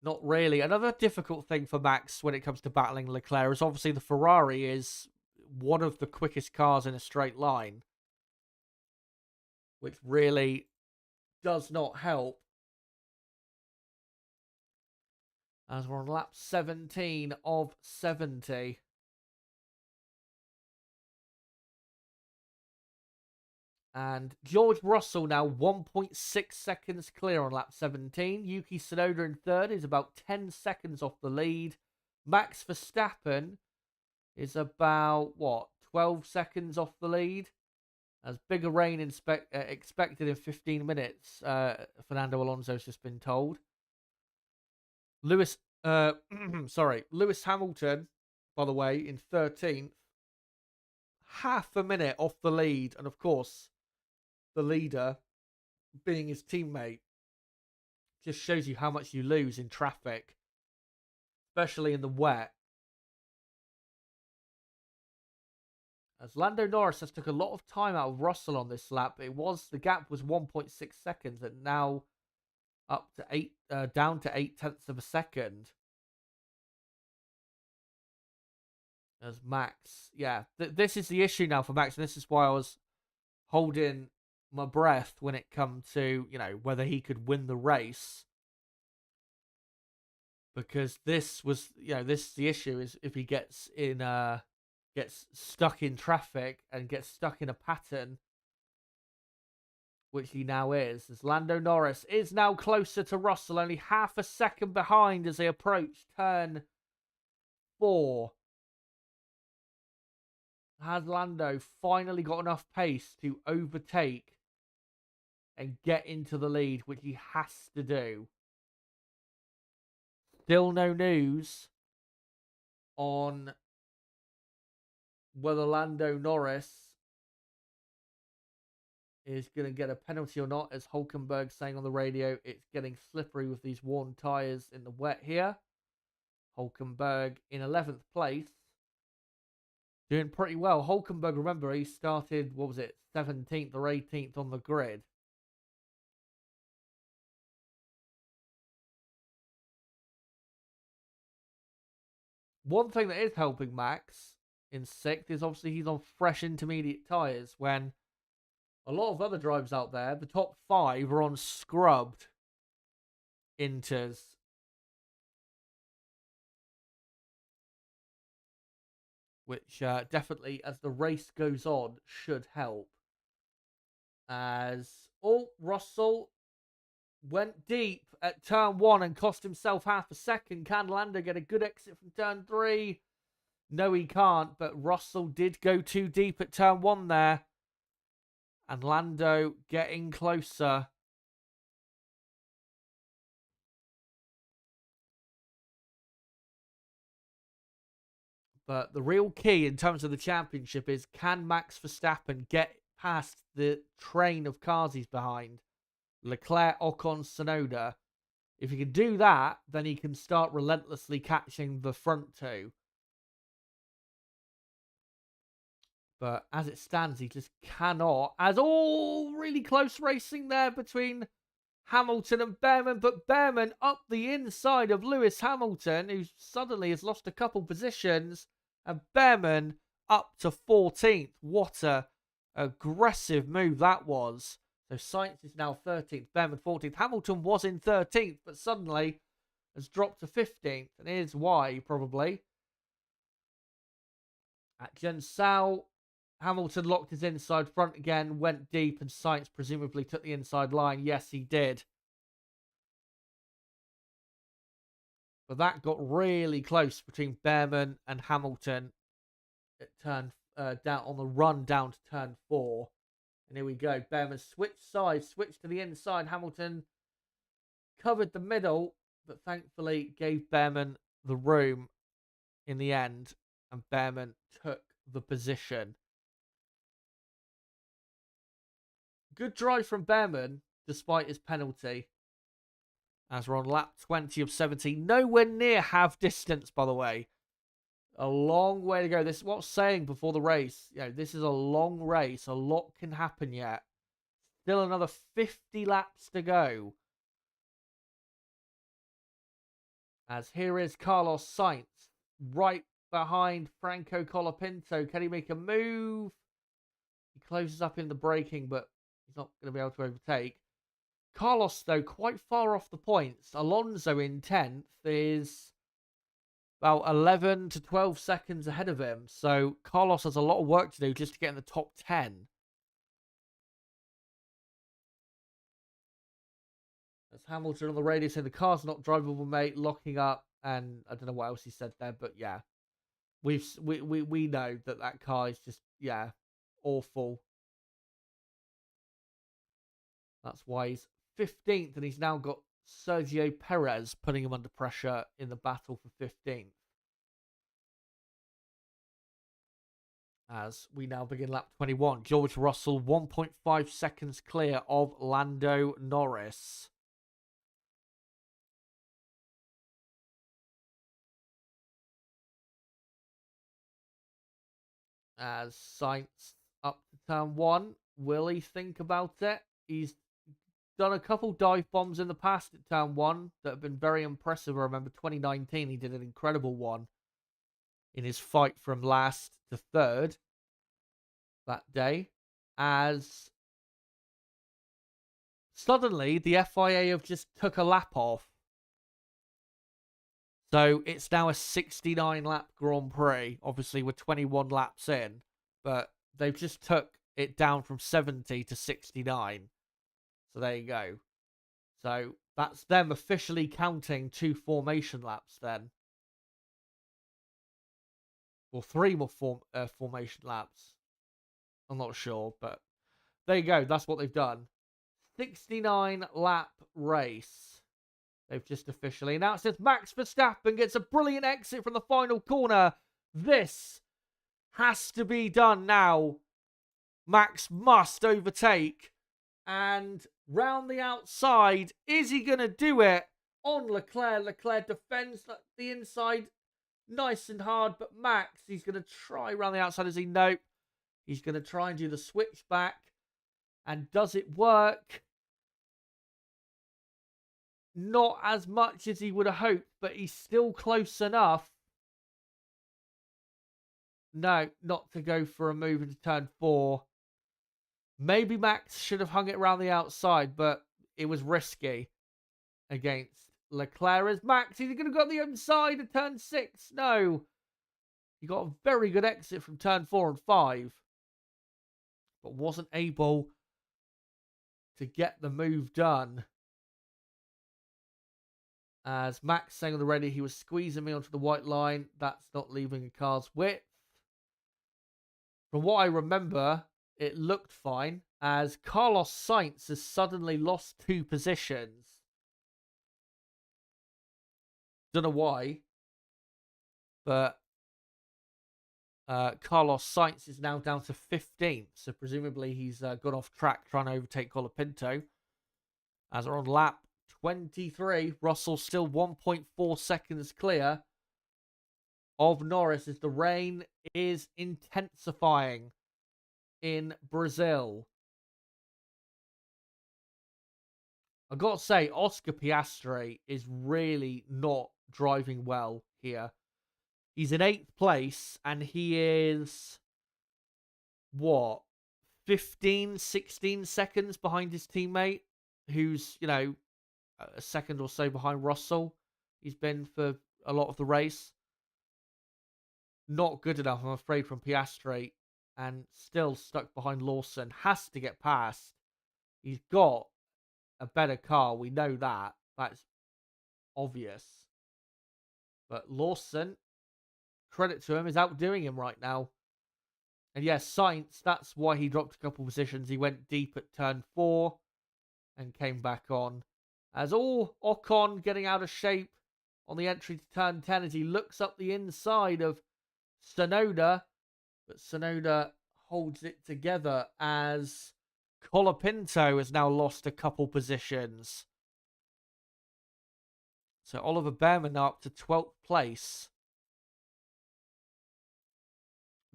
Not really. Another difficult thing for Max when it comes to battling Leclerc is obviously the Ferrari is one of the quickest cars in a straight line, which really does not help. As we're on lap 17 of 70. And George Russell now 1.6 seconds clear on lap 17. Yuki Tsunoda in third is about 10 seconds off the lead. Max Verstappen is about, 12 seconds off the lead. As bigger rain expected in 15 minutes, Fernando Alonso's just been told. Lewis Hamilton, by the way, in 13th. Half a minute off the lead, and of course, the leader being his teammate just shows you how much you lose in traffic, especially in the wet. As Lando Norris has took a lot of time out of Russell on this lap, the gap was 1.6 seconds, and now up to down to 0.8 of a second. As Max, this is the issue now for Max, and this is why I was holding my breath when it come to, whether he could win the race. Because this was, the issue is if he gets stuck in traffic and gets stuck in a pattern, which he now is, as Lando Norris is now closer to Russell, only half a second behind as they approach turn 4. Has Lando finally got enough pace to overtake and get into the lead, which he has to do? Still no news on whether Lando Norris is going to get a penalty or not, as Hulkenberg saying on the radio, it's getting slippery with these worn tyres in the wet here. Hulkenberg in 11th place. Doing pretty well. Hulkenberg, remember, he started, 17th or 18th on the grid. One thing that is helping Max in 6th is obviously he's on fresh intermediate tyres, when a lot of other drivers out there, the top 5 are on scrubbed inters. Which definitely, as the race goes on, should help. Russell went deep at turn 1 and cost himself half a second. Can Lando get a good exit from turn 3? No, he can't, but Russell did go too deep at turn 1 there. And Lando getting closer. But the real key in terms of the championship is, can Max Verstappen get past the train of cars he's behind? Leclerc, Ocon, Tsunoda. If he can do that, then he can start relentlessly catching the front 2. But as it stands, he just cannot. As all really close racing there between Hamilton and Behrman, but Behrman up the inside of Lewis Hamilton, who suddenly has lost a couple positions, and Behrman up to 14th. What a aggressive move that was. So Sainz is now 13th, Behrman 14th. Hamilton was in 13th, but suddenly has dropped to 15th, and here's why, probably. At Sao, Hamilton locked his inside front again, went deep, and Sainz presumably took the inside line. Yes, he did. But that got really close between Behrman and Hamilton. It turned down on the run down to turn 4. And here we go. Behrman switched sides, switched to the inside. Hamilton covered the middle, but thankfully gave Behrman the room in the end. And Behrman took the position. Good drive from Behrman, despite his penalty. As we're on lap 20 of 17. Nowhere near half distance, by the way. A long way to go. This is what I was saying before the race. This is a long race. A lot can happen yet. Still another 50 laps to go. As here is Carlos Sainz, right behind Franco Colapinto. Can he make a move? He closes up in the braking, but he's not going to be able to overtake. Carlos, though, quite far off the points. Alonso in 10th is about 11 to 12 seconds ahead of him. So Carlos has a lot of work to do just to get in the top 10. As Hamilton on the radio saying the car's not drivable, mate, locking up. And I don't know what else he said there, but yeah. We know that car is just, awful. That's why he's 15th, and he's now got Sergio Perez putting him under pressure in the battle for 15th. As we now begin lap 21, George Russell 1.5 seconds clear of Lando Norris. As Sainz up to turn 1, will he think about it? He's done a couple dive bombs in the past at turn 1 that have been very impressive. I remember 2019, he did an incredible one in his fight from last to third that day. As suddenly the FIA have just took a lap off. So it's now a 69 lap Grand Prix. Obviously, we're 21 laps in, but they've just took it down from 70 to 69. So there you go. So that's them officially counting 2 formation laps then. Or 3 more formation laps. I'm not sure, but there you go. That's what they've done. 69 lap race. They've just officially announced it. Max Verstappen gets a brilliant exit from the final corner. This has to be done now. Max must overtake And round the outside, is he going to do it on Leclerc? Leclerc defends the inside nice and hard, but Max, he's going to try round the outside. As he nope, he's going to try and do the switchback. And does it work? Not as much as he would have hoped, but he's still close enough. No, not to go for a move into turn 4. Maybe Max should have hung it around the outside, but it was risky against Leclerc. As Max, he's going to go on the inside of turn 6. No. He got a very good exit from turn 4 and 5, but wasn't able to get the move done. As Max saying on the radio, he was squeezing me onto the white line. That's not leaving a car's width. From what I remember, it looked fine, as Carlos Sainz has suddenly lost 2 positions. Don't know why, but Carlos Sainz is now down to 15th, so presumably he's got off track trying to overtake Colapinto. As we're on lap 23, Russell still 1.4 seconds clear of Norris as the rain is intensifying in Brazil. I've got to say, Oscar Piastri is really not driving well here. He's in 8th place, and he is, 15, 16 seconds behind his teammate, who's, a second or so behind Russell. He's been for a lot of the race. Not good enough, I'm afraid, from Piastri, and still stuck behind Lawson. Has to get past. He's got a better car. We know that. That's obvious. But Lawson, credit to him, is outdoing him right now. And yes, Sainz, that's why he dropped a couple positions. He went deep at turn 4 and came back on. As all Ocon getting out of shape on the entry to turn 10 as he looks up the inside of Tsunoda. But Tsunoda holds it together as Colapinto has now lost a couple positions. So Oliver Behrman up to 12th place.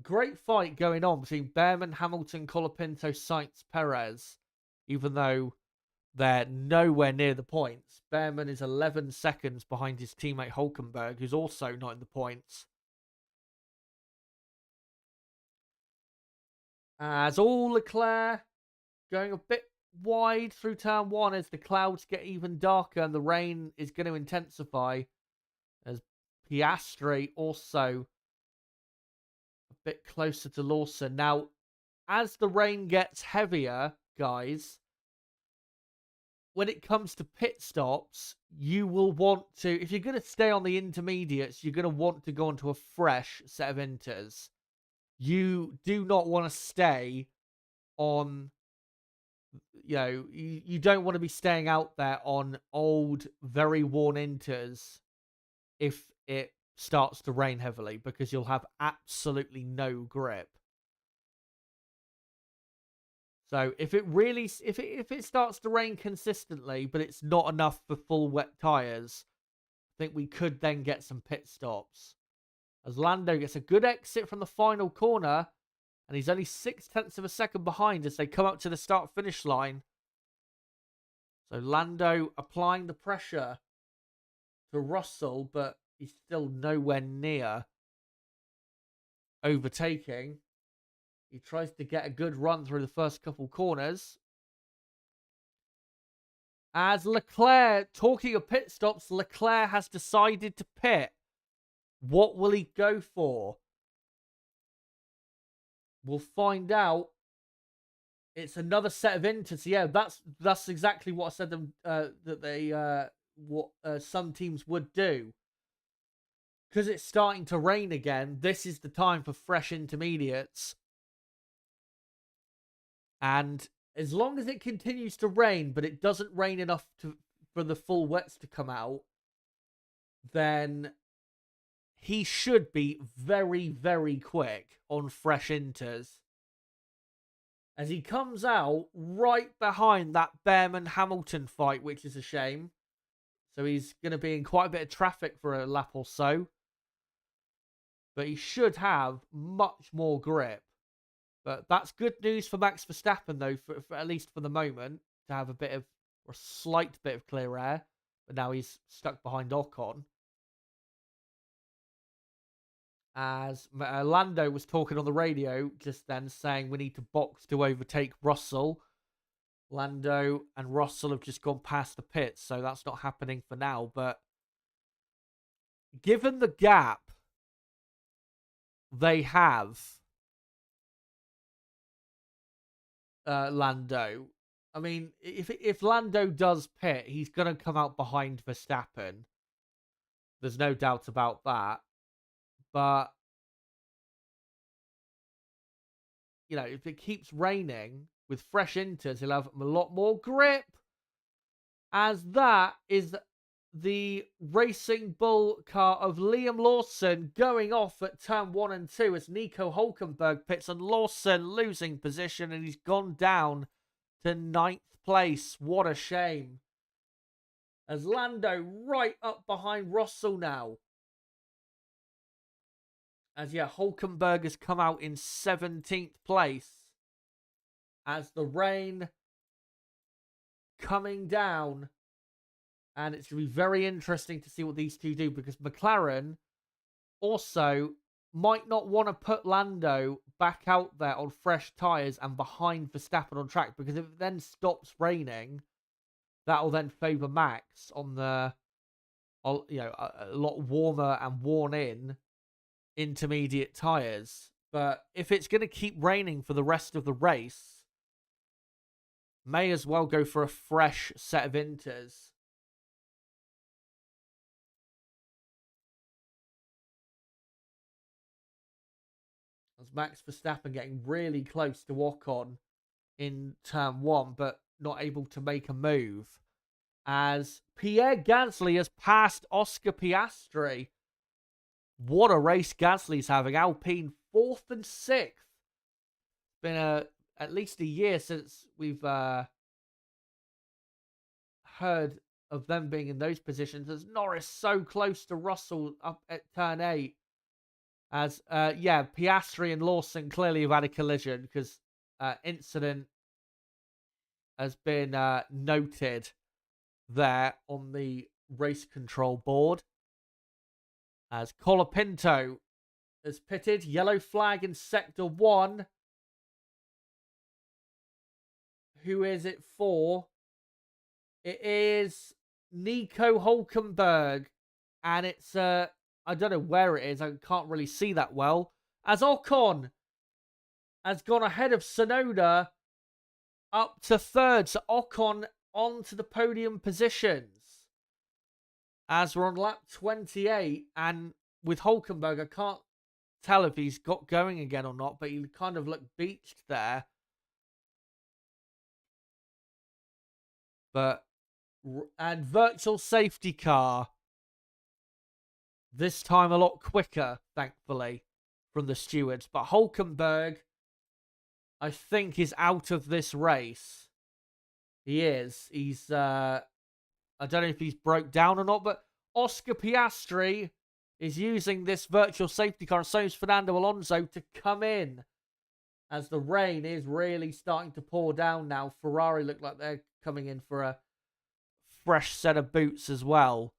Great fight going on between Behrman, Hamilton, Colapinto, Sainz, Perez. Even though they're nowhere near the points. Behrman is 11 seconds behind his teammate Hulkenberg, who's also not in the points. As all Leclerc going a bit wide through turn 1 as the clouds get even darker and the rain is going to intensify. As Piastri also a bit closer to Lawson. Now, as the rain gets heavier, guys, when it comes to pit stops, you will want to, if you're going to stay on the intermediates, you're going to want to go onto a fresh set of inters. You do not want to stay on, you don't want to be staying out there on old, very worn inters if it starts to rain heavily, because you'll have absolutely no grip. So if it starts to rain consistently, but it's not enough for full wet tyres, I think we could then get some pit stops. As Lando gets a good exit from the final corner, and he's only 0.6 of a second behind as they come up to the start-finish line. So Lando applying the pressure to Russell, but he's still nowhere near overtaking. He tries to get a good run through the first couple corners. As Leclerc, talking of pit stops, Leclerc has decided to pit. What will he go for? We'll find out. It's another set of inters. Yeah, that's exactly what I said that they some teams would do. Because it's starting to rain again, this is the time for fresh intermediates. And as long as it continues to rain, but it doesn't rain enough for the full wets to come out, then he should be very, very quick on fresh inters. as he comes out right behind that Behrman-Hamilton fight, which is a shame. So he's going to be in quite a bit of traffic for a lap or so. But he should have much more grip. But that's good news for Max Verstappen, though, for at least for the moment, to have a bit of, or a slight bit of clear air. But now he's stuck behind Ocon. As Lando was talking on the radio just then, saying we need to box to overtake Russell. Lando and Russell have just gone past the pits, so that's not happening for now. But given the gap they have, Lando, I mean, if Lando does pit, he's going to come out behind Verstappen. There's no doubt about that. But, you know, if it keeps raining with fresh inters, he'll have a lot more grip. As that is the Racing Bull car of Liam Lawson going off at turn 1 and 2 as Nico Hulkenberg pits and Lawson losing position, and he's gone down to 9th place. What a shame. As Lando right up behind Russell now. As, yeah, Hulkenberg has come out in 17th place. As the rain coming down. And it's going to be very interesting to see what these two do, because McLaren also might not want to put Lando back out there on fresh tyres and behind Verstappen on track, because if it then stops raining, that will then favour Max on the, you know, a lot warmer and worn-in intermediate tyres. But if it's going to keep raining for the rest of the race, may as well go for a fresh set of inters. As Max Verstappen getting really close to Ocon in turn 1, but not able to make a move. As Pierre Gasly has passed Oscar Piastri. What a race Gasly's having. Alpine 4th and 6th. It's been at least a year since we've heard of them being in those positions. As Norris so close to Russell up at turn 8. As, yeah, Piastri and Lawson clearly have had a collision, because incident has been noted there on the race control board. As Colapinto has pitted. Yellow flag in Sector 1. Who is it for? It is Nico Hulkenberg. And it's I don't know where it is. I can't really see that well. As Ocon has gone ahead of Tsunoda up to 3rd. So Ocon onto the podium positions. As we're on lap 28. And with Hulkenberg, I can't tell if he's got going again or not. But he kind of looked beached there. And virtual safety car. This time a lot quicker, thankfully, from the stewards. But Hulkenberg, I think, is out of this race. He is. He's, I don't know if he's broke down or not, but Oscar Piastri is using this virtual safety car, and so is Fernando Alonso, to come in. As the rain is really starting to pour down now. Ferrari look like they're coming in for a fresh set of boots as well.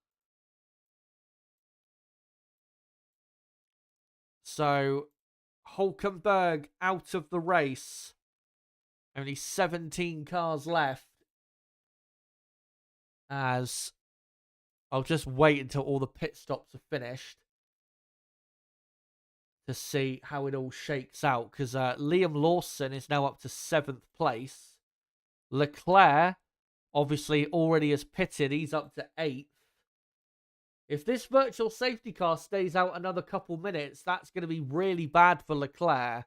So, Hulkenberg out of the race. Only 17 cars left. As I'll just wait until all the pit stops are finished to see how it all shakes out. Because Liam Lawson is now up to 7th place. Leclerc, obviously, already has pitted. He's up to 8th. If this virtual safety car stays out another couple minutes, that's going to be really bad for Leclerc.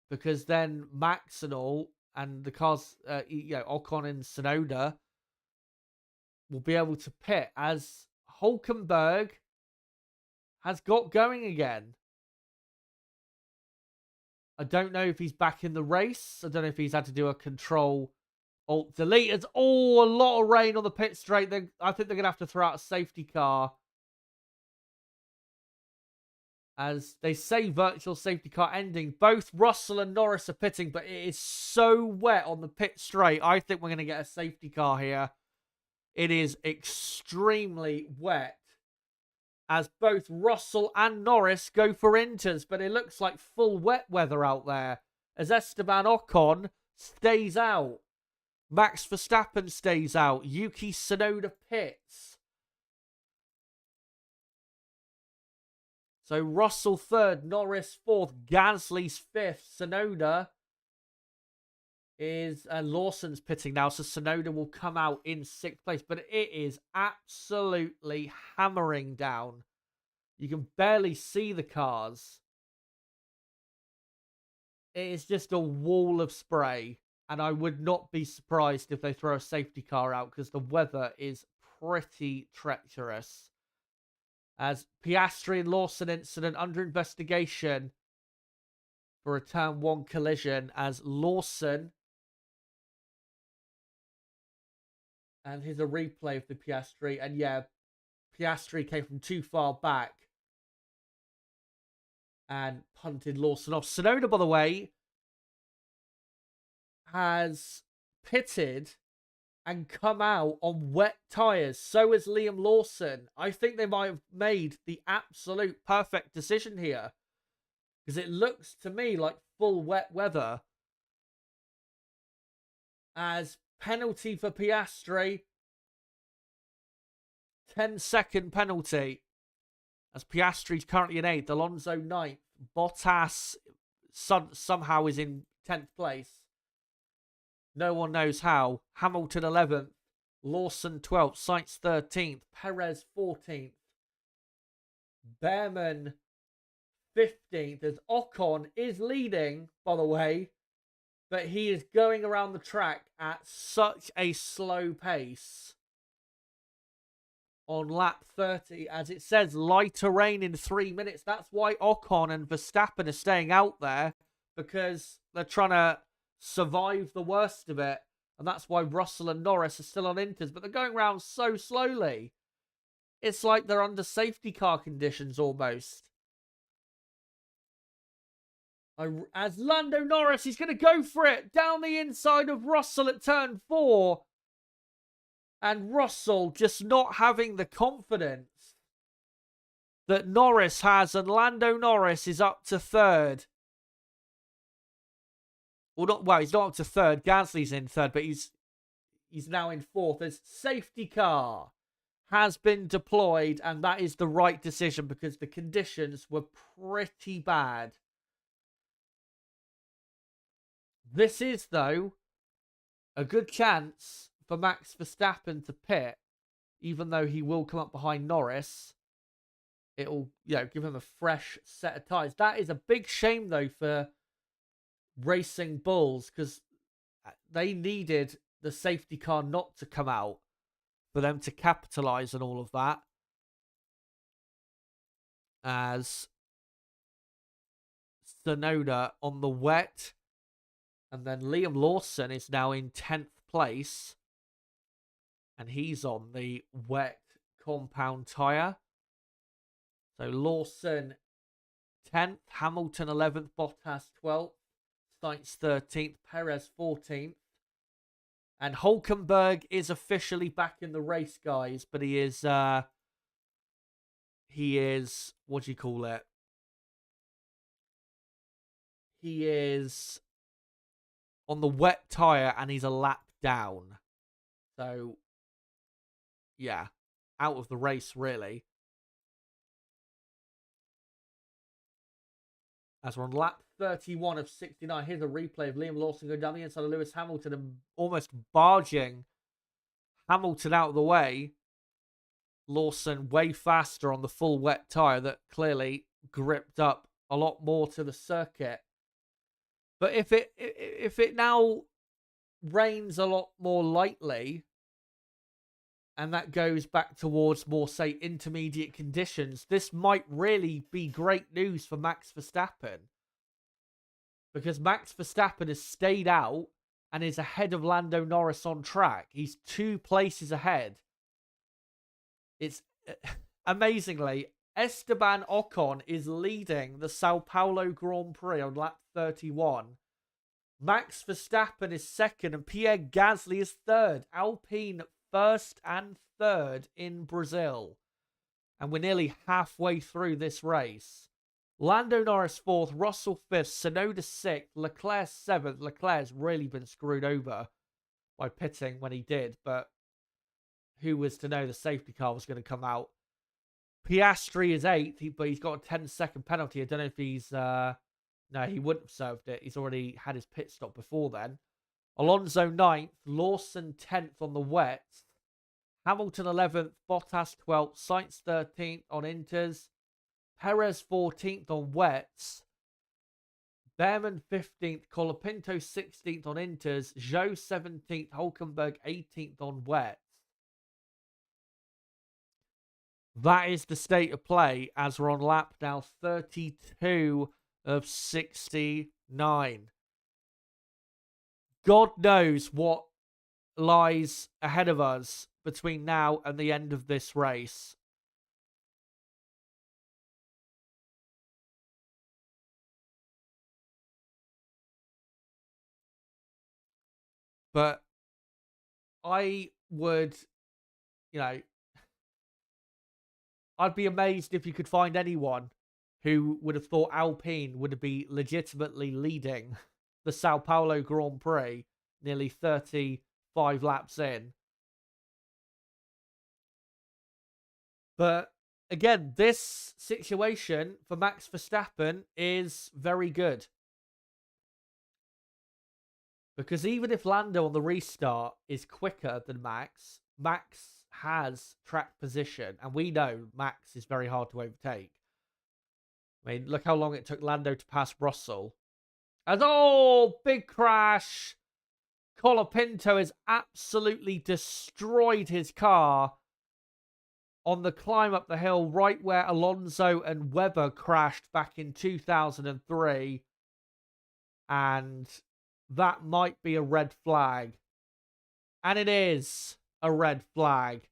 Because then Max and all, and the cars, Ocon and Tsunoda, will be able to pit. As Hulkenberg has got going again. I don't know if he's back in the race. I don't know if he's had to do a control alt delete. It's a lot of rain on the pit straight. I think they're going to have to throw out a safety car. As they say, virtual safety car ending. Both Russell and Norris are pitting, but it is so wet on the pit straight. I think we're going to get a safety car here. It is extremely wet as both Russell and Norris go for inters, but it looks like full wet weather out there as Esteban Ocon stays out. Max Verstappen stays out. Yuki Tsunoda pits. So Russell third, Norris fourth, Gasly's fifth, Tsunoda is Lawson's pitting now, so Tsunoda will come out in sixth place. But it is absolutely hammering down. You can barely see the cars. It is just a wall of spray, and I would not be surprised if they throw a safety car out because the weather is pretty treacherous. As Piastri and Lawson incident under investigation for a turn 1 collision as Lawson, and here's a replay of the Piastri, and yeah, Piastri came from too far back and punted Lawson off. Tsunoda, by the way, has pitted and come out on wet tyres. So has Liam Lawson. I think they might have made the absolute perfect decision here. Because it looks to me like full wet weather. As penalty for Piastri. 10-second penalty. As Piastri's currently in 8th. Alonso 9th. Bottas somehow is in 10th place. No one knows how. Hamilton 11th. Lawson 12th. Sainz 13th. Perez 14th. Behrman 15th. As Ocon is leading, by the way. But he is going around the track at such a slow pace. On lap 30. As it says, lighter rain in 3 minutes. That's why Ocon and Verstappen are staying out there. Because they're trying to survive the worst of it, and that's why Russell and Norris are still on inters, but they're going around so slowly. It's like they're under safety car conditions almost. As Lando Norris, he's going to go for it down the inside of Russell at turn 4, and Russell just not having the confidence that Norris has, and Lando Norris is up to third. Well, he's not up to third. Gasly's in third, but he's now in fourth. As safety car has been deployed, and that is the right decision because the conditions were pretty bad. This is, though, a good chance for Max Verstappen to pit, even though he will come up behind Norris. It'll, give him a fresh set of tyres. That is a big shame, though, for Racing Bulls, because they needed the safety car not to come out for them to capitalize on all of that. As Tsunoda on the wet, and then Liam Lawson is now in 10th place, and he's on the wet compound tyre. So Lawson 10th, Hamilton 11th, Bottas 12th, Sainz 13th, Perez 14th. And Hulkenberg is officially back in the race, guys, but he is, what do you call it? He is on the wet tyre and he's a lap down. So, yeah, out of the race, really. As we're on lap 31 of 69. Here's a replay of Liam Lawson going down the inside of Lewis Hamilton and almost barging Hamilton out of the way. Lawson way faster on the full wet tyre that clearly gripped up a lot more to the circuit. But if it now rains a lot more lightly, and that goes back towards more, say, intermediate conditions, this might really be great news for Max Verstappen. because Max Verstappen has stayed out and is ahead of Lando Norris on track. He's 2 places ahead. It's amazingly, Esteban Ocon is leading the Sao Paulo Grand Prix on lap 31. Max Verstappen is second and Pierre Gasly is third. Alpine first and third in Brazil. And we're nearly halfway through this race. Lando Norris fourth, Russell fifth, Tsunoda sixth, Leclerc seventh. Leclerc's really been screwed over by pitting when he did, but who was to know the safety car was going to come out? Piastri is eighth, but he's got a 10-second penalty. I don't know if he's... No, he wouldn't have served it. He's already had his pit stop before then. Alonso 9th, Lawson 10th on the wets. Hamilton 11th, Bottas 12th, Sainz 13th on inters. Perez 14th on wets. Behrman 15th, Colapinto 16th on inters. Zhou 17th, Hulkenberg 18th on wets. That is the state of play as we're on lap now 32 of 69. God knows what lies ahead of us between now and the end of this race. But I would, I'd be amazed if you could find anyone who would have thought Alpine would be legitimately leading the Sao Paulo Grand Prix nearly 35 laps in. But again, this situation for Max Verstappen is very good. Because even if Lando on the restart is quicker than Max, Max has track position. And we know Max is very hard to overtake. I mean, look how long it took Lando to pass Russell. And big crash. Colapinto has absolutely destroyed his car on the climb up the hill, right where Alonso and Webber crashed back in 2003. And that might be a red flag. And it is a red flag.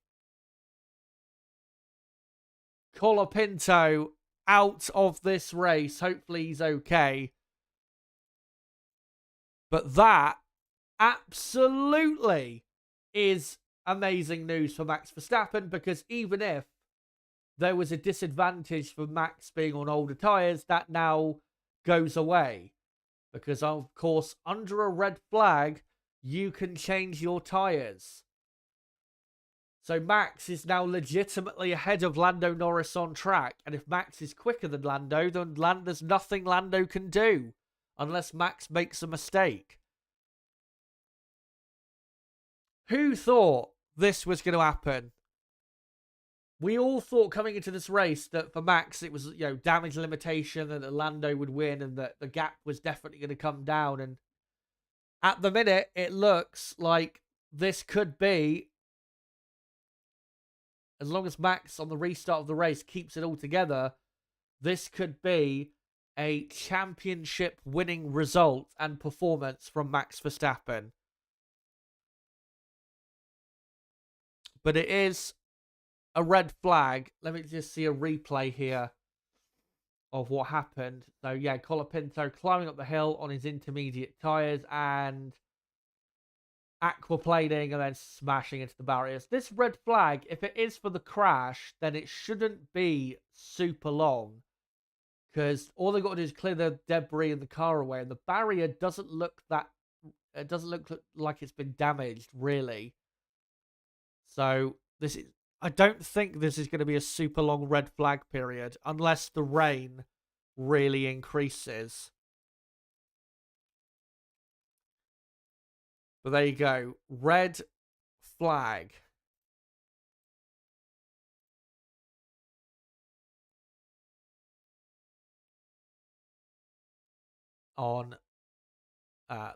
Colapinto out of this race. Hopefully he's okay. But that absolutely is amazing news for Max Verstappen, because even if there was a disadvantage for Max being on older tyres, that now goes away. Because, of course, under a red flag, you can change your tyres. So Max is now legitimately ahead of Lando Norris on track. And if Max is quicker than Lando, then there's nothing Lando can do. Unless Max makes a mistake. Who thought this was going to happen? We all thought coming into this race that for Max it was, damage limitation and that Lando would win and that the gap was definitely going to come down. And at the minute, it looks like this could be, as long as Max on the restart of the race keeps it all together, this could be a championship winning result and performance from Max Verstappen. But it is a red flag. Let me just see a replay here of what happened. So, yeah, Colapinto climbing up the hill on his intermediate tyres and aquaplaning and then smashing into the barriers. This red flag, if it is for the crash, then it shouldn't be super long. Because all they've got to do is clear the debris in the car away. And the barrier doesn't look like it's been damaged, really. So, I don't think this is going to be a super long red flag period unless the rain really increases. But there you go. Red flag. On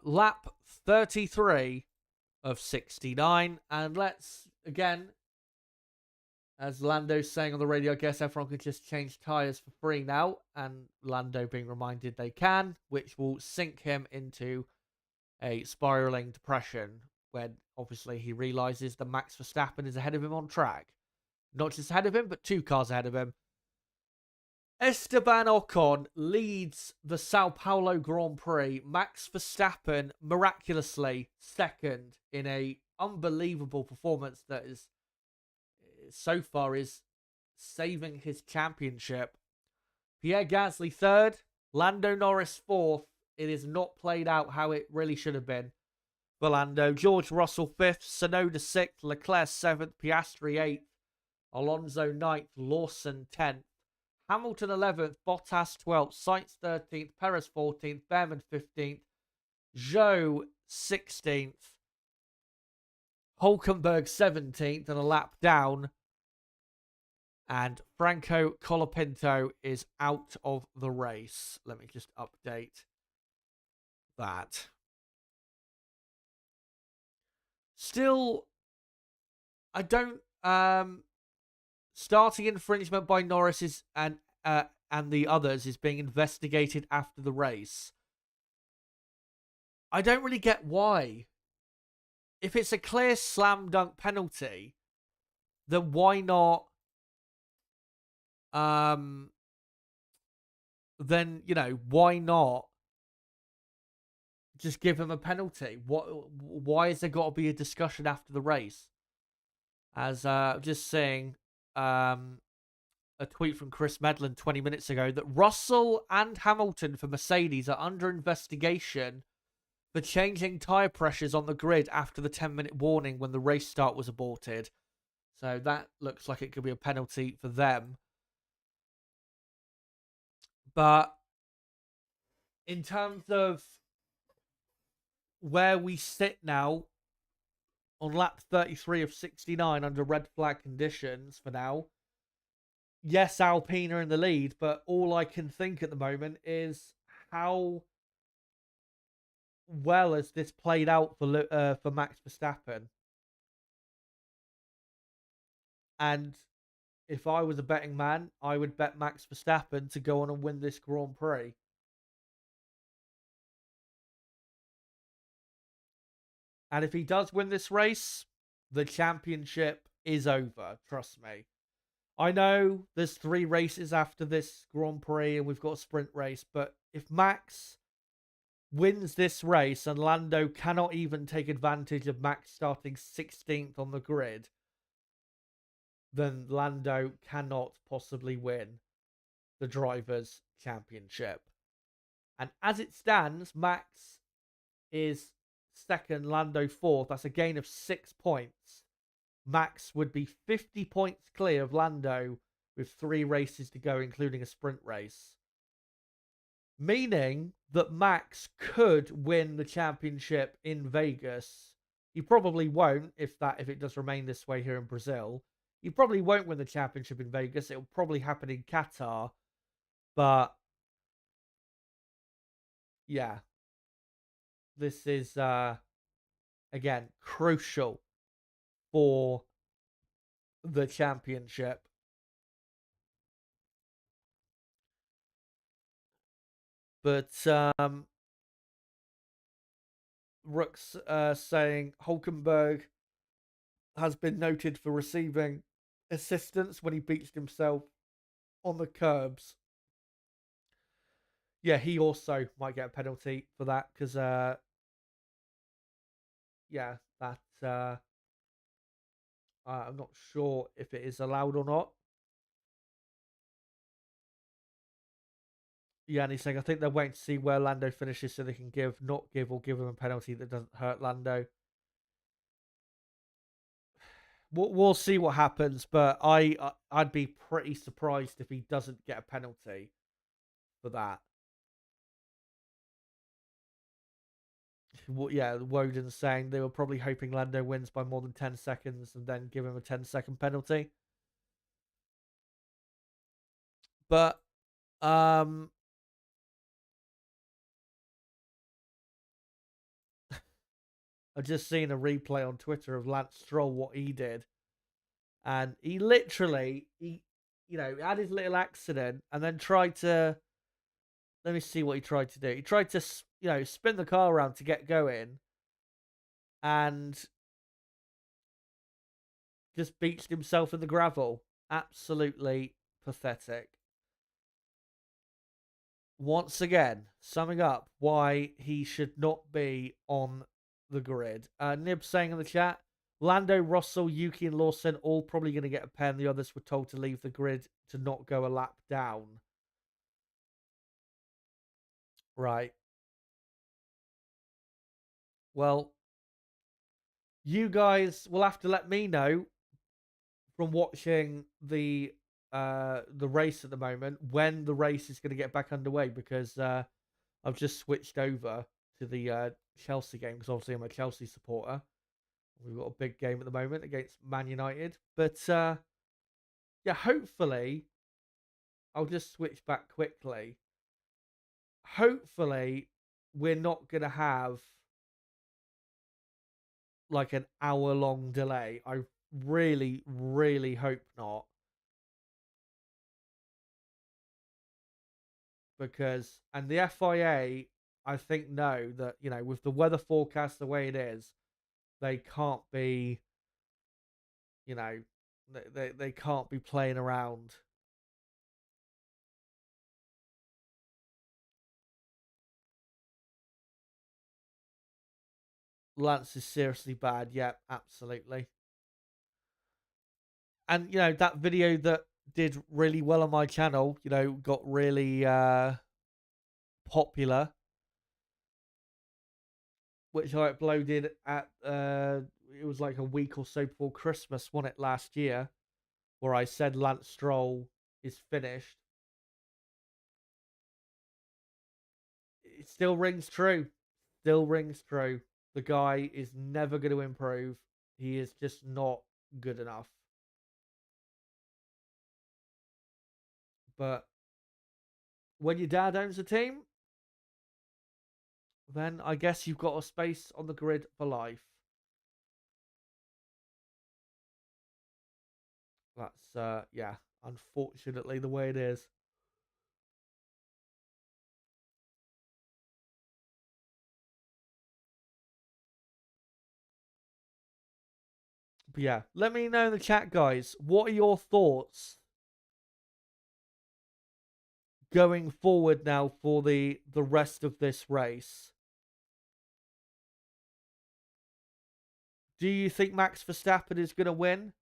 lap 33 of 69. And let's, again, As Lando's saying on the radio, I guess everyone can just change tyres for free now. And Lando being reminded they can, which will sink him into a spiraling depression when obviously he realizes that Max Verstappen is ahead of him on track. Not just ahead of him, but 2 cars ahead of him. Esteban Ocon leads the Sao Paulo Grand Prix. Max Verstappen miraculously second in a unbelievable performance that is so far is saving his championship. Pierre Gasly third, Lando Norris fourth. It is not played out how it really should have been for Lando. George Russell fifth, Tsunoda sixth, Leclerc seventh, Piastri eighth, Alonso ninth, Lawson 10th, Hamilton 11th, Bottas 12th, Sainz 13th, Perez 14th, Behrman 15th, Zhou 16th, Hulkenberg 17th and a lap down. And Franco Colapinto is out of the race. Let me just update that. Still, I don't... starting infringement by Norris is and the others is being investigated after the race. I don't really get why. If it's a clear slam dunk penalty, then why not? Then why not just give him a penalty? Why has there got to be a discussion after the race? As just saying, a tweet from Chris Medland 20 minutes ago that Russell and Hamilton for Mercedes are under investigation for changing tyre pressures on the grid after the 10-minute warning when the race start was aborted. So that looks like it could be a penalty for them. But in terms of where we sit now on lap 33 of 69 under red flag conditions for now, yes, Alpine are in the lead, but all I can think at the moment is how well has this played out for Max Verstappen. And if I was a betting man, I would bet Max Verstappen to go on and win this Grand Prix. And if he does win this race, the championship is over. Trust me. I know there's 3 races after this Grand Prix and we've got a sprint race, but if Max wins this race and Lando cannot even take advantage of Max starting 16th on the grid, then Lando cannot possibly win the Drivers' Championship. And as it stands, Max is second, Lando fourth. That's a gain of 6 points. Max would be 50 points clear of Lando with 3 races to go, including a sprint race. Meaning that Max could win the championship in Vegas. He probably won't if it does remain this way here in Brazil. He probably won't win the championship in Vegas. It will probably happen in Qatar. But yeah, this is again crucial for the championship. But Rook's saying Hulkenberg has been noted for receiving assistance when he beached himself on the curbs. Yeah, he also might get a penalty for that because, yeah, that I'm not sure if it is allowed or not. Yeah, and he's saying I think they're waiting to see where Lando finishes so they can not give or give him a penalty that doesn't hurt Lando. We'll see what happens, but I'd be pretty surprised if he doesn't get a penalty for that. Yeah, Woden's saying they were probably hoping Lando wins by more than 10 seconds and then give him a 10-second penalty. But I've just seen a replay on Twitter of Lance Stroll, what he did. And he literally, had his little accident and then tried to, let me see what he tried to do. He tried to, spin the car around to get going and just beached himself in the gravel. Absolutely pathetic. Once again, summing up why he should not be on the grid. Nib saying in the chat, Lando, Russell, Yuki, and Lawson all probably going to get a pen. The others were told to leave the grid to not go a lap down. Right. Well, you guys will have to let me know from watching the race at the moment when the race is going to get back underway, because I've just switched over to the Chelsea game because obviously I'm a Chelsea supporter. We've got a big game at the moment against Man United, but yeah, hopefully I'll just switch back quickly. Hopefully we're not going to have like an hour-long delay. I really, really hope not. Because, and the FIA, I think, know that, with the weather forecast the way it is, they can't be, they can't be playing around. Lance is seriously bad. Yeah, absolutely. And, that video that did really well on my channel, got really popular, which I uploaded at, it was like a week or so before Christmas, wasn't it, last year, where I said Lance Stroll is finished. It still rings true. Still rings true. The guy is never going to improve. He is just not good enough. But when your dad owns a team, then I guess you've got a space on the grid for life. That's, yeah, unfortunately the way it is. But yeah, let me know in the chat, guys. What are your thoughts going forward now for the rest of this race? Do you think Max Verstappen is going to win?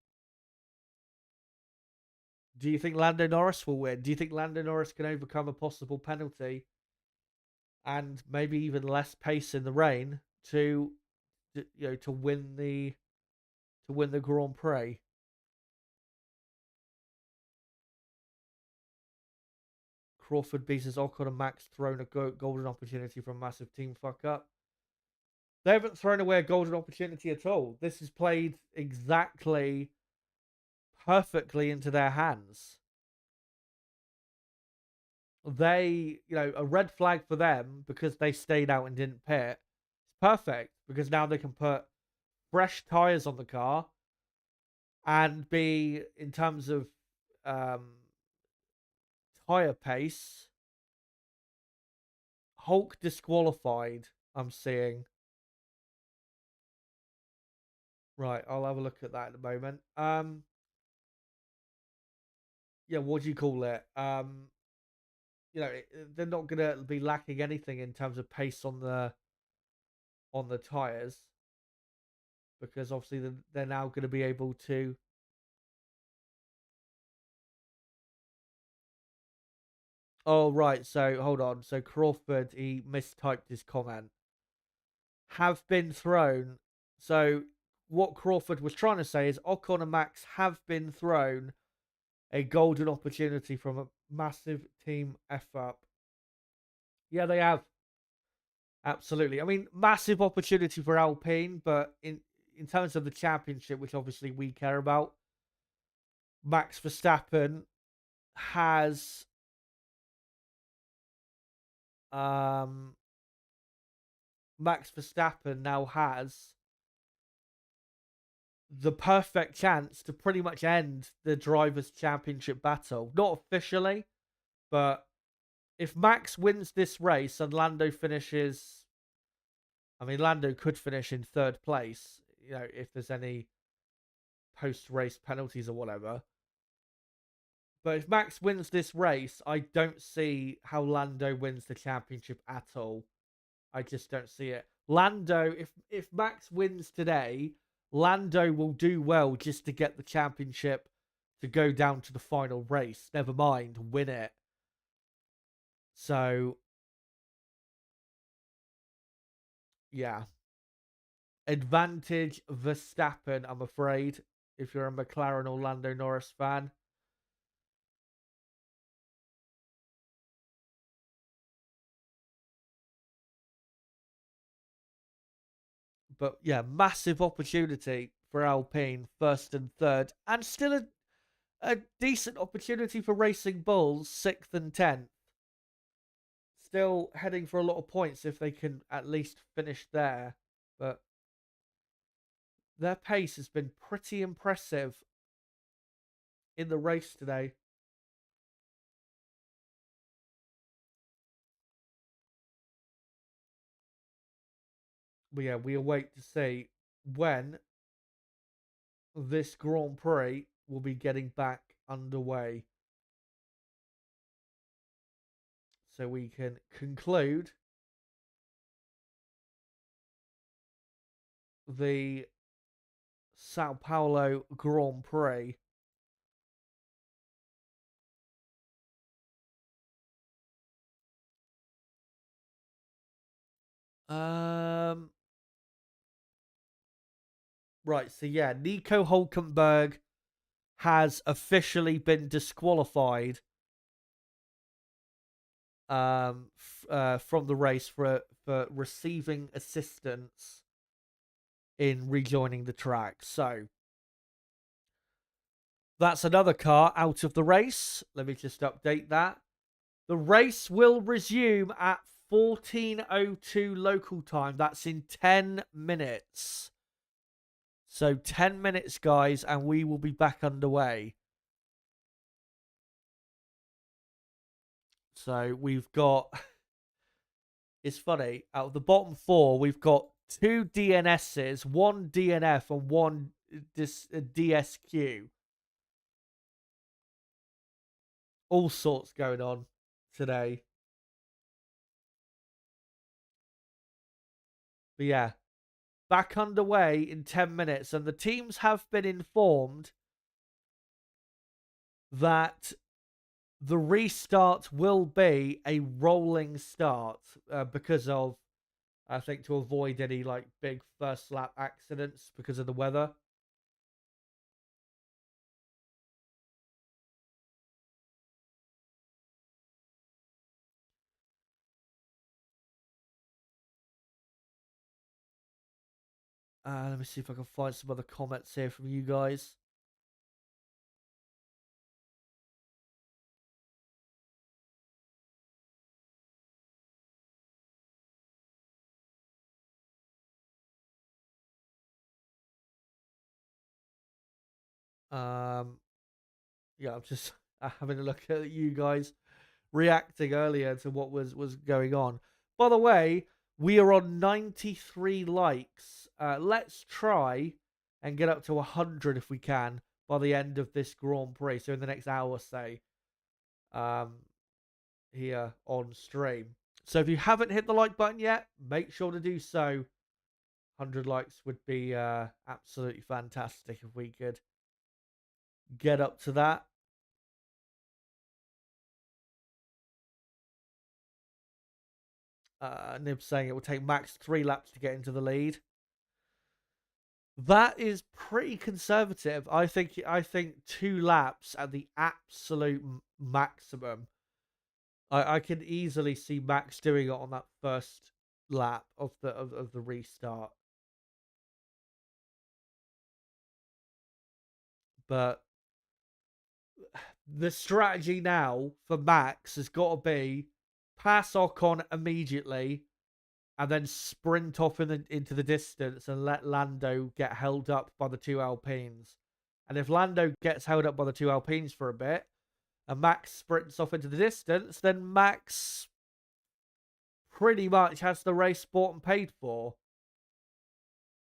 Do you think Lando Norris will win? Do you think Lando Norris can overcome a possible penalty and maybe even less pace in the rain to to win the Grand Prix? Crawford beats Ocon and Max thrown a golden opportunity for a massive team fuck up. They haven't thrown away a golden opportunity at all. This is played exactly perfectly into their hands. They, a red flag for them because they stayed out and didn't pit. It's perfect because now they can put fresh tires on the car and be, in terms of tire pace, Hulk disqualified. I'm seeing. Right, I'll have a look at that in a moment. Yeah, what do you call it? They're not gonna be lacking anything in terms of pace on the tires because obviously they're now going to be able to. Oh right, so hold on. So Crawford, he mistyped his comment. Have been thrown. So what Crawford was trying to say is Ocon and Max have been thrown a golden opportunity from a massive team F up. Yeah, they have. Absolutely. I mean, massive opportunity for Alpine, but in terms of the championship, which obviously we care about, Max Verstappen has Max Verstappen now has the perfect chance to pretty much end the Drivers' Championship battle. Not officially, but if Max wins this race and Lando finishes, I mean, Lando could finish in third place, if there's any post-race penalties or whatever. But if Max wins this race, I don't see how Lando wins the championship at all. I just don't see it. Lando, if Max wins today, Lando will do well just to get the championship to go down to the final race. Never mind, win it. So, yeah. Advantage Verstappen, I'm afraid, if you're a McLaren or Lando Norris fan. But yeah, massive opportunity for Alpine, first and third, and still a decent opportunity for Racing Bulls, sixth and 10th. Still heading for a lot of points if they can at least finish there. But their pace has been pretty impressive in the race today. But yeah, we await to see when this Grand Prix will be getting back underway. So we can conclude the Sao Paulo Grand Prix. Um, right, so yeah, Nico Hulkenberg has officially been disqualified from the race for receiving assistance in rejoining the track. So that's another car out of the race. Let me just update that. The race will resume at 14:02 local time. That's in 10 minutes. So 10 minutes, guys, and we will be back underway. So we've got, it's funny, out of the bottom four, we've got two DNSs, one DNF, and one DSQ. All sorts going on today. But yeah, back underway in 10 minutes, and the teams have been informed that the restart will be a rolling start because of, I think, to avoid any like big first lap accidents because of the weather. Let me see if I can find some other comments here from you guys. Um, yeah, I'm just having a look at you guys reacting earlier to what was going on. By the way, we are on 93 likes. Let's try and get up to 100 if we can by the end of this Grand Prix. So in the next hour, say, um, here on stream. So if you haven't hit the like button yet, make sure to do so. 100 likes would be absolutely fantastic if we could get up to that. Nib saying it will take Max 3 laps to get into the lead. That is pretty conservative. I think 2 laps at the absolute maximum. I can easily see Max doing it on that first lap of the restart. But the strategy now for Max has got to be pass Ocon immediately and then sprint off into the distance and let Lando get held up by the two Alpines. And if Lando gets held up by the two Alpines for a bit, and Max sprints off into the distance, then Max pretty much has the race bought and paid for.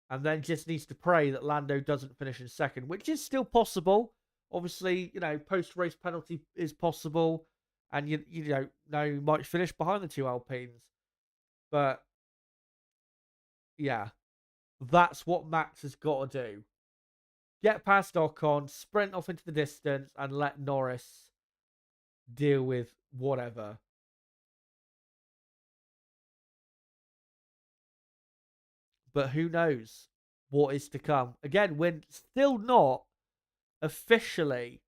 And then just needs to pray that Lando doesn't finish in second, which is still possible. Obviously, post-race penalty is possible. And, you might finish behind the two Alpines. But, yeah, that's what Max has got to do. Get past Ocon, sprint off into the distance, and let Norris deal with whatever. But who knows what is to come. Again, we're still not officially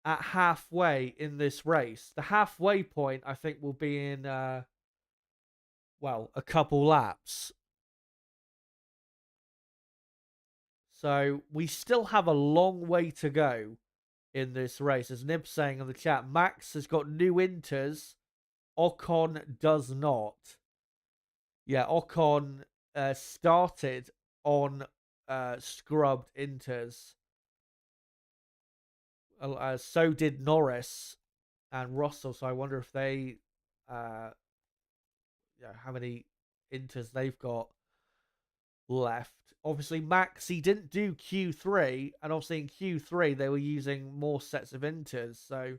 at halfway in this race. The halfway point, I think, will be in, a couple laps. So we still have a long way to go in this race. As Nib saying in the chat, Max has got new inters. Ocon does not. Yeah, Ocon started on scrubbed inters. So did Norris and Russell. So I wonder if they, how many inters they've got left. Obviously, Max, he didn't do Q3, and obviously in Q3 they were using more sets of inters. So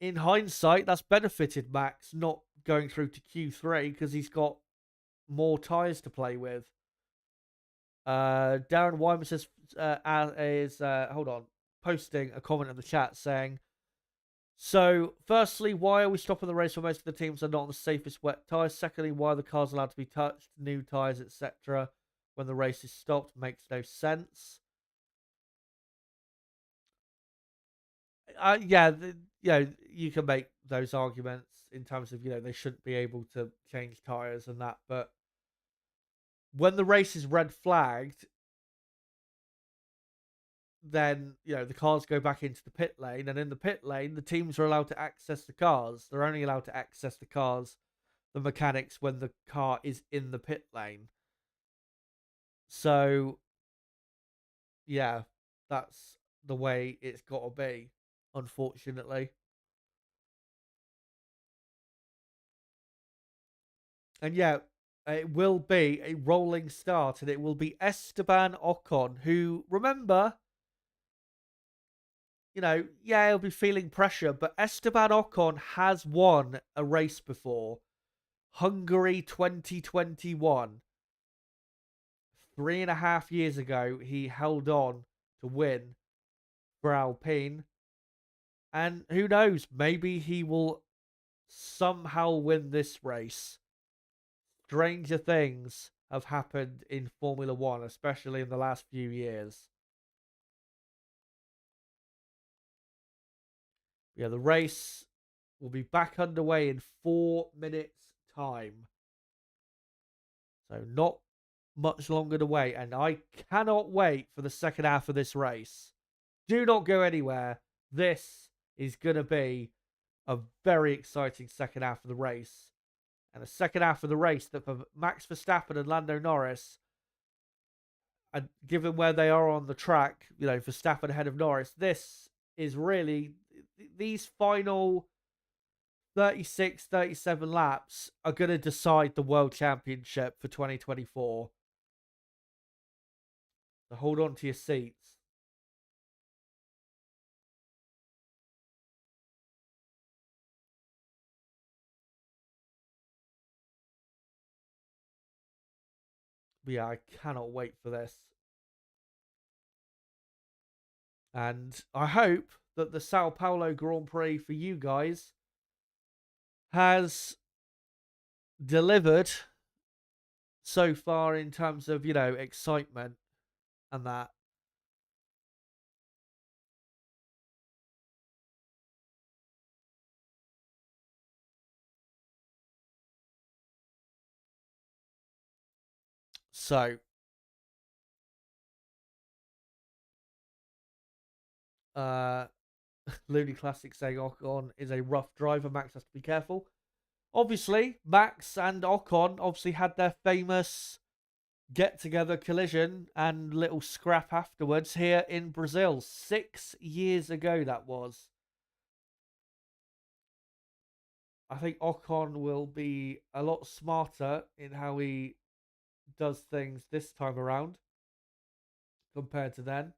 in hindsight, that's benefited Max not going through to Q3 because he's got more tyres to play with. Darren Wyman says hold on, posting a comment in the chat saying, so firstly, why are we stopping the race when most of the teams are not on the safest wet tyres? Secondly, why are the cars allowed to be touched, new tyres, etc. when the race is stopped? Makes no sense. You can make those arguments in terms of, they shouldn't be able to change tyres and that, but when the race is red flagged, then, the cars go back into the pit lane, and in the pit lane, the teams are allowed to access the cars. They're only allowed to access the cars, the mechanics, when the car is in the pit lane. So, yeah, that's the way it's got to be, unfortunately. And yeah, it will be a rolling start, and it will be Esteban Ocon, who, remember, he'll be feeling pressure, but Esteban Ocon has won a race before. Hungary 2021. 3.5 years ago, he held on to win for Alpine. And who knows, maybe he will somehow win this race. Stranger things have happened in Formula One, especially in the last few years. Yeah, the race will be back underway in 4 minutes' time. So not much longer to wait, and I cannot wait for the second half of this race. Do not go anywhere. This is going to be a very exciting second half of the race. And a second half of the race that for Max Verstappen and Lando Norris, and given where they are on the track, Verstappen ahead of Norris, this is really, these final 36, 37 laps are going to decide the World Championship for 2024. So hold on to your seats. But yeah, I cannot wait for this. And I hope that the Sao Paulo Grand Prix for you guys has delivered so far in terms of, excitement and that. So, Looney Classic saying Ocon is a rough driver. Max has to be careful. Obviously, Max and Ocon obviously had their famous get-together collision and little scrap afterwards here in Brazil. 6 years ago that was. I think Ocon will be a lot smarter in how he does things this time around compared to then.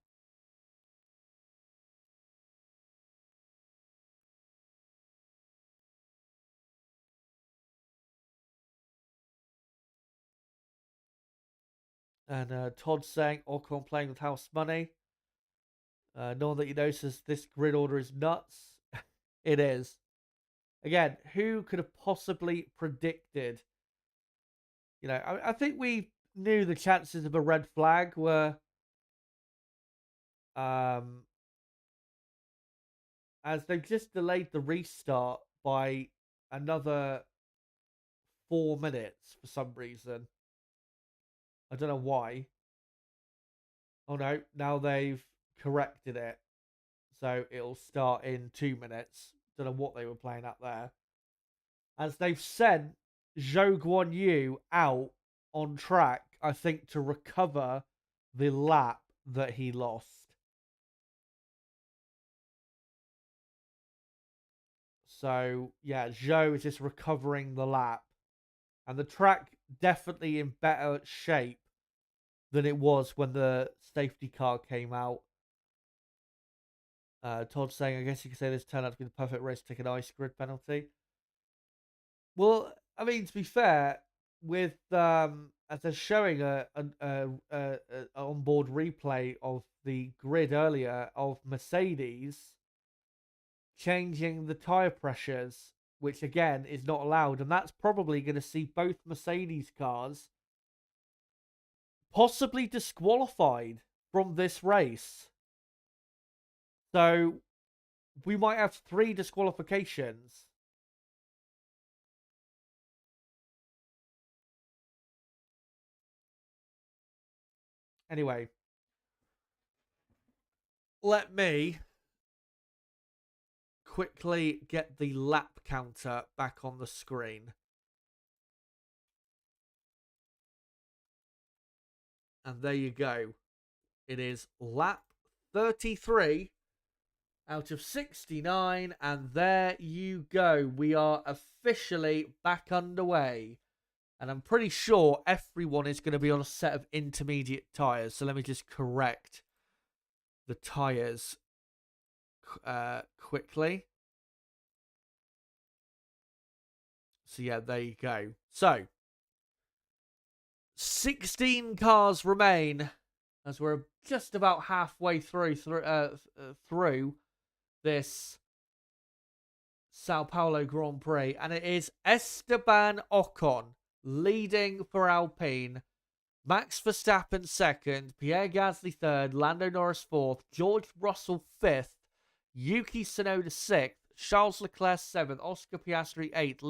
And Todd saying Ocon playing with house money. No one that you know says this grid order is nuts. It is. Again, who could have possibly predicted? You know, I think we knew the chances of a red flag were um as they've just delayed the restart by another 4 minutes for some reason. I don't know why. Oh no, now they've corrected it. So it'll start in 2 minutes. Don't know what they were playing at there. As they've sent Zhou Guan Yu out on track, I think, to recover the lap that he lost. So, yeah, Zhou is just recovering the lap. And the track definitely in better shape than it was when the safety car came out. Todd saying, I guess you could say this turned out to be the perfect race to take an ice grid penalty. Well, I mean, to be fair, with as they're showing a onboard replay of the grid earlier of Mercedes changing the tire pressures, which again is not allowed, and that's probably going to see both Mercedes cars possibly disqualified from this race. So we might have 3 disqualifications. Anyway, let me quickly get the lap counter back on the screen. And there you go. It is lap 33 out of 69. And there you go. We are officially back underway. And I'm pretty sure everyone is going to be on a set of intermediate tyres. So let me just correct the tyres quickly. So yeah, there you go. So 16 cars remain as we're just about halfway through this Sao Paulo Grand Prix, and it is Esteban Ocon leading for Alpine, Max Verstappen second, Pierre Gasly third, Lando Norris fourth, George Russell fifth, Yuki Tsunoda sixth, Charles Leclerc seventh, Oscar Piastri eighth,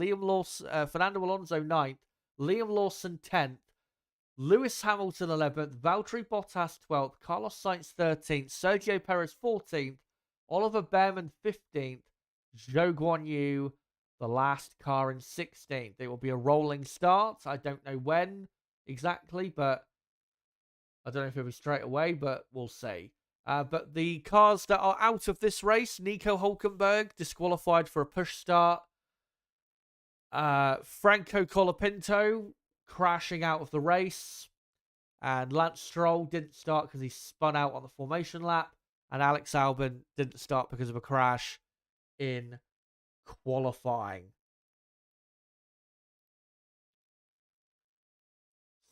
Fernando Alonso ninth, Liam Lawson 10th, Lewis Hamilton 11th, Valtteri Bottas 12th, Carlos Sainz 13th, Sergio Perez 14th, Oliver Behrman 15th, Zhou Guan Yu, the last car in 16th. It will be a rolling start. I don't know when exactly, but I don't know if it'll be straight away, but we'll see. But the cars that are out of this race, Nico Hulkenberg disqualified for a push start. Franco Colapinto crashing out of the race. And Lance Stroll didn't start because he spun out on the formation lap. And Alex Albon didn't start because of a crash in qualifying.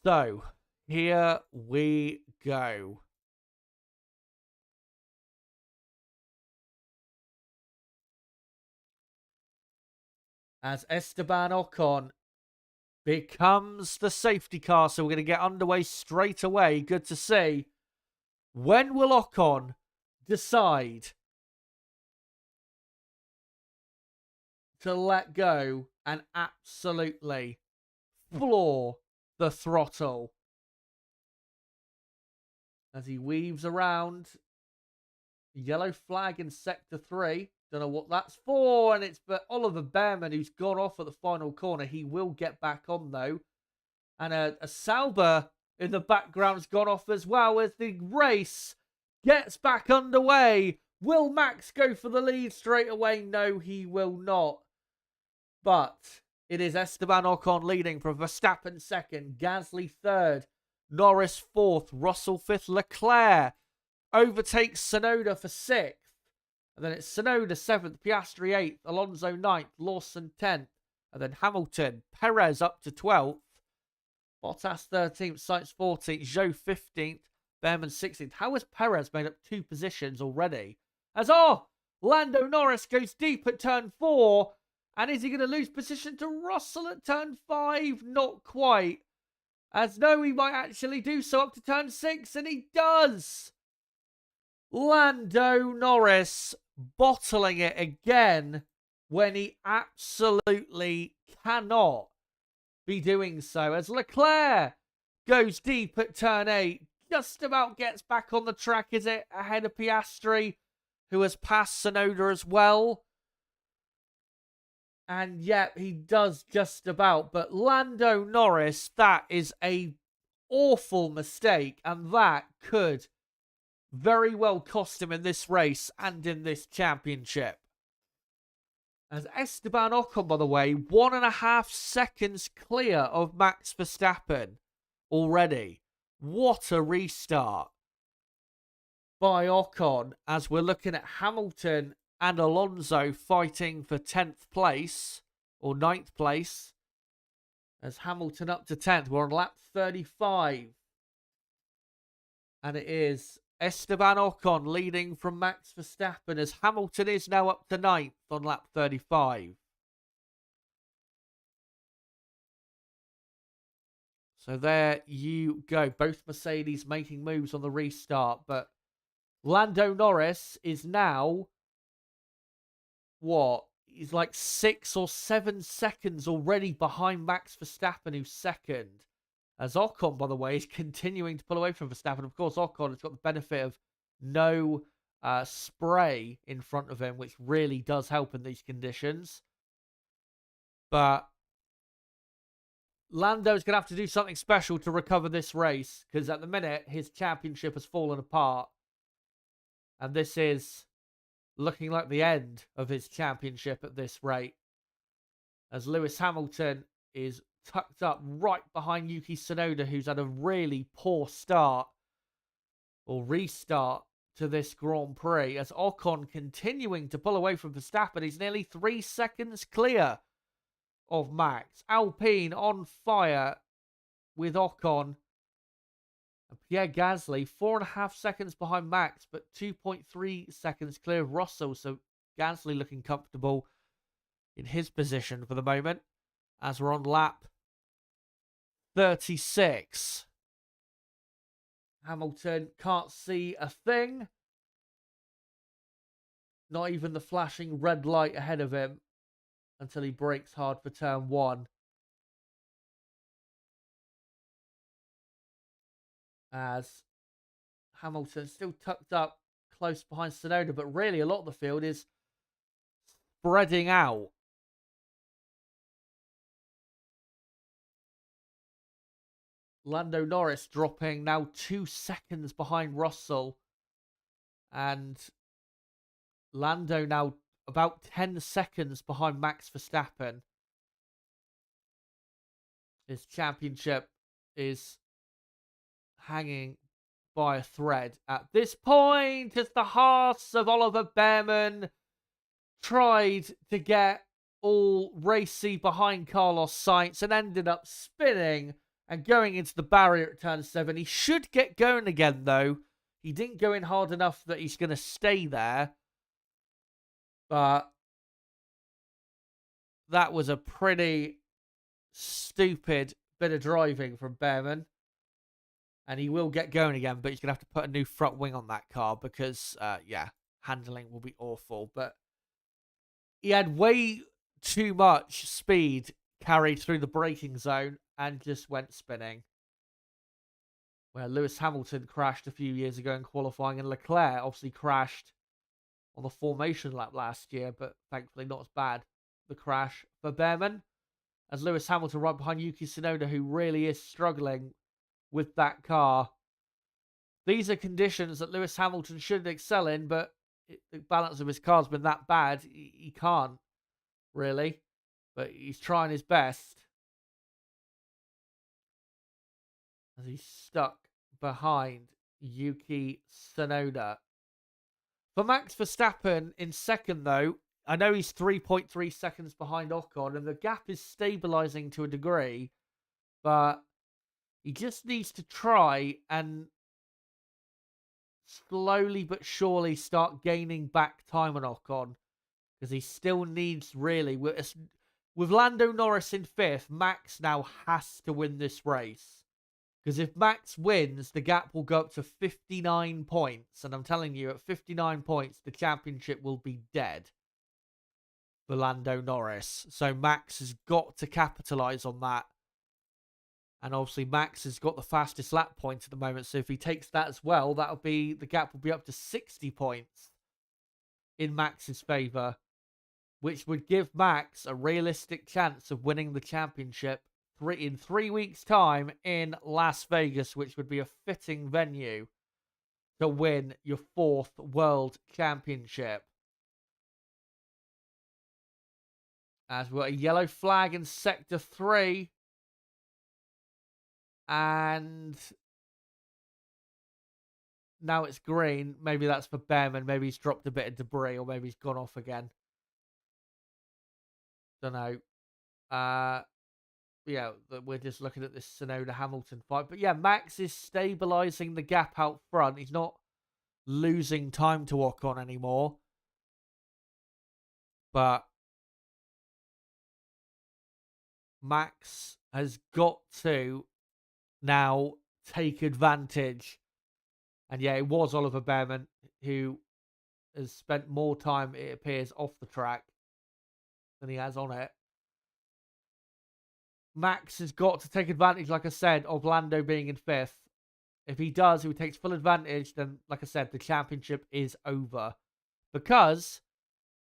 So, here we go. As Esteban Ocon becomes the safety car, so we're going to get underway straight away. Good to see. When will Ocon decide to let go and absolutely floor the throttle as he weaves around? Yellow flag in sector 3. Don't know what that's for, and it's but Oliver Behrman who's gone off at the final corner. He will get back on though, and a Sauber in the background's gone off as well as the race gets back underway. Will Max go for the lead straight away? No, he will not. But it is Esteban Ocon leading from Verstappen second, Gasly third, Norris fourth, Russell fifth, Leclerc overtakes Tsunoda for sixth. And then it's Tsunoda 7th, Piastri 8th, Alonso 9th, Lawson 10th. And then Hamilton, Perez up to 12th. Bottas 13th, Sainz 14th, Zhou 15th, Behrman 16th. How has Perez made up 2 positions already? As Lando Norris goes deep at turn 4. And is he going to lose position to Russell at turn 5? Not quite. As no, he might actually do so up to turn 6. And he does. Lando Norris bottling it again when he absolutely cannot be doing so. As Leclerc goes deep at turn 8, just about gets back on the track, is it? Ahead of Piastri, who has passed Tsunoda as well. And yet he does just about. But Lando Norris, that is a awful mistake. And that could very well cost him in this race and in this championship. As Esteban Ocon, by the way, 1.5 seconds clear of Max Verstappen already. What a restart by Ocon, as we're looking at Hamilton and Alonso fighting for 10th place, or 9th place. As Hamilton up to 10th, we're on lap 35. And it is Esteban Ocon leading from Max Verstappen as Hamilton is now up to 9th on lap 35. So there you go. Both Mercedes making moves on the restart. But Lando Norris is now, what? He's like 6 or 7 seconds already behind Max Verstappen, who's second. As Ocon, by the way, is continuing to pull away from Verstappen. Of course, Ocon has got the benefit of no spray in front of him, which really does help in these conditions. But Lando's going to have to do something special to recover this race, because at the minute, his championship has fallen apart. And this is looking like the end of his championship at this rate. As Lewis Hamilton is tucked up right behind Yuki Tsunoda, who's had a really poor start or restart to this Grand Prix, as Ocon continuing to pull away from Verstappen. He's nearly 3 seconds clear of Max. Alpine on fire with Ocon. And Pierre Gasly, 4.5 seconds behind Max, but 2.3 seconds clear of Russell. So Gasly looking comfortable in his position for the moment, as we're on lap 36. Hamilton can't see a thing. Not even the flashing red light ahead of him until he brakes hard for turn 1. As Hamilton still tucked up close behind Tsunoda, but really a lot of the field is spreading out. Lando Norris dropping now 2 seconds behind Russell. And Lando now about 10 seconds behind Max Verstappen. His championship is hanging by a thread at this point, as the Haas of Oliver Behrman tried to get all racy behind Carlos Sainz and ended up spinning and going into the barrier at turn 7. He should get going again, though. He didn't go in hard enough that he's going to stay there. But that was a pretty stupid bit of driving from Behrman. And he will get going again, but he's going to have to put a new front wing on that car because, handling will be awful. But he had way too much speed carried through the braking zone and just went spinning. Where Lewis Hamilton crashed a few years ago in qualifying, and Leclerc obviously crashed on the formation lap last year, but thankfully not as bad. The crash for Behrman, as Lewis Hamilton right behind Yuki Tsunoda, who really is struggling with that car. These are conditions that Lewis Hamilton should excel in, but the balance of his car's been that bad, he can't, really. But he's trying his best. As he's stuck behind Yuki Tsunoda. For Max Verstappen in second, though, I know he's 3.3 seconds behind Ocon, and the gap is stabilising to a degree, but he just needs to try and slowly but surely start gaining back time on Ocon, because he still needs, really, with Lando Norris in fifth, Max now has to win this race. Because if Max wins, the gap will go up to 59 points. And I'm telling you, at 59 points, the championship will be dead for Lando Norris. So Max has got to capitalise on that. And obviously, Max has got the fastest lap point at the moment. So if he takes that as well, the gap will be up to 60 points in Max's favour, which would give Max a realistic chance of winning the championship in 3 weeks' time in Las Vegas, which would be a fitting venue to win your 4th World Championship. As we've got a yellow flag in Sector 3. And now it's green. Maybe that's for Behrman. Maybe he's dropped a bit of debris, or maybe he's gone off again. Don't know. Yeah, we're just looking at this Tsunoda-Hamilton fight. But yeah, Max is stabilising the gap out front. He's not losing time to Ocon anymore. But Max has got to now take advantage. And yeah, it was Oliver Behrman who has spent more time, it appears, off the track than he has on it. Max has got to take advantage, like I said, of Lando being in fifth. If he does, if he takes full advantage, then, like I said, the championship is over. Because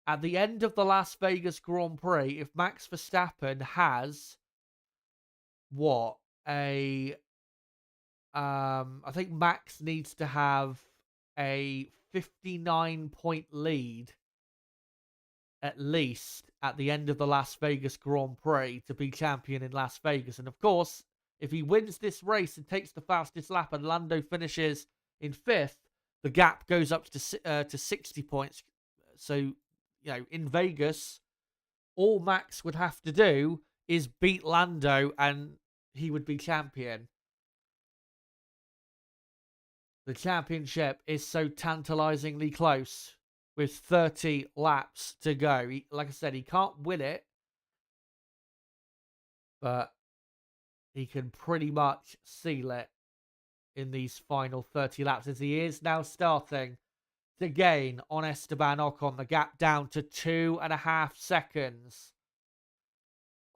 at the end of the Las Vegas Grand Prix, if Max Verstappen has I think Max needs to have a 59-point lead at least at the end of the Las Vegas Grand Prix to be champion in Las Vegas. And of course, if he wins this race and takes the fastest lap and Lando finishes in fifth, the gap goes up to 60 points. So, in Vegas, all Max would have to do is beat Lando and he would be champion. The championship is so tantalizingly close with 30 laps to go. Like I said, he can't win it, but he can pretty much seal it in these final 30 laps, as he is now starting to gain on Esteban Ocon. The gap down to 2.5 seconds.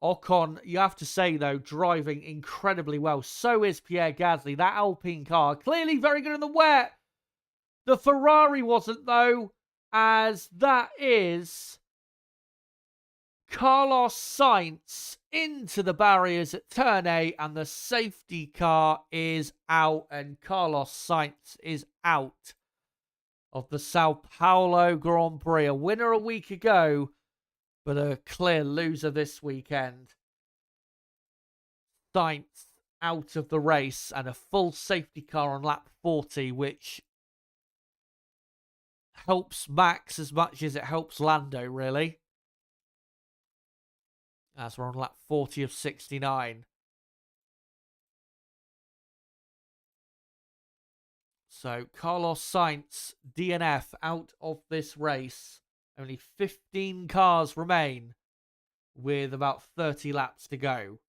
Ocon, you have to say, though, driving incredibly well. So is Pierre Gasly. That Alpine car, clearly very good in the wet. The Ferrari wasn't, though, as that is Carlos Sainz into the barriers at turn 8, and the safety car is out, and Carlos Sainz is out of the Sao Paulo Grand Prix. A winner a week ago, but a clear loser this weekend. Sainz out of the race, and a full safety car on lap 40, which helps Max as much as it helps Lando, really. As we're on lap 40 of 69. So, Carlos Sainz, DNF, out of this race. Only 15 cars remain with about 30 laps to go.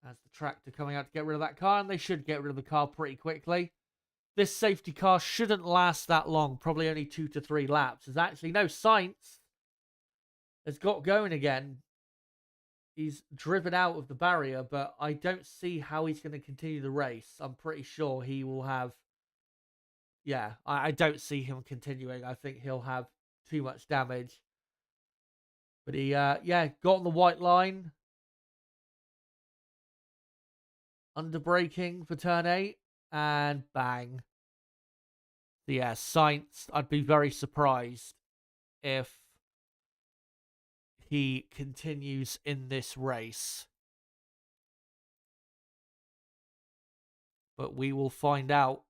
As the tractor coming out to get rid of that car, and they should get rid of the car pretty quickly. This safety car shouldn't last that long, probably only 2 to 3 laps. As actually, no, Sainz has got going again. He's driven out of the barrier, but I don't see how he's going to continue the race. I'm pretty sure he will have, yeah, I don't see him continuing. I think he'll have too much damage. But he, yeah, got on the white line. Under braking for turn 8. And bang. So yeah, Sainz, I'd be very surprised if he continues in this race. But we will find out.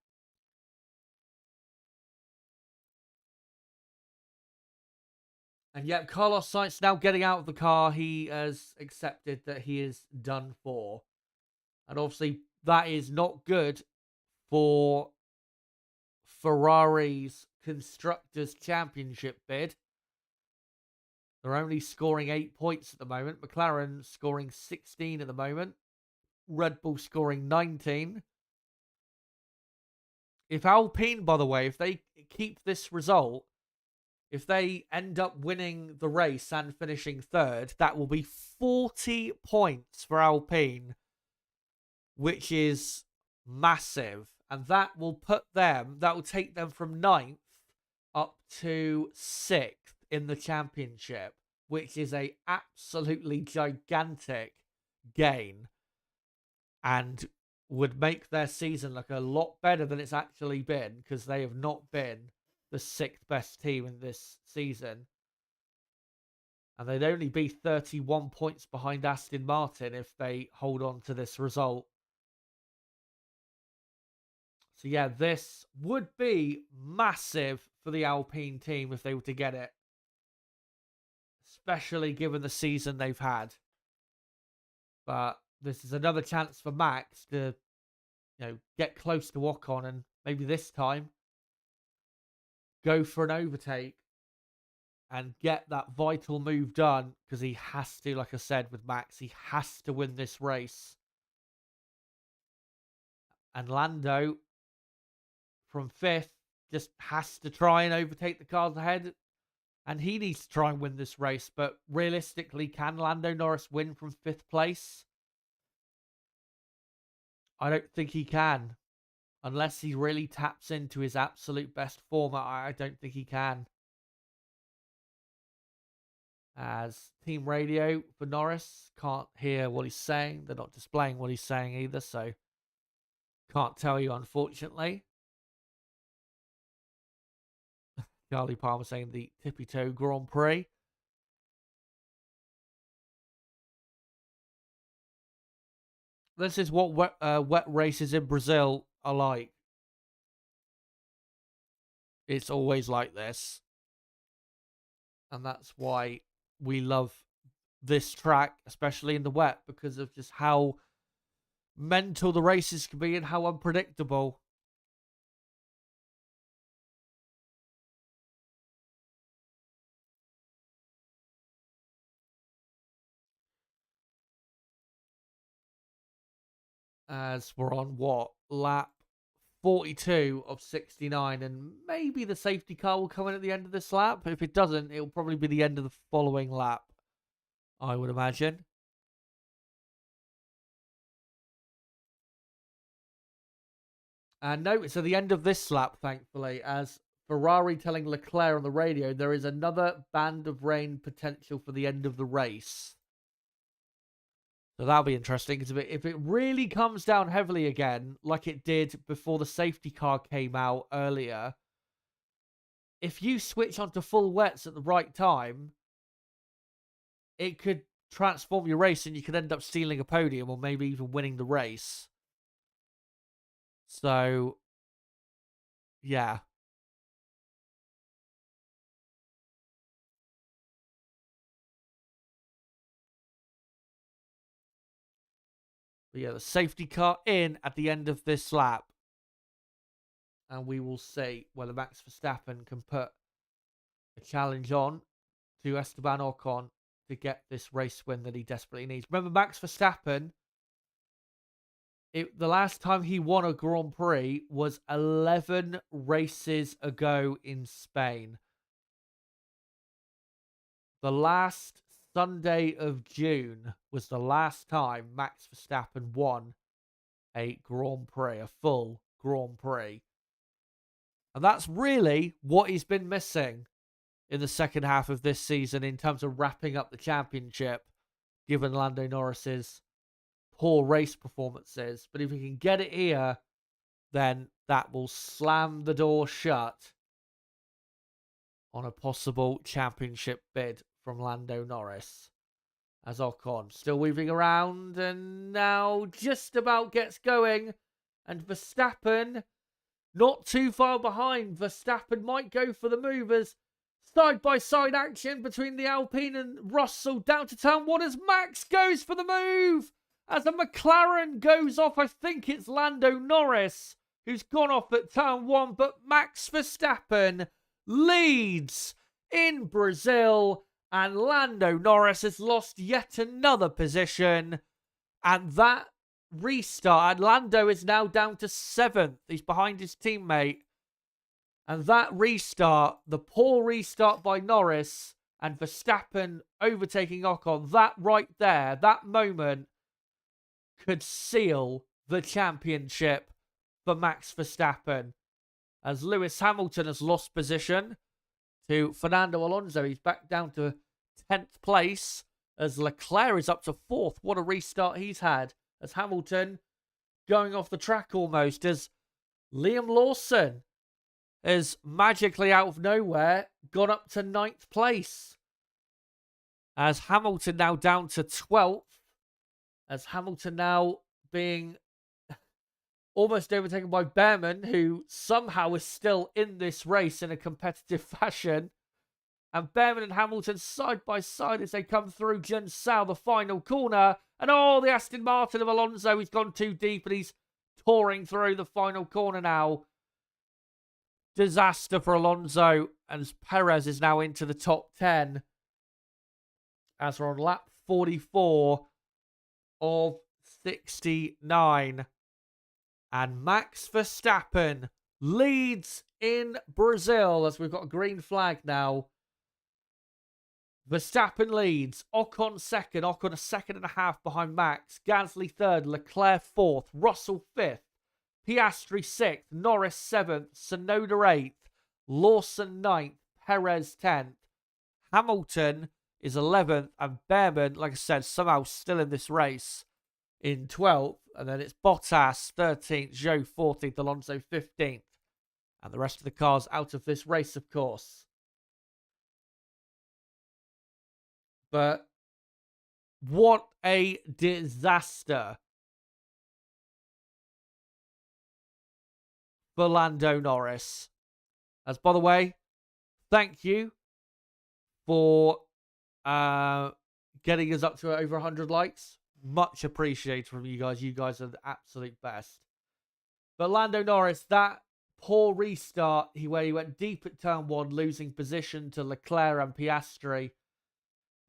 And yet, Carlos Sainz now getting out of the car. He has accepted that he is done for. And obviously, that is not good for Ferrari's Constructors' Championship bid. They're only scoring 8 points at the moment. McLaren scoring 16 at the moment. Red Bull scoring 19. If Alpine, by the way, if they keep this result, if they end up winning the race and finishing third, that will be 40 points for Alpine, which is massive. And that will take them from 9th up to 6th in the championship, which is a absolutely gigantic gain and would make their season look a lot better than it's actually been, because they have not been the 6th best team in this season. And they'd only be 31 points behind Aston Martin if they hold on to this result. So yeah, this would be massive for the Alpine team if they were to get it. Especially given the season they've had. But this is another chance for Max to, get close to Ocon and maybe this time go for an overtake and get that vital move done, because he has to, like I said with Max, he has to win this race. And Lando from 5th just has to try and overtake the cars ahead, and he needs to try and win this race. But realistically, can Lando Norris win from 5th place? I don't think he can. Unless he really taps into his absolute best form, I don't think he can. As team radio for Norris, can't hear what he's saying. They're not displaying what he's saying either, so can't tell you, unfortunately. Charlie Palmer saying the Tippy Toe Grand Prix. This is what wet races in Brazil are like. It's always like this. And that's why we love this track, especially in the wet, because of just how mental the races can be and how unpredictable. As we're on lap 42 of 69, and maybe the safety car will come in at the end of this lap. If it doesn't, it'll probably be the end of the following lap, I would imagine. And no, it's at the end of this lap, thankfully, as Ferrari telling Leclerc on the radio there is another band of rain potential for the end of the race. So that'll be interesting, because if it really comes down heavily again, like it did before the safety car came out earlier, if you switch onto full wets at the right time, it could transform your race and you could end up stealing a podium or maybe even winning the race. So, yeah. But yeah, the safety car in at the end of this lap. And we will see whether Max Verstappen can put a challenge on to Esteban Ocon to get this race win that he desperately needs. Remember, Max Verstappen, the last time he won a Grand Prix was 11 races ago in Spain. The last Sunday of June was the last time Max Verstappen won a Grand Prix, a full Grand Prix. And that's really what he's been missing in the second half of this season in terms of wrapping up the championship, given Lando Norris's poor race performances. But if he can get it here, then that will slam the door shut on a possible championship bid from Lando Norris. As Ocon still weaving around and now just about gets going. And Verstappen not too far behind. Verstappen might go for the movers. Side-by-side action between the Alpine and Russell down to turn one as Max goes for the move. As a McLaren goes off, I think it's Lando Norris who's gone off at turn one, but Max Verstappen leads in Brazil, and Lando Norris has lost yet another position. And that restart, and Lando is now down to 7th. He's behind his teammate. And that restart, the poor restart by Norris and Verstappen overtaking Ocon, that right there, that moment could seal the championship for Max Verstappen. As Lewis Hamilton has lost position to Fernando Alonso. He's back down to 10th place as Leclerc is up to 4th. What a restart he's had. As Hamilton going off the track almost. As Liam Lawson has magically out of nowhere gone up to 9th place. As Hamilton now down to 12th. As Hamilton now being almost overtaken by Behrman, who somehow is still in this race in a competitive fashion. And Behrman and Hamilton side by side as they come through Jinsao, the final corner. And the Aston Martin of Alonso, he's gone too deep and he's touring through the final corner now. Disaster for Alonso, and Perez is now into the top 10. As we're on lap 44 of 69. And Max Verstappen leads in Brazil as we've got a green flag now. Verstappen leads. Ocon second. Ocon a second and a half behind Max. Gasly third. Leclerc fourth. Russell fifth. Piastri sixth. Norris seventh. Tsunoda eighth. Lawson ninth. Perez 10th. Hamilton is 11th. And Behrman, like I said, somehow still in this race in 12th. And then it's Bottas 13th, Zhou 14th, Alonso 15th. And the rest of the cars out of this race, of course. But what a disaster for Lando Norris. As, by the way, thank you for getting us up to over 100 likes. Much appreciated from you guys. You guys are the absolute best. But Lando Norris, that poor restart where he went deep at turn one, losing position to Leclerc and Piastri.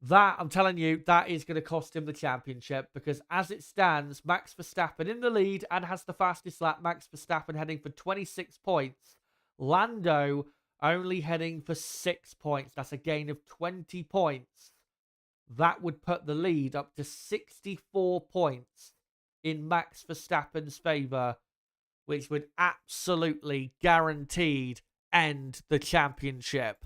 That, I'm telling you, that is going to cost him the championship. Because as it stands, Max Verstappen in the lead and has the fastest lap. Max Verstappen heading for 26 points. Lando only heading for 6 points. That's a gain of 20 points. That would put the lead up to 64 points in Max Verstappen's favour, which would absolutely guaranteed end the championship.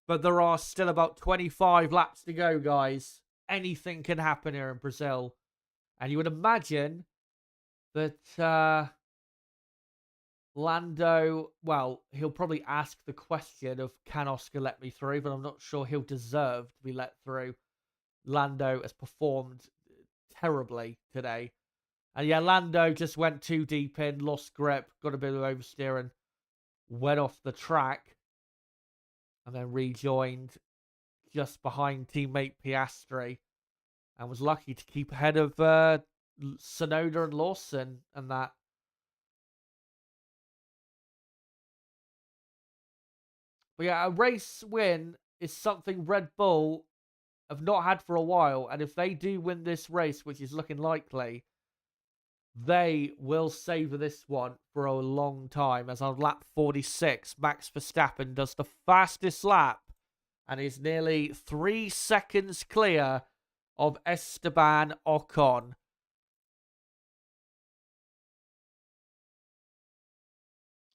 But there are still about 25 laps to go, guys. Anything can happen here in Brazil. And you would imagine that Lando, well, he'll probably ask the question of, can Oscar let me through? But I'm not sure he'll deserve to be let through. Lando has performed terribly today. And yeah, Lando just went too deep in, lost grip, got a bit of oversteer and went off the track. And then rejoined just behind teammate Piastri. And was lucky to keep ahead of Tsunoda and Lawson and that. But yeah, a race win is something Red Bull have not had for a while. And if they do win this race, which is looking likely, they will savour this one for a long time. As on lap 46, Max Verstappen does the fastest lap and is nearly 3 seconds clear of Esteban Ocon.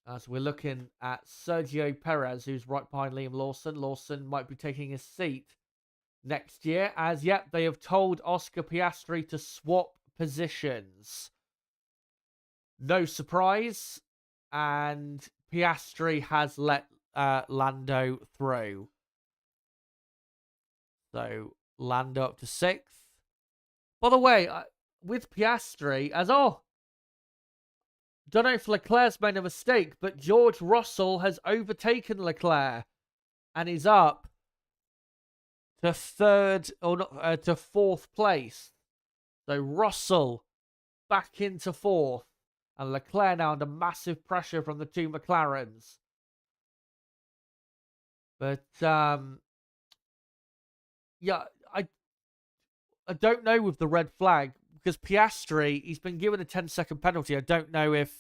As we're looking at Sergio Perez, who's right behind Liam Lawson. Lawson might be taking his seat next year, as yet they have told Oscar Piastri to swap positions. No surprise, and Piastri has let Lando through. So Lando up to 6th. By the way, with Piastri, don't know if Leclerc's made a mistake, but George Russell has overtaken Leclerc and is up to to 4th place. So Russell back into 4th, and Leclerc now under massive pressure from the 2 McLarens. But yeah, I don't know with the red flag, because Piastri, he's been given a 10-second penalty. I don't know if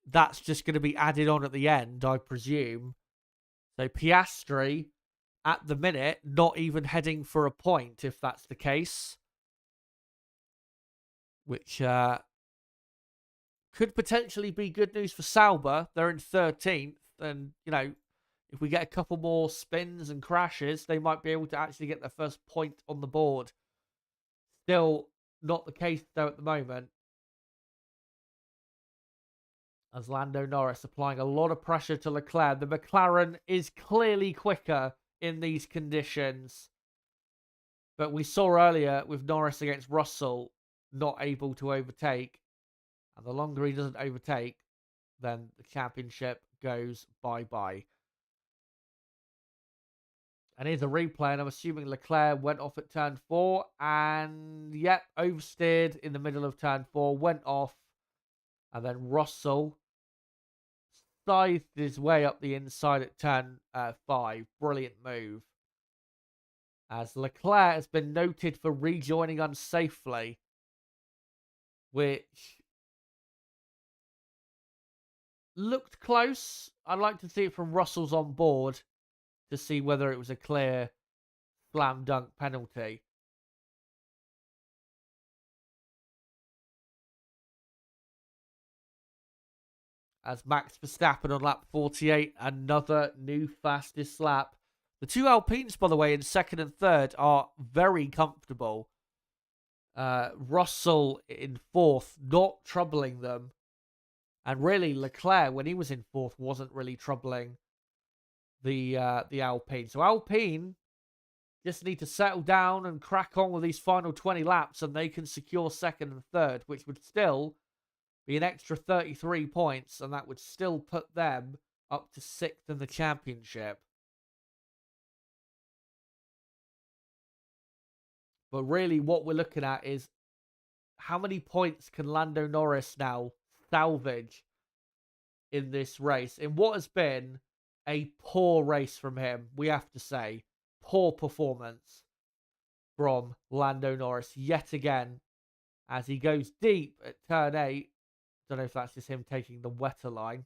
that's just going to be added on at the end, I presume. So Piastri, at the minute, not even heading for a point, if that's the case. Which could potentially be good news for Sauber. They're in 13th, and, you know, if we get a couple more spins and crashes, they might be able to actually get their first point on the board. Still not the case, though, at the moment. As Lando Norris applying a lot of pressure to Leclerc. The McLaren is clearly quicker in these conditions. But we saw earlier with Norris against Russell, not able to overtake. And the longer he doesn't overtake, then the championship goes bye-bye. And here's a replay, and I'm assuming Leclerc went off at turn 4. And, yep, oversteered in the middle of turn 4, went off. And then Russell scythed his way up the inside at turn 5. Brilliant move. As Leclerc has been noted for rejoining unsafely, which looked close. I'd like to see it from Russell's on board to see whether it was a clear slam dunk penalty. As Max Verstappen on lap 48, another new fastest lap. The 2 Alpines, by the way, in 2nd and 3rd are very comfortable. Russell in 4th, not troubling them. And really, Leclerc, when he was in 4th, wasn't really troubling the Alpine. So Alpine just need to settle down and crack on with these final 20 laps, and they can secure 2nd and 3rd, which would still be an extra 33 points, and that would still put them up to 6th in the championship. But really, what we're looking at is how many points can Lando Norris now salvage in this race, in what has been a poor race from him, we have to say. Poor performance from Lando Norris yet again, as he goes deep at turn 8. Don't know if that's just him taking the wetter line.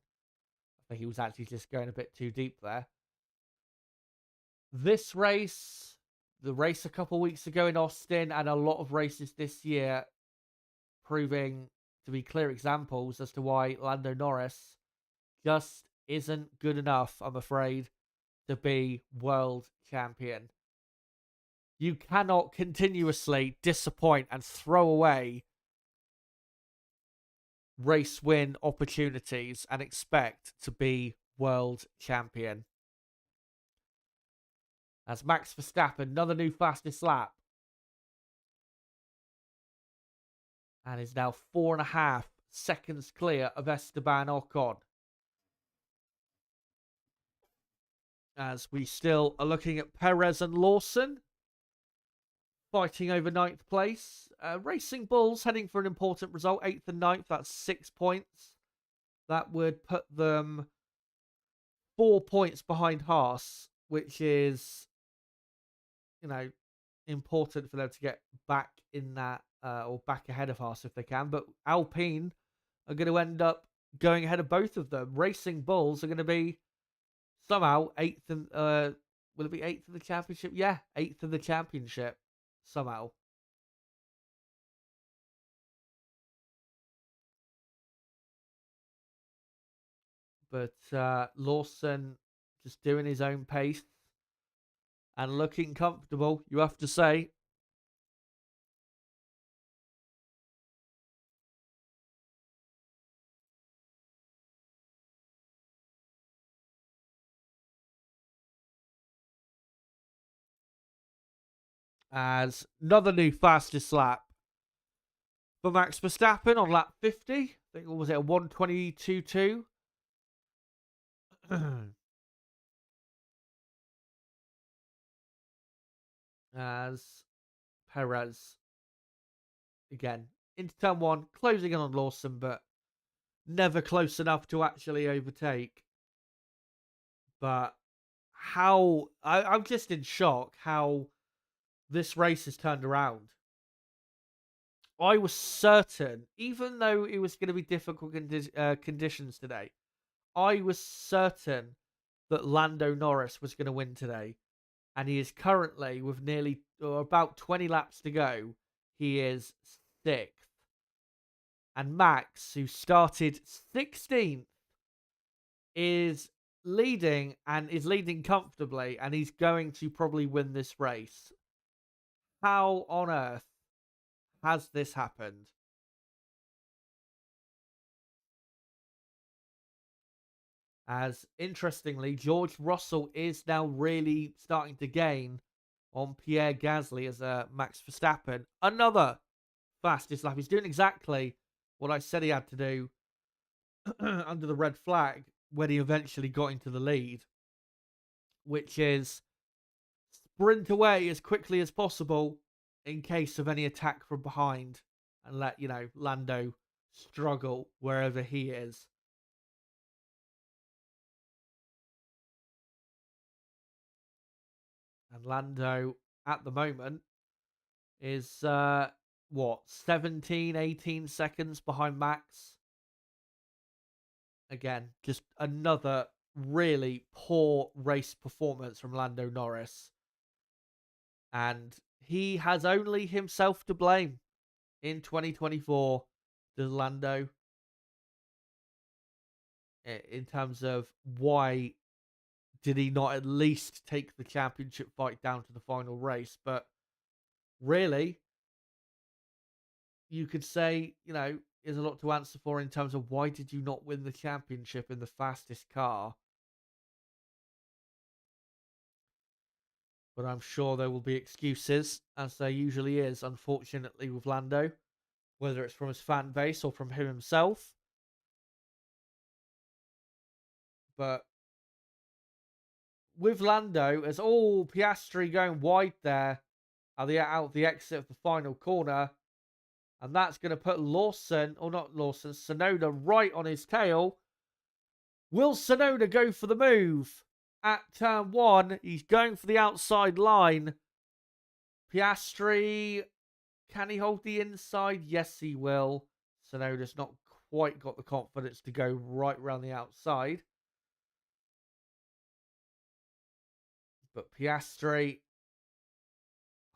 I think he was actually just going a bit too deep there. This race, the race a couple weeks ago in Austin, and a lot of races this year, proving to be clear examples as to why Lando Norris just isn't good enough, I'm afraid, to be world champion. You cannot continuously disappoint and throw away race win opportunities and expect to be world champion. As Max Verstappen, another new fastest lap, and is now 4.5 seconds clear of Esteban Ocon. As we still are looking at Perez and Lawson fighting over 9th place. Racing Bulls heading for an important result, 8th and 9th. That's 6 points. That would put them 4 points behind Haas, which is, you know, important for them to get back in that, or back ahead of Haas if they can. But Alpine are going to end up going ahead of both of them. Racing Bulls are going to be somehow 8th and will it be 8th in the championship? Yeah, 8th in the championship somehow. But Lawson just doing his own pace and looking comfortable, you have to say. As another new fastest lap for Max Verstappen on lap 50. I think, what was it, a 1:22.2? As Perez, again, into turn one, closing in on Lawson, but never close enough to actually overtake. But I'm just in shock how this race has turned around. I was certain, even though it was going to be difficult conditions today, I was certain that Lando Norris was going to win today. And he is currently, with nearly or about 20 laps to go, he is 6th. And Max, who started 16th, is leading and is leading comfortably, and he's going to probably win this race. How on earth has this happened? As interestingly, George Russell is now really starting to gain on Pierre Gasly as Max Verstappen. Another fastest lap. He's doing exactly what I said he had to do under the red flag when he eventually got into the lead, which is sprint away as quickly as possible in case of any attack from behind and let, Lando struggle wherever he is. And Lando at the moment is, 17, 18 seconds behind Max. Again, just another really poor race performance from Lando Norris. And he has only himself to blame in 2024, does Lando, in terms of why did he not at least take the championship fight down to the final race. But really, you could say, there's a lot to answer for in terms of why did you not win the championship in the fastest car? But I'm sure there will be excuses, as there usually is, unfortunately, with Lando, whether it's from his fan base or from him himself. But with Lando, as all Piastri going wide there out the exit of the final corner, and that's going to put Tsunoda right on his tail. Will Tsunoda go for the move at turn one? He's going for the outside line. Piastri, can he hold the inside? Yes, he will. Tsunoda's not quite got the confidence to go right around the outside. But Piastri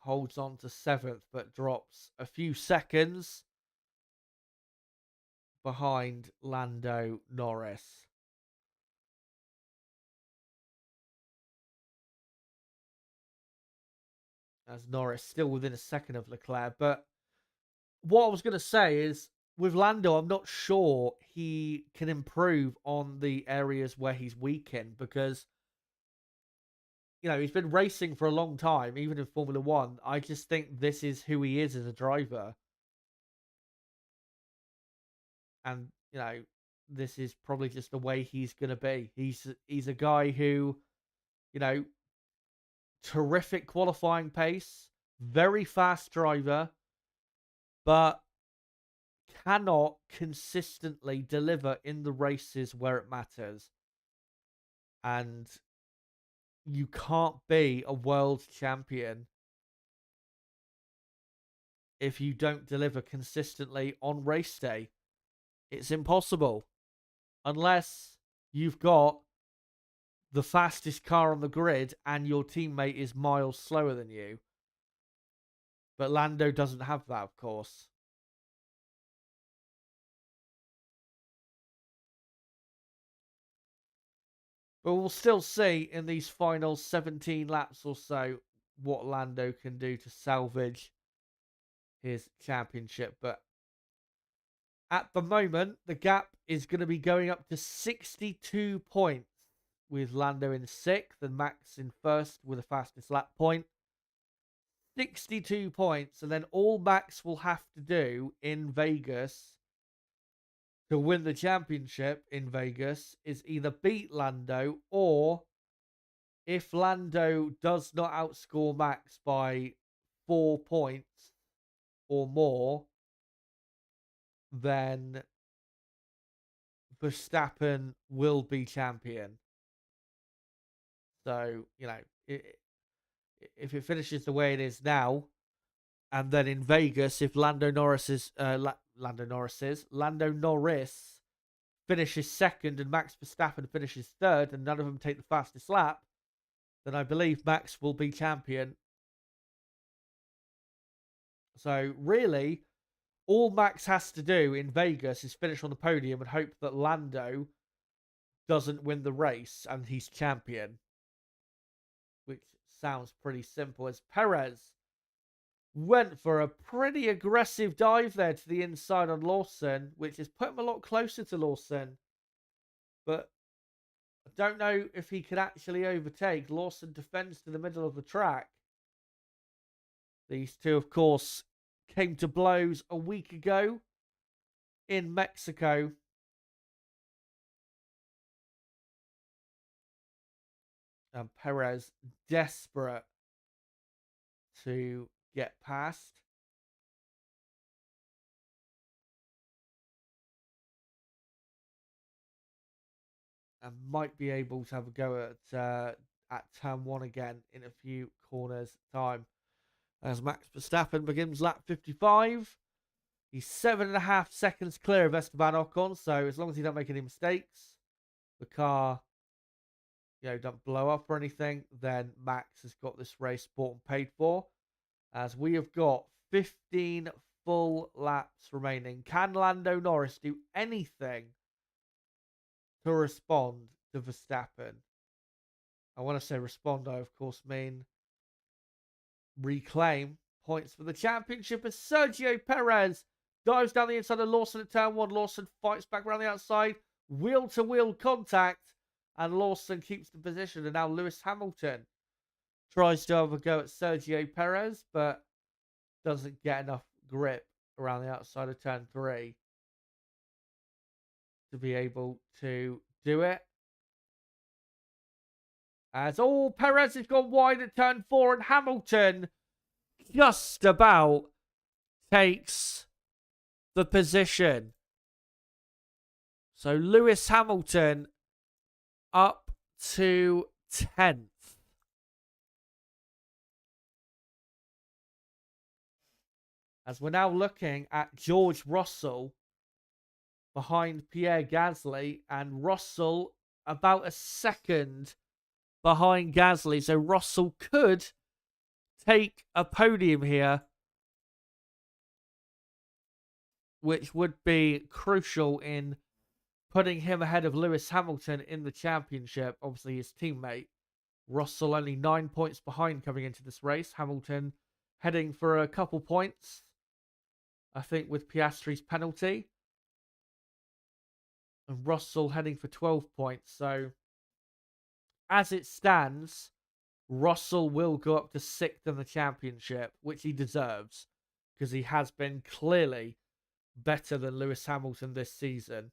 holds on to 7th, but drops a few seconds behind Lando Norris. As Norris still within a second of Leclerc. But what I was going to say is, with Lando, I'm not sure he can improve on the areas where he's weak in, because, he's been racing for a long time, even in Formula One. I just think this is who he is as a driver. And, this is probably just the way he's going to be. He's a guy who, you know, terrific qualifying pace, very fast driver, but cannot consistently deliver in the races where it matters. And you can't be a world champion if you don't deliver consistently on race day. It's impossible. Unless you've got the fastest car on the grid and your teammate is miles slower than you. But Lando doesn't have that, of course. But we'll still see in these final 17 laps or so what Lando can do to salvage his championship. But at the moment, the gap is going to be going up to 62 points, with Lando in 6th and Max in 1st with the fastest lap point. 62 points, and then all Max will have to do in Vegas to win the championship in Vegas is either beat Lando, or if Lando does not outscore Max by 4 points or more, then Verstappen will be champion. So, if it finishes the way it is now, and then in Vegas, if Lando Norris finishes 2nd and Max Verstappen finishes 3rd, and none of them take the fastest lap, then I believe Max will be champion. So really, all Max has to do in Vegas is finish on the podium and hope that Lando doesn't win the race and he's champion, which sounds pretty simple, as Perez went for a pretty aggressive dive there to the inside on Lawson, which has put him a lot closer to Lawson. But I don't know if he could actually overtake. Lawson defends to the middle of the track. These two, of course, came to blows a week ago in Mexico. And Perez desperate to get past. And might be able to have a go at turn 1 again in a few corners time. As Max Verstappen begins lap 55. He's 7.5 seconds clear of Esteban Ocon, so as long as he don't make any mistakes, the car, don't blow up or anything, then Max has got this race bought and paid for. As we have got 15 full laps remaining. Can Lando Norris do anything to respond to Verstappen? I want to say respond, I of course mean reclaim points for the championship, as Sergio Perez dives down the inside of Lawson at turn 1. Lawson fights back around the outside, wheel-to-wheel contact, and Lawson keeps the position. And now Lewis Hamilton tries to have a go at Sergio Perez, but doesn't get enough grip around the outside of turn 3 to be able to do it. As Perez has gone wide at turn 4, and Hamilton just about takes the position. So Lewis Hamilton up to 10th. As we're now looking at George Russell behind Pierre Gasly, and Russell about a second behind Gasly. So Russell could take a podium here, which would be crucial in putting him ahead of Lewis Hamilton in the championship. Obviously, his teammate. Russell only 9 points behind coming into this race. Hamilton heading for a couple points, I think, with Piastri's penalty. And Russell heading for 12 points. So, as it stands, Russell will go up to 6th in the championship, which he deserves, because he has been clearly better than Lewis Hamilton this season.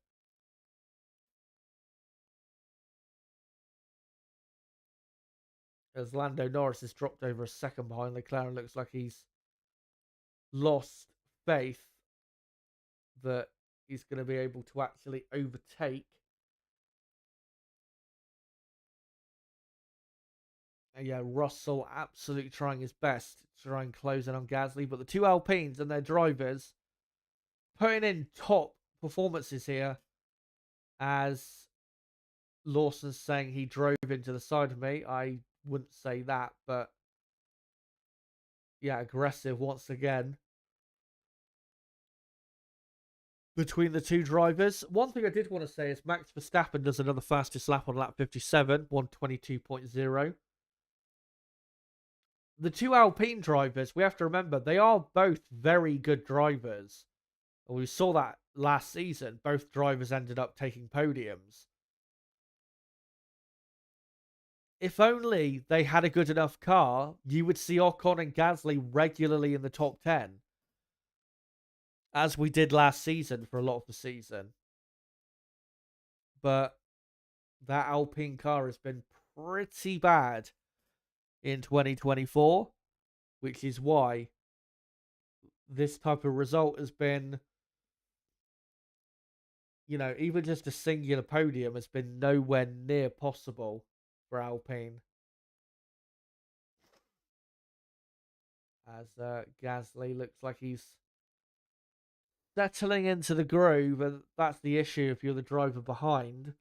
As Lando Norris has dropped over a second behind Leclerc, and looks like he's lost faith that he's going to be able to actually overtake. And yeah, Russell absolutely trying his best to try and close in on Gasly, but the two Alpines and their drivers putting in top performances here, as Lawson's saying he drove into the side of me. I wouldn't say that, but yeah, aggressive once again. between the two drivers. One thing I did want to say is Max Verstappen does another fastest lap on lap 57, 122.0. The two Alpine drivers, we have to remember, they are both very good drivers. And we saw that last season. Both drivers ended up taking podiums. If only they had a good enough car, you would see Ocon and Gasly regularly in the top 10. As we did last season for a lot of the season. But that Alpine car has been pretty bad in 2024, which is why this type of result has been, even just a singular podium has been nowhere near possible for Alpine. As Gasly looks like he's settling into the groove, and that's the issue if you're the driver behind,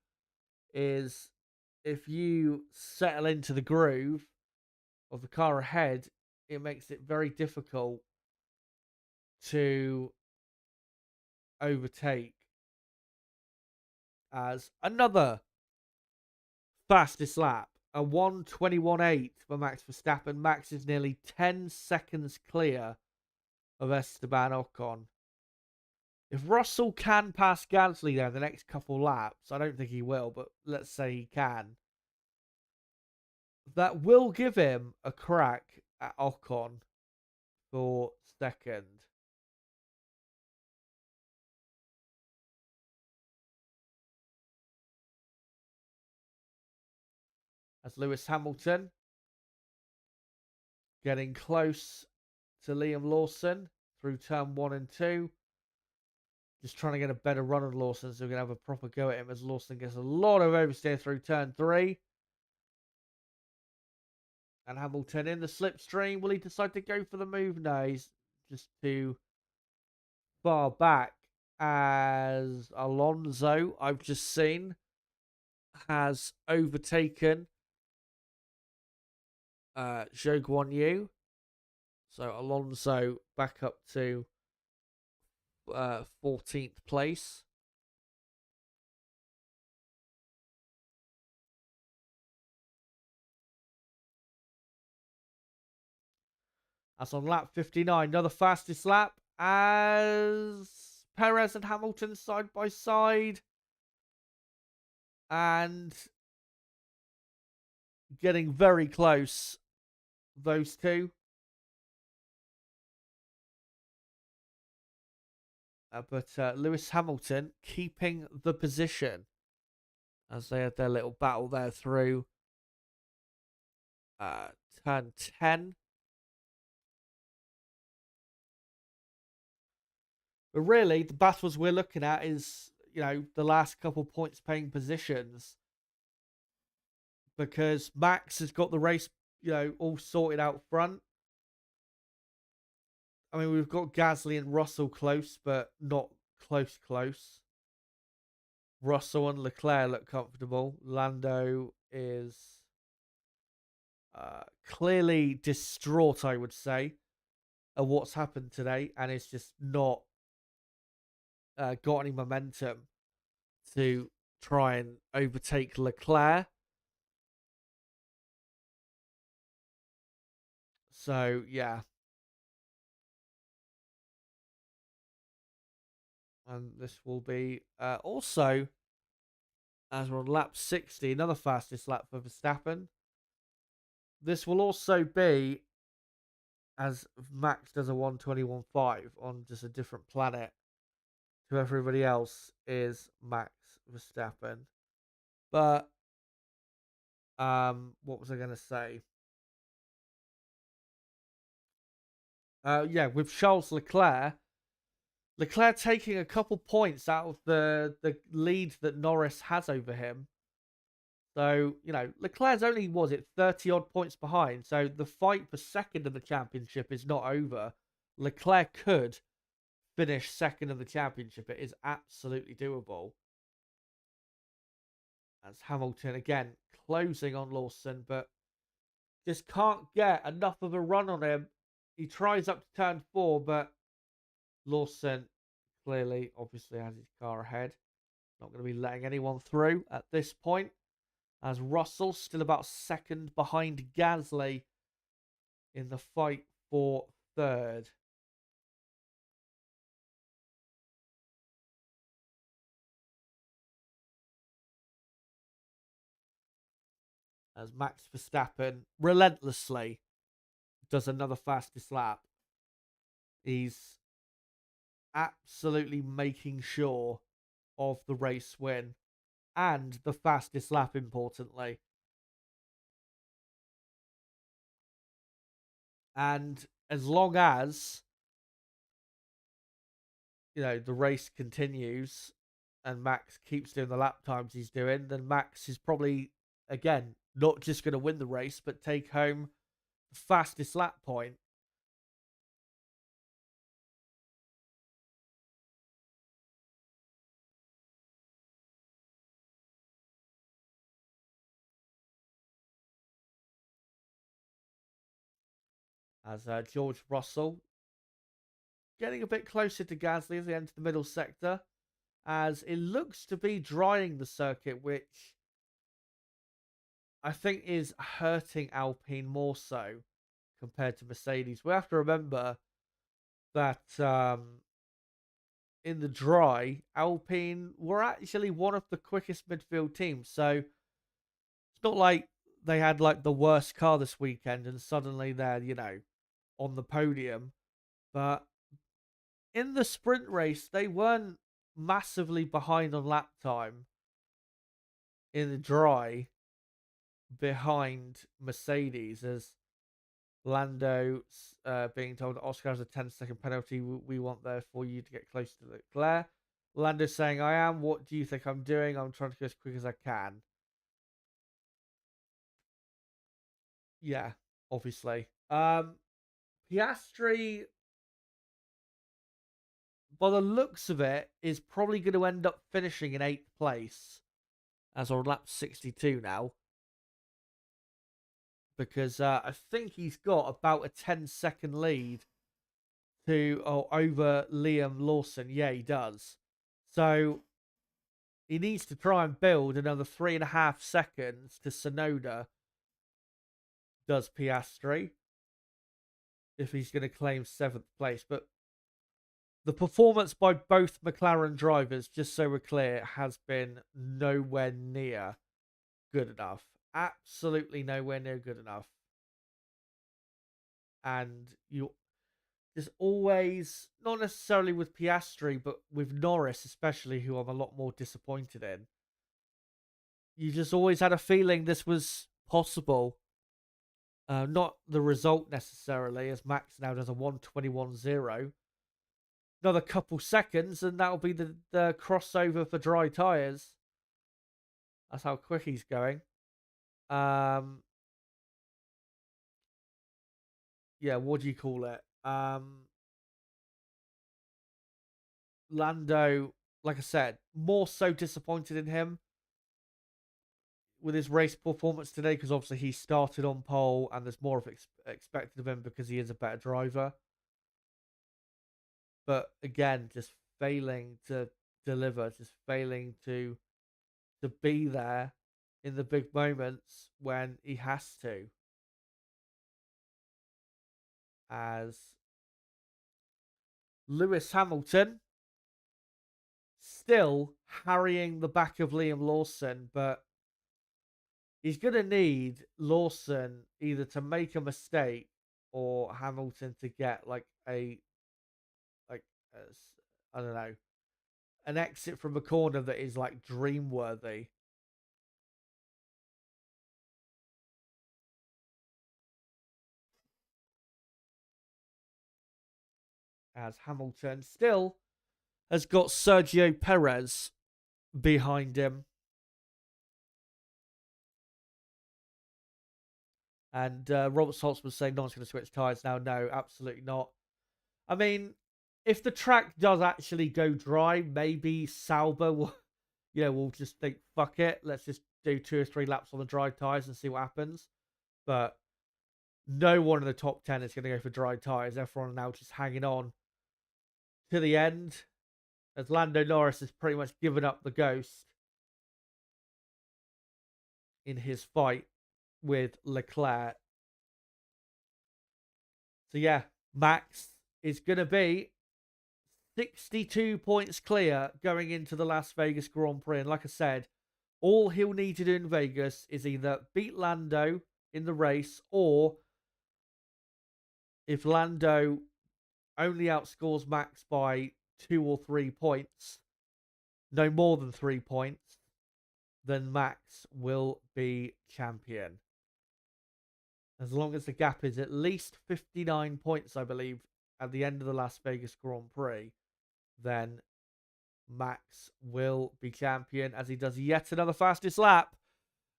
is if you settle into the groove of the car ahead, it makes it very difficult to overtake. As another fastest lap, a 1:21.8 for Max Verstappen. Max is nearly 10 seconds clear of Esteban Ocon. If Russell can pass Gasly there the next couple laps, I don't think he will, but let's say he can, that will give him a crack at Ocon for second. As Lewis Hamilton getting close to Liam Lawson through turn 1 and 2. Just trying to get a better run on Lawson so we can have a proper go at him as Lawson gets a lot of oversteer through turn 3. And Hamilton in the slipstream. Will he decide to go for the move? No, he's just too far back. As Alonso, I've just seen, has overtaken Zhou Guan Yu. So Alonso back up to 14th place. That's on lap 59. Another fastest lap as Perez and Hamilton side by side. And getting very close, those two. But Lewis Hamilton keeping the position as they had their little battle there through turn 10. But really, the battles we're looking at is, the last couple points paying positions. Because Max has got the race, all sorted out front. I mean, we've got Gasly and Russell close, but not close. Russell and Leclerc look comfortable. Lando is clearly distraught, I would say, at what's happened today, and it's just not got any momentum to try and overtake Leclerc. So, yeah. And this will be also, as we're on lap 60, another fastest lap for Verstappen. This will also be, as Max does a 1:21.5 on just a different planet to everybody else, is Max Verstappen. But, what was I going to say? Yeah, with Charles Leclerc taking a couple points out of the lead that Norris has over him. So, Leclerc's only, 30 odd points behind. So the fight for second in the championship is not over. Leclerc could finish second in the championship. It is absolutely doable. As Hamilton, again, closing on Lawson, but just can't get enough of a run on him. He tries up to turn 4, but Lawson clearly, obviously, has his car ahead. Not going to be letting anyone through at this point. As Russell still about second behind Gasly in the fight for third. As Max Verstappen relentlessly does another fastest lap. He's absolutely making sure of the race win and the fastest lap, importantly. And as long as, the race continues and Max keeps doing the lap times he's doing, then Max is probably, again, not just going to win the race, but take home the fastest lap point. As George Russell getting a bit closer to Gasly as they enter the middle sector, as it looks to be drying the circuit, which I think is hurting Alpine more so compared to Mercedes. We have to remember that in the dry, Alpine were actually one of the quickest midfield teams. So it's not like they had like the worst car this weekend and suddenly they're, on the podium. But in the sprint race, they weren't massively behind on lap time in the dry behind Mercedes, as Lando being told Oscar has a 10-second penalty. We want there for you to get close to Leclerc. Lando saying, I am. What do you think I'm doing? I'm trying to go as quick as I can. Yeah, obviously. Piastri, by the looks of it, is probably going to end up finishing in 8th place as on lap 62 now. Because I think he's got about a 10-second lead over Liam Lawson. Yeah, he does. So he needs to try and build another 3.5 seconds to Tsunoda, does Piastri, if he's going to claim 7th place. But the performance by both McLaren drivers, just so we're clear, has been nowhere near good enough. Absolutely nowhere near good enough. And there's always, not necessarily with Piastri, but with Norris especially, who I'm a lot more disappointed in. You just always had a feeling this was possible. Not the result necessarily, as Max now does a 1:21.0. Another couple seconds, and that'll be the crossover for dry tyres. That's how quick he's going. Yeah, what do you call it? Lando, like I said, more so disappointed in him with his race performance today, because obviously he started on pole and there's more of expected of him because he is a better driver. But again, just failing to deliver, just failing to be there in the big moments when he has to. As Lewis Hamilton still harrying the back of Liam Lawson, but he's going to need Lawson either to make a mistake or Hamilton to get like I don't know, an exit from a corner that is like dream worthy. As Hamilton still has got Sergio Perez behind him. And Robert Saltzman saying no one's going to switch tyres now. No, absolutely not. I mean, if the track does actually go dry, maybe Sauber will, we'll just think, fuck it. Let's just do 2 or 3 laps on the dry tyres and see what happens. But no one in the top 10 is going to go for dry tyres. Everyone now just hanging on to the end. as Lando Norris has pretty much given up the ghost in his fight with Leclerc. So yeah, Max is going to be 62 points clear going into the Las Vegas Grand Prix. And like I said, all he'll need to do in Vegas is either beat Lando in the race, or if Lando only outscores Max by 2 or 3 points, no more than 3 points, then Max will be champion. As long as the gap is at least 59 points, I believe, at the end of the Las Vegas Grand Prix, then Max will be champion as he does yet another fastest lap.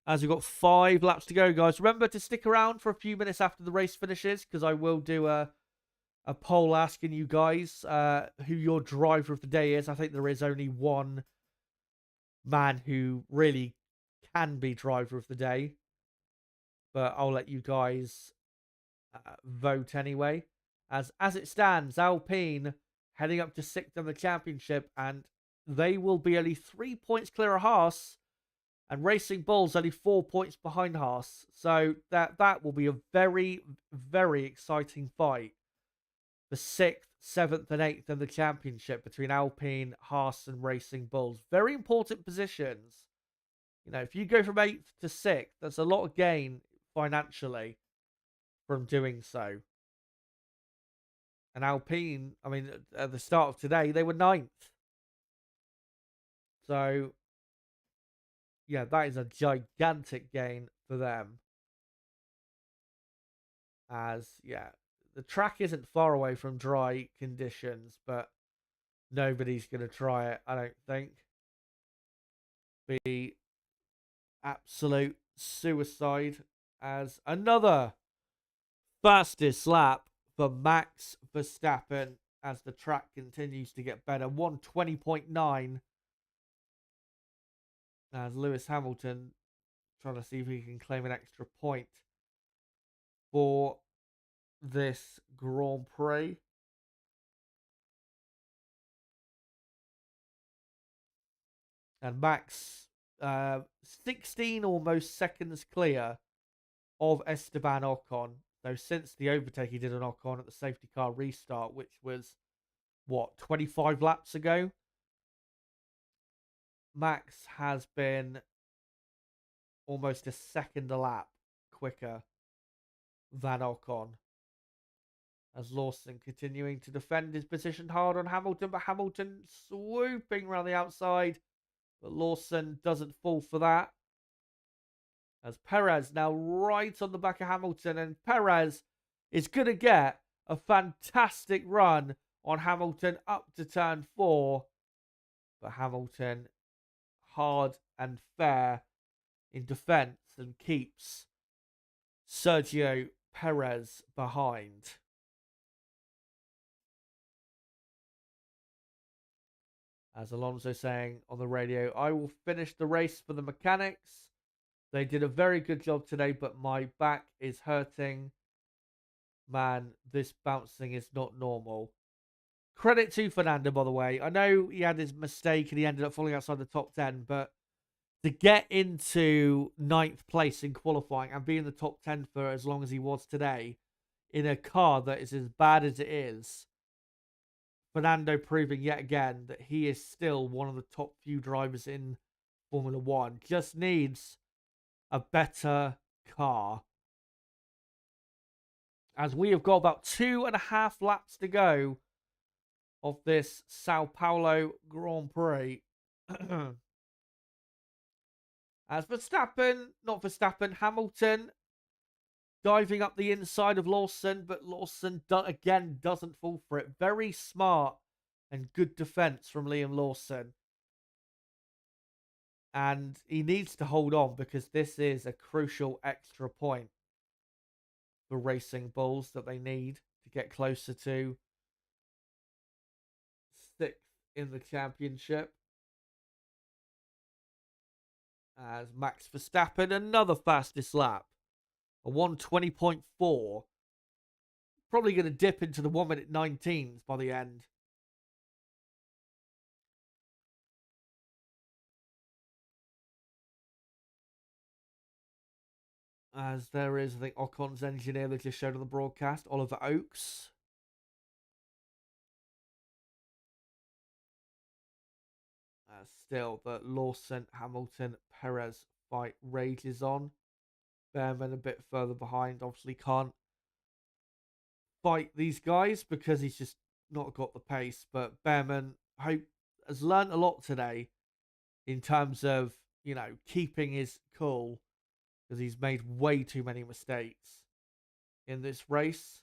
As we've got 5 laps to go, guys. Remember to stick around for a few minutes after the race finishes, because I will do a poll asking you guys who your driver of the day is. I think there is only one man who really can be driver of the day, but I'll let you guys vote anyway. As it stands, Alpine heading up to 6th in the championship, and they will be only 3 points clear of Haas, and Racing Bull's only 4 points behind Haas. So that will be a very, very exciting fight for 6th, 7th, and 8th in the championship between Alpine, Haas, and Racing Bulls. Very important positions. You know, if you go from 8th to 6th, that's a lot of gain financially from doing so. And Alpine, I mean, at the start of today, they were 9th. So, yeah, that is a gigantic gain for them. As, yeah, the track isn't far away from dry conditions, but nobody's going to try it, I don't think. Be absolute suicide. As another fastest lap for Max Verstappen as the track continues to get better. 1:20.9. As Lewis Hamilton trying to see if he can claim an extra point for this Grand Prix. And Max, 16 almost seconds clear of Esteban Ocon. Though since the overtake he did on Ocon at the safety car restart, which was, what, 25 laps ago? Max has been almost a second a lap quicker than Ocon. As Lawson continuing to defend his position hard on Hamilton, but Hamilton swooping around the outside. But Lawson doesn't fall for that. As Perez now right on the back of Hamilton, and Perez is going to get a fantastic run on Hamilton up to turn 4. But Hamilton hard and fair in defense and keeps Sergio Perez behind. As Alonso saying on the radio, I will finish the race for the mechanics. They did a very good job today, but my back is hurting. Man, this bouncing is not normal. Credit to Fernando, by the way. I know he had his mistake and he ended up falling outside the top 10, but to get into 9th place in qualifying and be in the top 10 for as long as he was today in a car that is as bad as it is, Fernando proving yet again that he is still one of the top few drivers in Formula 1. Just needs a better car. As we have got about 2.5 laps to go of this Sao Paulo Grand Prix. As Hamilton diving up the inside of Lawson, but Lawson again doesn't fall for it. Very smart and good defense from Liam Lawson. And he needs to hold on because this is a crucial extra point for Racing Bulls that they need to get closer to 6th in the championship. As Max Verstappen, another fastest lap. A 1:20.4. Probably going to dip into the 1:19s by the end. As there is, I think, Ocon's engineer that just showed on the broadcast, Oliver Oakes. Still, the Lawson, Hamilton, Perez fight rages on. Behrman a bit further behind. Obviously can't fight these guys because he's just not got the pace. But Behrman has learned a lot today in terms of, keeping his cool, because he's made way too many mistakes in this race.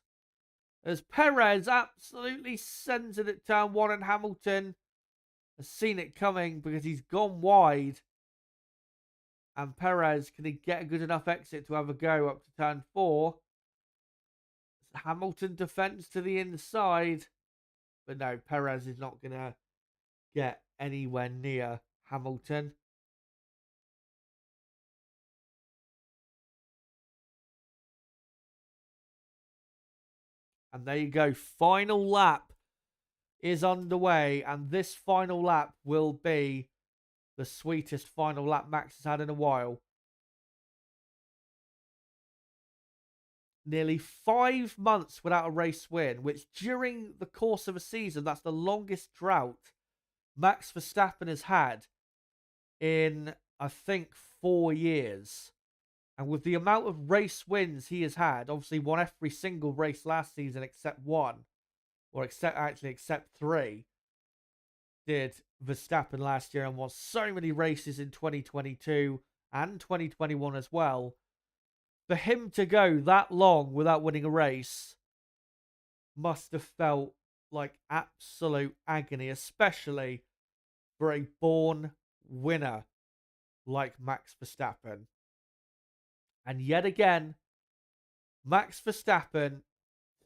As Perez absolutely sends it at turn 1, and Hamilton has seen it coming because he's gone wide. And Perez, can he get a good enough exit to have a go up to turn 4? Hamilton defends to the inside. But no, Perez is not going to get anywhere near Hamilton. And there you go. Final lap is underway. And this final lap will be the sweetest final lap Max has had in a while. Nearly 5 months without a race win, which during the course of a season, that's the longest drought Max Verstappen has had in, I think, 4 years. And with the amount of race wins he has had, obviously won every single race last season except one, or except 3, did Verstappen last year, and won so many races in 2022 and 2021 as well. For him to go that long without winning a race must have felt like absolute agony, especially for a born winner like Max Verstappen. And yet again, Max Verstappen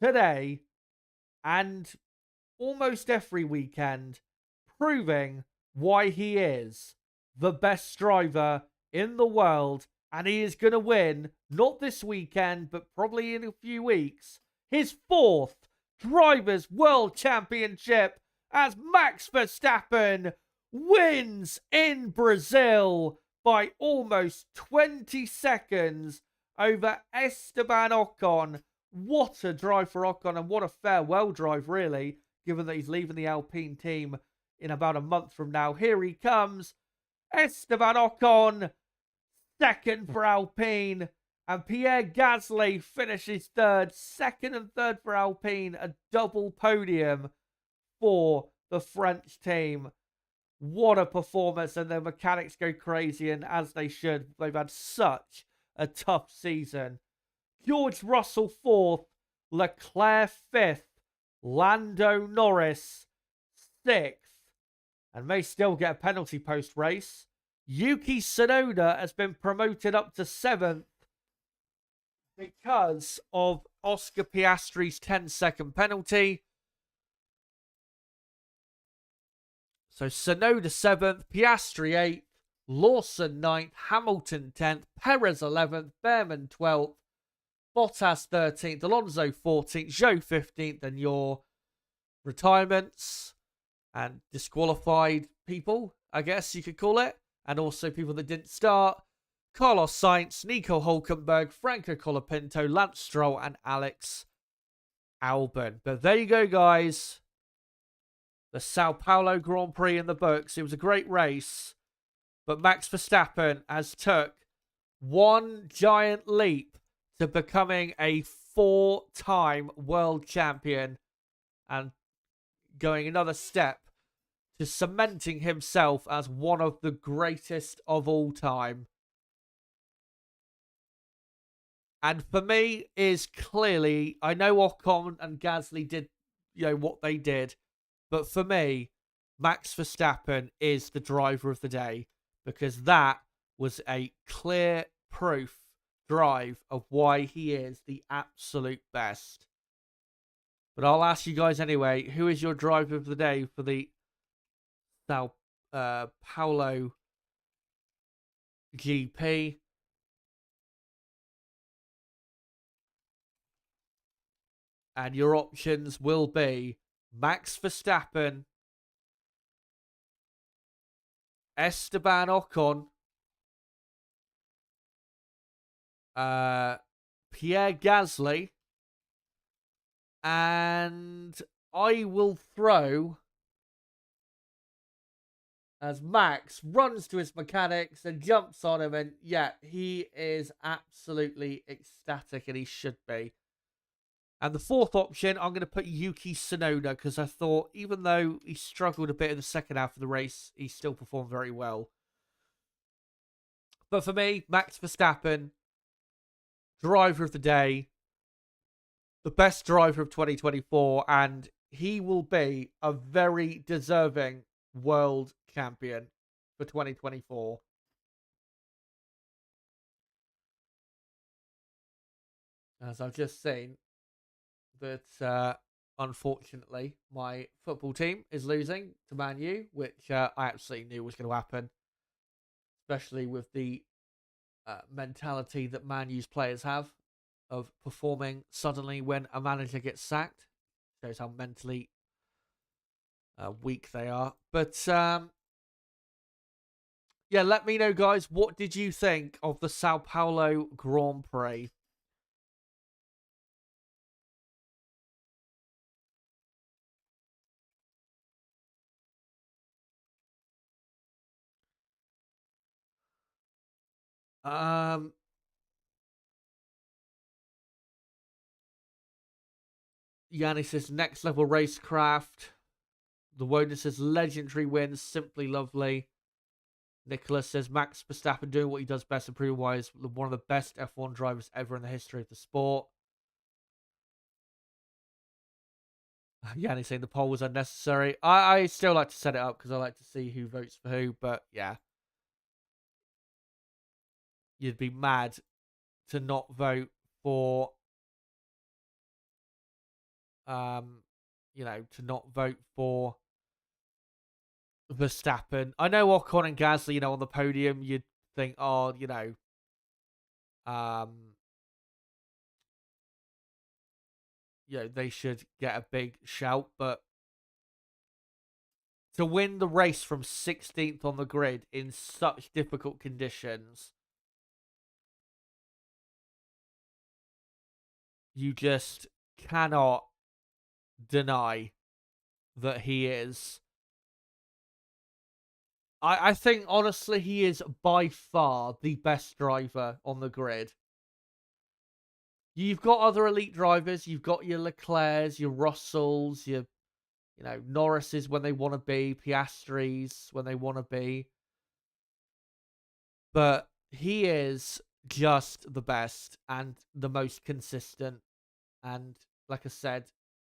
today and almost every weekend proving why he is the best driver in the world, and he is going to win, not this weekend, but probably in a few weeks, his 4th Drivers' World Championship as Max Verstappen wins in Brazil by almost 20 seconds over Esteban Ocon. What a drive for Ocon, and what a farewell drive, really, given that he's leaving the Alpine team in about a month from now. Here he comes, Esteban Ocon, 2nd for Alpine, and Pierre Gasly finishes 3rd. 2nd and 3rd for Alpine, a double podium for the French team. What a performance, and the mechanics go crazy, and as they should. They've had such a tough season. George Russell 4th, Leclerc 5th, Lando Norris 6th, and may still get a penalty post-race. Yuki Tsunoda has been promoted up to 7th because of Oscar Piastri's 10-second penalty. So Tsunoda 7th, Piastri 8th, Lawson 9th, Hamilton 10th, Perez 11th, Behrman 12th, Bottas 13th, Alonso 14th, Zhou 15th, and your retirements and disqualified people, I guess you could call it, and also people that didn't start: Carlos Sainz, Nico Hülkenberg, Franco Colapinto, Lance Stroll, and Alex Albon. But there you go, guys. The Sao Paulo Grand Prix in the books. It was a great race, but Max Verstappen has took one giant leap to becoming a 4-time world champion and going another step to cementing himself as one of the greatest of all time. And for me, is clearly, I know Ocon and Gasly did, what they did, but for me, Max Verstappen is the driver of the day, because that was a clear proof drive of why he is the absolute best. But I'll ask you guys anyway, who is your driver of the day for the Sao Paulo GP? And your options will be Max Verstappen, Esteban Ocon, Pierre Gasly, and I will throw as Max runs to his mechanics and jumps on him, and yeah, he is absolutely ecstatic, and he should be. And the fourth option, I'm going to put Yuki Tsunoda, because I thought, even though he struggled a bit in the second half of the race, he still performed very well. But for me, Max Verstappen, driver of the day, the best driver of 2024, and he will be a very deserving world champion for 2024. As I've just seen that, unfortunately, my football team is losing to Man U, which I absolutely knew was going to happen, especially with the mentality that Man U's players have of performing suddenly when a manager gets sacked. Shows how mentally weak they are. But yeah, let me know, guys, what did you think of the Sao Paulo Grand Prix? Um, Yanni says next level racecraft. The Woden says legendary wins, simply lovely. Nicholas says Max Verstappen doing what he does best, improving wise, one of the best F1 drivers ever in the history of the sport. Yanni saying the poll was unnecessary. I still like to set it up because I like to see who votes for who, but yeah. You'd be mad to not vote for to not vote for Verstappen. I know Ocon and Gasly, on the podium, you'd think, oh, um, they should get a big shout, but to win the race from 16th on the grid in such difficult conditions, you just cannot deny that he is. I think, honestly, he is by far the best driver on the grid. You've got other elite drivers. You've got your Leclercs, your Russells, your Norrises when they want to be, Piastris when they want to be. But he is just the best and the most consistent. And like I said,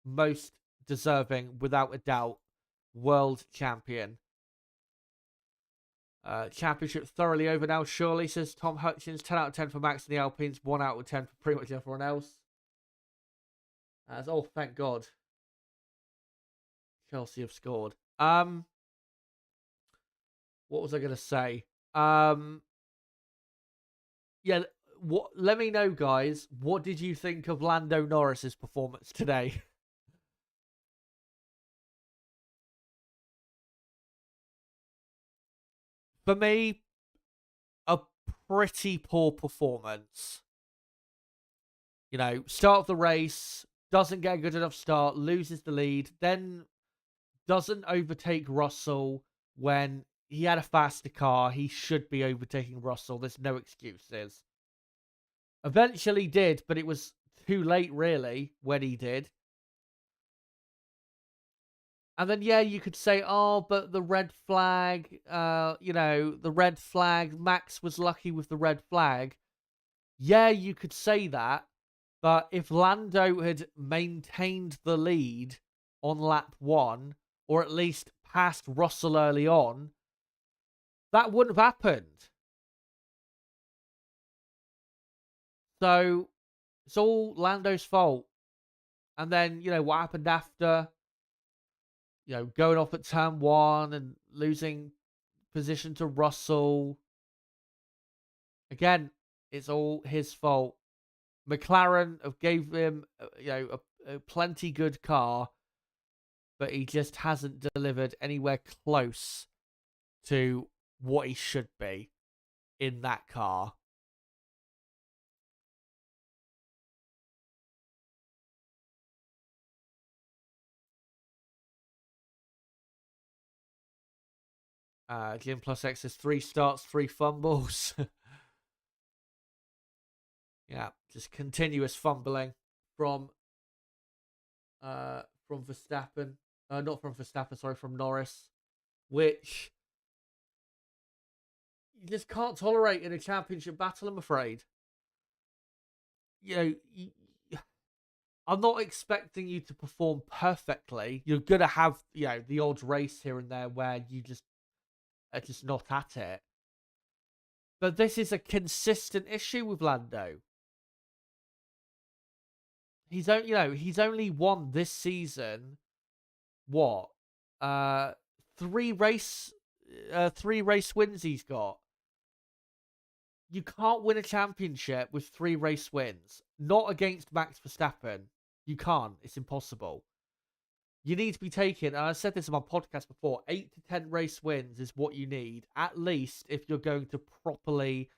most deserving, without a doubt, world champion. Championship thoroughly over now, surely, says Tom Hutchins. 10 out of 10 for Max and the Alpines, 1 out of 10 for pretty much everyone else. Oh, thank God. Chelsea have scored. What was I going to say? Yeah, let me know, guys. What did you think of Lando Norris's performance today? For me, a pretty poor performance. Start of the race, doesn't get a good enough start, loses the lead, then doesn't overtake Russell when he had a faster car. He should be overtaking Russell. There's no excuses. Eventually did, but it was too late, really, when he did. And then, yeah, you could say, oh, but the red flag, the red flag, Max was lucky with the red flag. Yeah, you could say that. But if Lando had maintained the lead on lap 1, or at least passed Russell early on, that wouldn't have happened. So it's all Lando's fault. And then, what happened after? Going off at turn 1 and losing position to Russell. Again, it's all his fault. McLaren have gave him, a plenty good car, but he just hasn't delivered anywhere close to what he should be in that car. Jim Plus X is 3 starts, 3 fumbles. Yeah, just continuous fumbling from Verstappen. Not from Verstappen, sorry, from Norris, which you just can't tolerate in a championship battle, I'm afraid. You know, I'm not expecting you to perform perfectly. You're going to have, the odd race here and there where you just are just not at it. But this is a consistent issue with Lando. He's only won this season. What? 3 race wins he's got. You can't win a championship with 3 race wins. Not against Max Verstappen. You can't. It's impossible. You need to be taking, and I said this in my podcast before, 8 to 10 race wins is what you need, at least if you're going to properly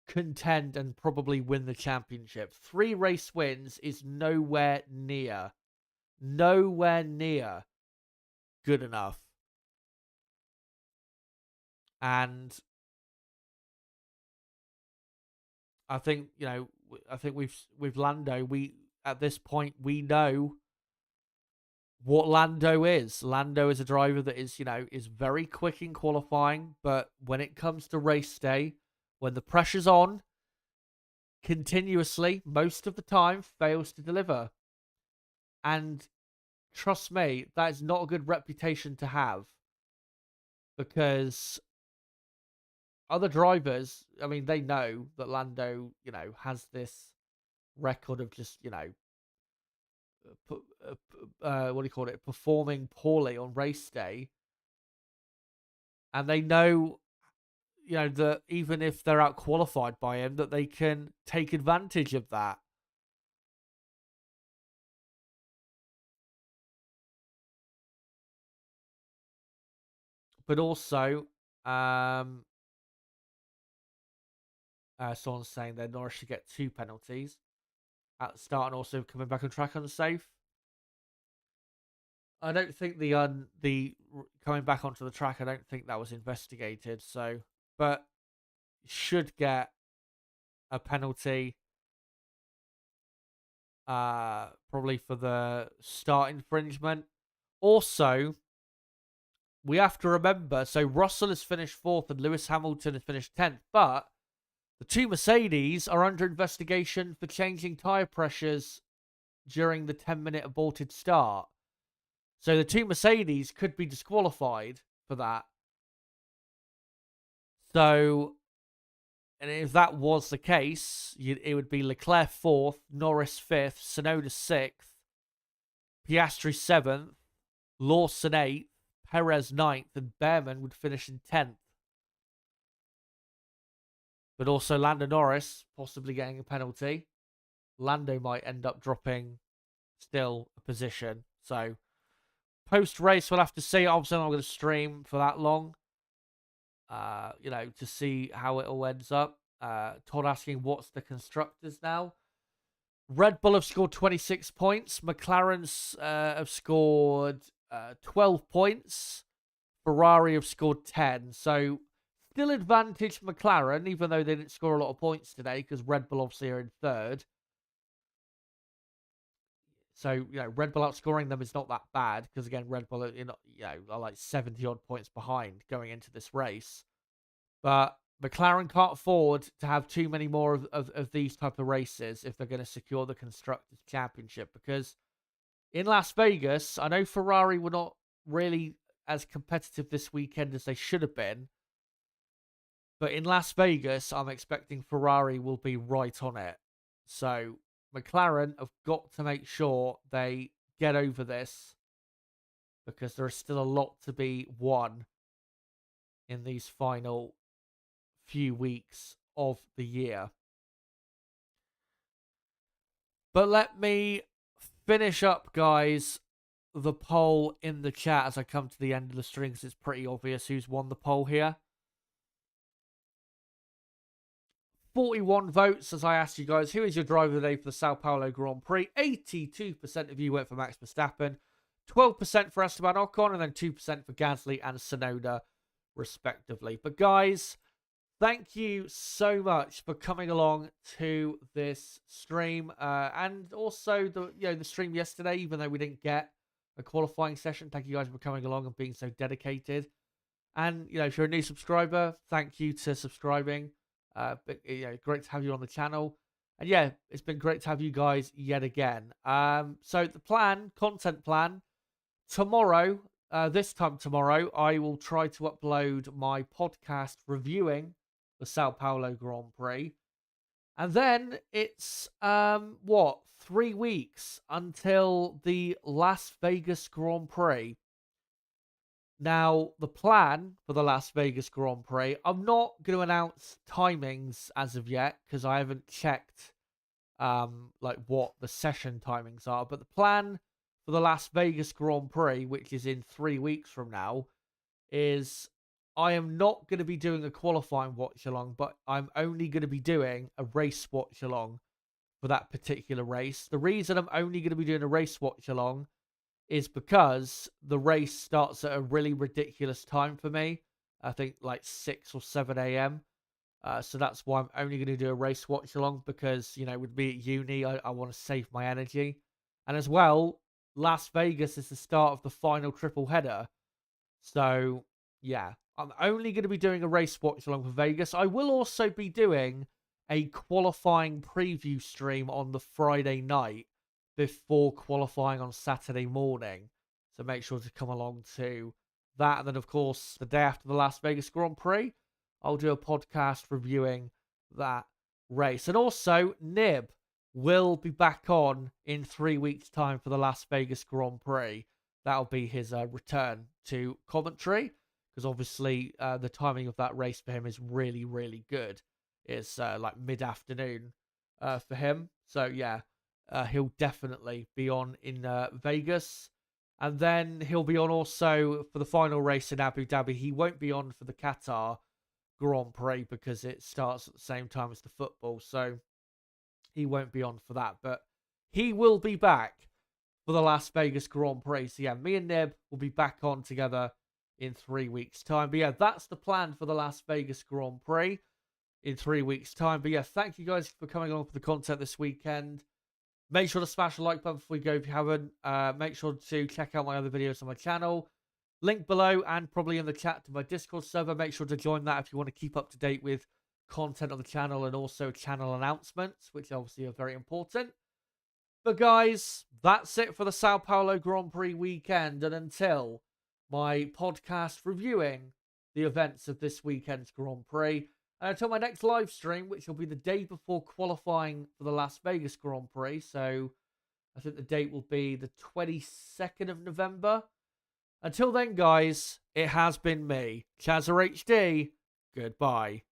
contend and probably win the championship. 3 race wins is nowhere near good enough. And I think, with Lando, at this point we know what Lando is. Lando is a driver that is very quick in qualifying, but when it comes to race day, when the pressure's on, continuously, most of the time, fails to deliver. And trust me, that is not a good reputation to have. Because other drivers, they know that Lando, has this record of just, performing poorly on race day. And they know, that even if they're out qualified by him, that they can take advantage of that. But also, someone's saying that Norris should get 2 penalties at the start and also coming back on track unsafe. I don't think the coming back onto the track, I don't think that was investigated. So, but should get a penalty, probably for the start infringement. Also, we have to remember, so Russell has finished 4th and Lewis Hamilton has finished 10th, but the 2 Mercedes are under investigation for changing tyre pressures during the 10-minute aborted start. So the 2 Mercedes could be disqualified for that. So, and if that was the case, it would be Leclerc 4th, Norris 5th, Tsunoda 6th, Piastri 7th, Lawson 8th, Perez 9th, and Behrman would finish in 10th. But also Lando Norris possibly getting a penalty. Lando might end up dropping still a position. So, post-race, we'll have to see. Obviously, I'm not going to stream for that long. To see how it all ends up. Todd asking, what's the constructors now? Red Bull have scored 26 points. McLaren's have scored 12 points. Ferrari have scored 10. So, still advantage McLaren, even though they didn't score a lot of points today, because Red Bull obviously are in 3rd. So, Red Bull outscoring them is not that bad, because again, Red Bull are like 70-odd points behind going into this race. But McLaren can't afford to have too many more of these type of races if they're going to secure the Constructors' Championship, because in Las Vegas, I know Ferrari were not really as competitive this weekend as they should have been, but in Las Vegas, I'm expecting Ferrari will be right on it. So McLaren have got to make sure they get over this, because there is still a lot to be won in these final few weeks of the year. But let me finish up, guys, the poll in the chat as I come to the end of the stream, because it's pretty obvious who's won the poll here. 41 votes as I asked you guys, who is your driver of the day for the Sao Paulo Grand Prix? 82% of you went for Max Verstappen, 12% for Esteban Ocon, and then 2% for Gasly and Tsunoda. respectively. But guys, thank you so much for coming along to this stream, and also the stream yesterday. Even though we didn't get a qualifying session, thank you guys for coming along and being so dedicated. And if you're a new subscriber, thank you to subscribing. But great to have you on the channel. And yeah, it's been great to have you guys yet again. So the content plan, tomorrow, this time tomorrow, I will try to upload my podcast reviewing the Sao Paulo Grand Prix. And then it's 3 weeks until the Las Vegas Grand Prix. Now, the plan for the Las Vegas Grand Prix, I'm not going to announce timings as of yet because I haven't checked what the session timings are. But the plan for the Las Vegas Grand Prix, which is in 3 weeks from now, is I am not going to be doing a qualifying watch along, but I'm only going to be doing a race watch along for that particular race. The reason I'm only going to be doing a race watch along is because the race starts at a really ridiculous time for me. I think like 6 or 7 a.m. So that's why I'm only going to do a race watch along, because, with me at uni, I want to save my energy. And as well, Las Vegas is the start of the final triple header. So, yeah, I'm only going to be doing a race watch along for Vegas. I will also be doing a qualifying preview stream on the Friday night before qualifying on Saturday morning. So make sure to come along to that. And then, of course, the day after the Las Vegas Grand Prix, I'll do a podcast reviewing that race. And also, Nib will be back on in 3 weeks' time for the Las Vegas Grand Prix. That'll be his return to commentary, because obviously the timing of that race for him is really, really good. It's like mid-afternoon for him. So, yeah. He'll definitely be on in Vegas. And then he'll be on also for the final race in Abu Dhabi. He won't be on for the Qatar Grand Prix because it starts at the same time as the football. So he won't be on for that. But he will be back for the Las Vegas Grand Prix. So yeah, me and Nib will be back on together in 3 weeks' time. But yeah, that's the plan for the Las Vegas Grand Prix in 3 weeks' time. But yeah, thank you guys for coming along for the content this weekend. Make sure to smash the like button before you go if you haven't. Make sure to check out my other videos on my channel. Link below and probably in the chat to my Discord server. Make sure to join that if you want to keep up to date with content on the channel and also channel announcements, which obviously are very important. But guys, that's it for the Sao Paulo Grand Prix weekend. And until my podcast reviewing the events of this weekend's Grand Prix, and until my next live stream, which will be the day before qualifying for the Las Vegas Grand Prix. So I think the date will be the 22nd of November. Until then, guys, it has been me, Chazza HD. Goodbye.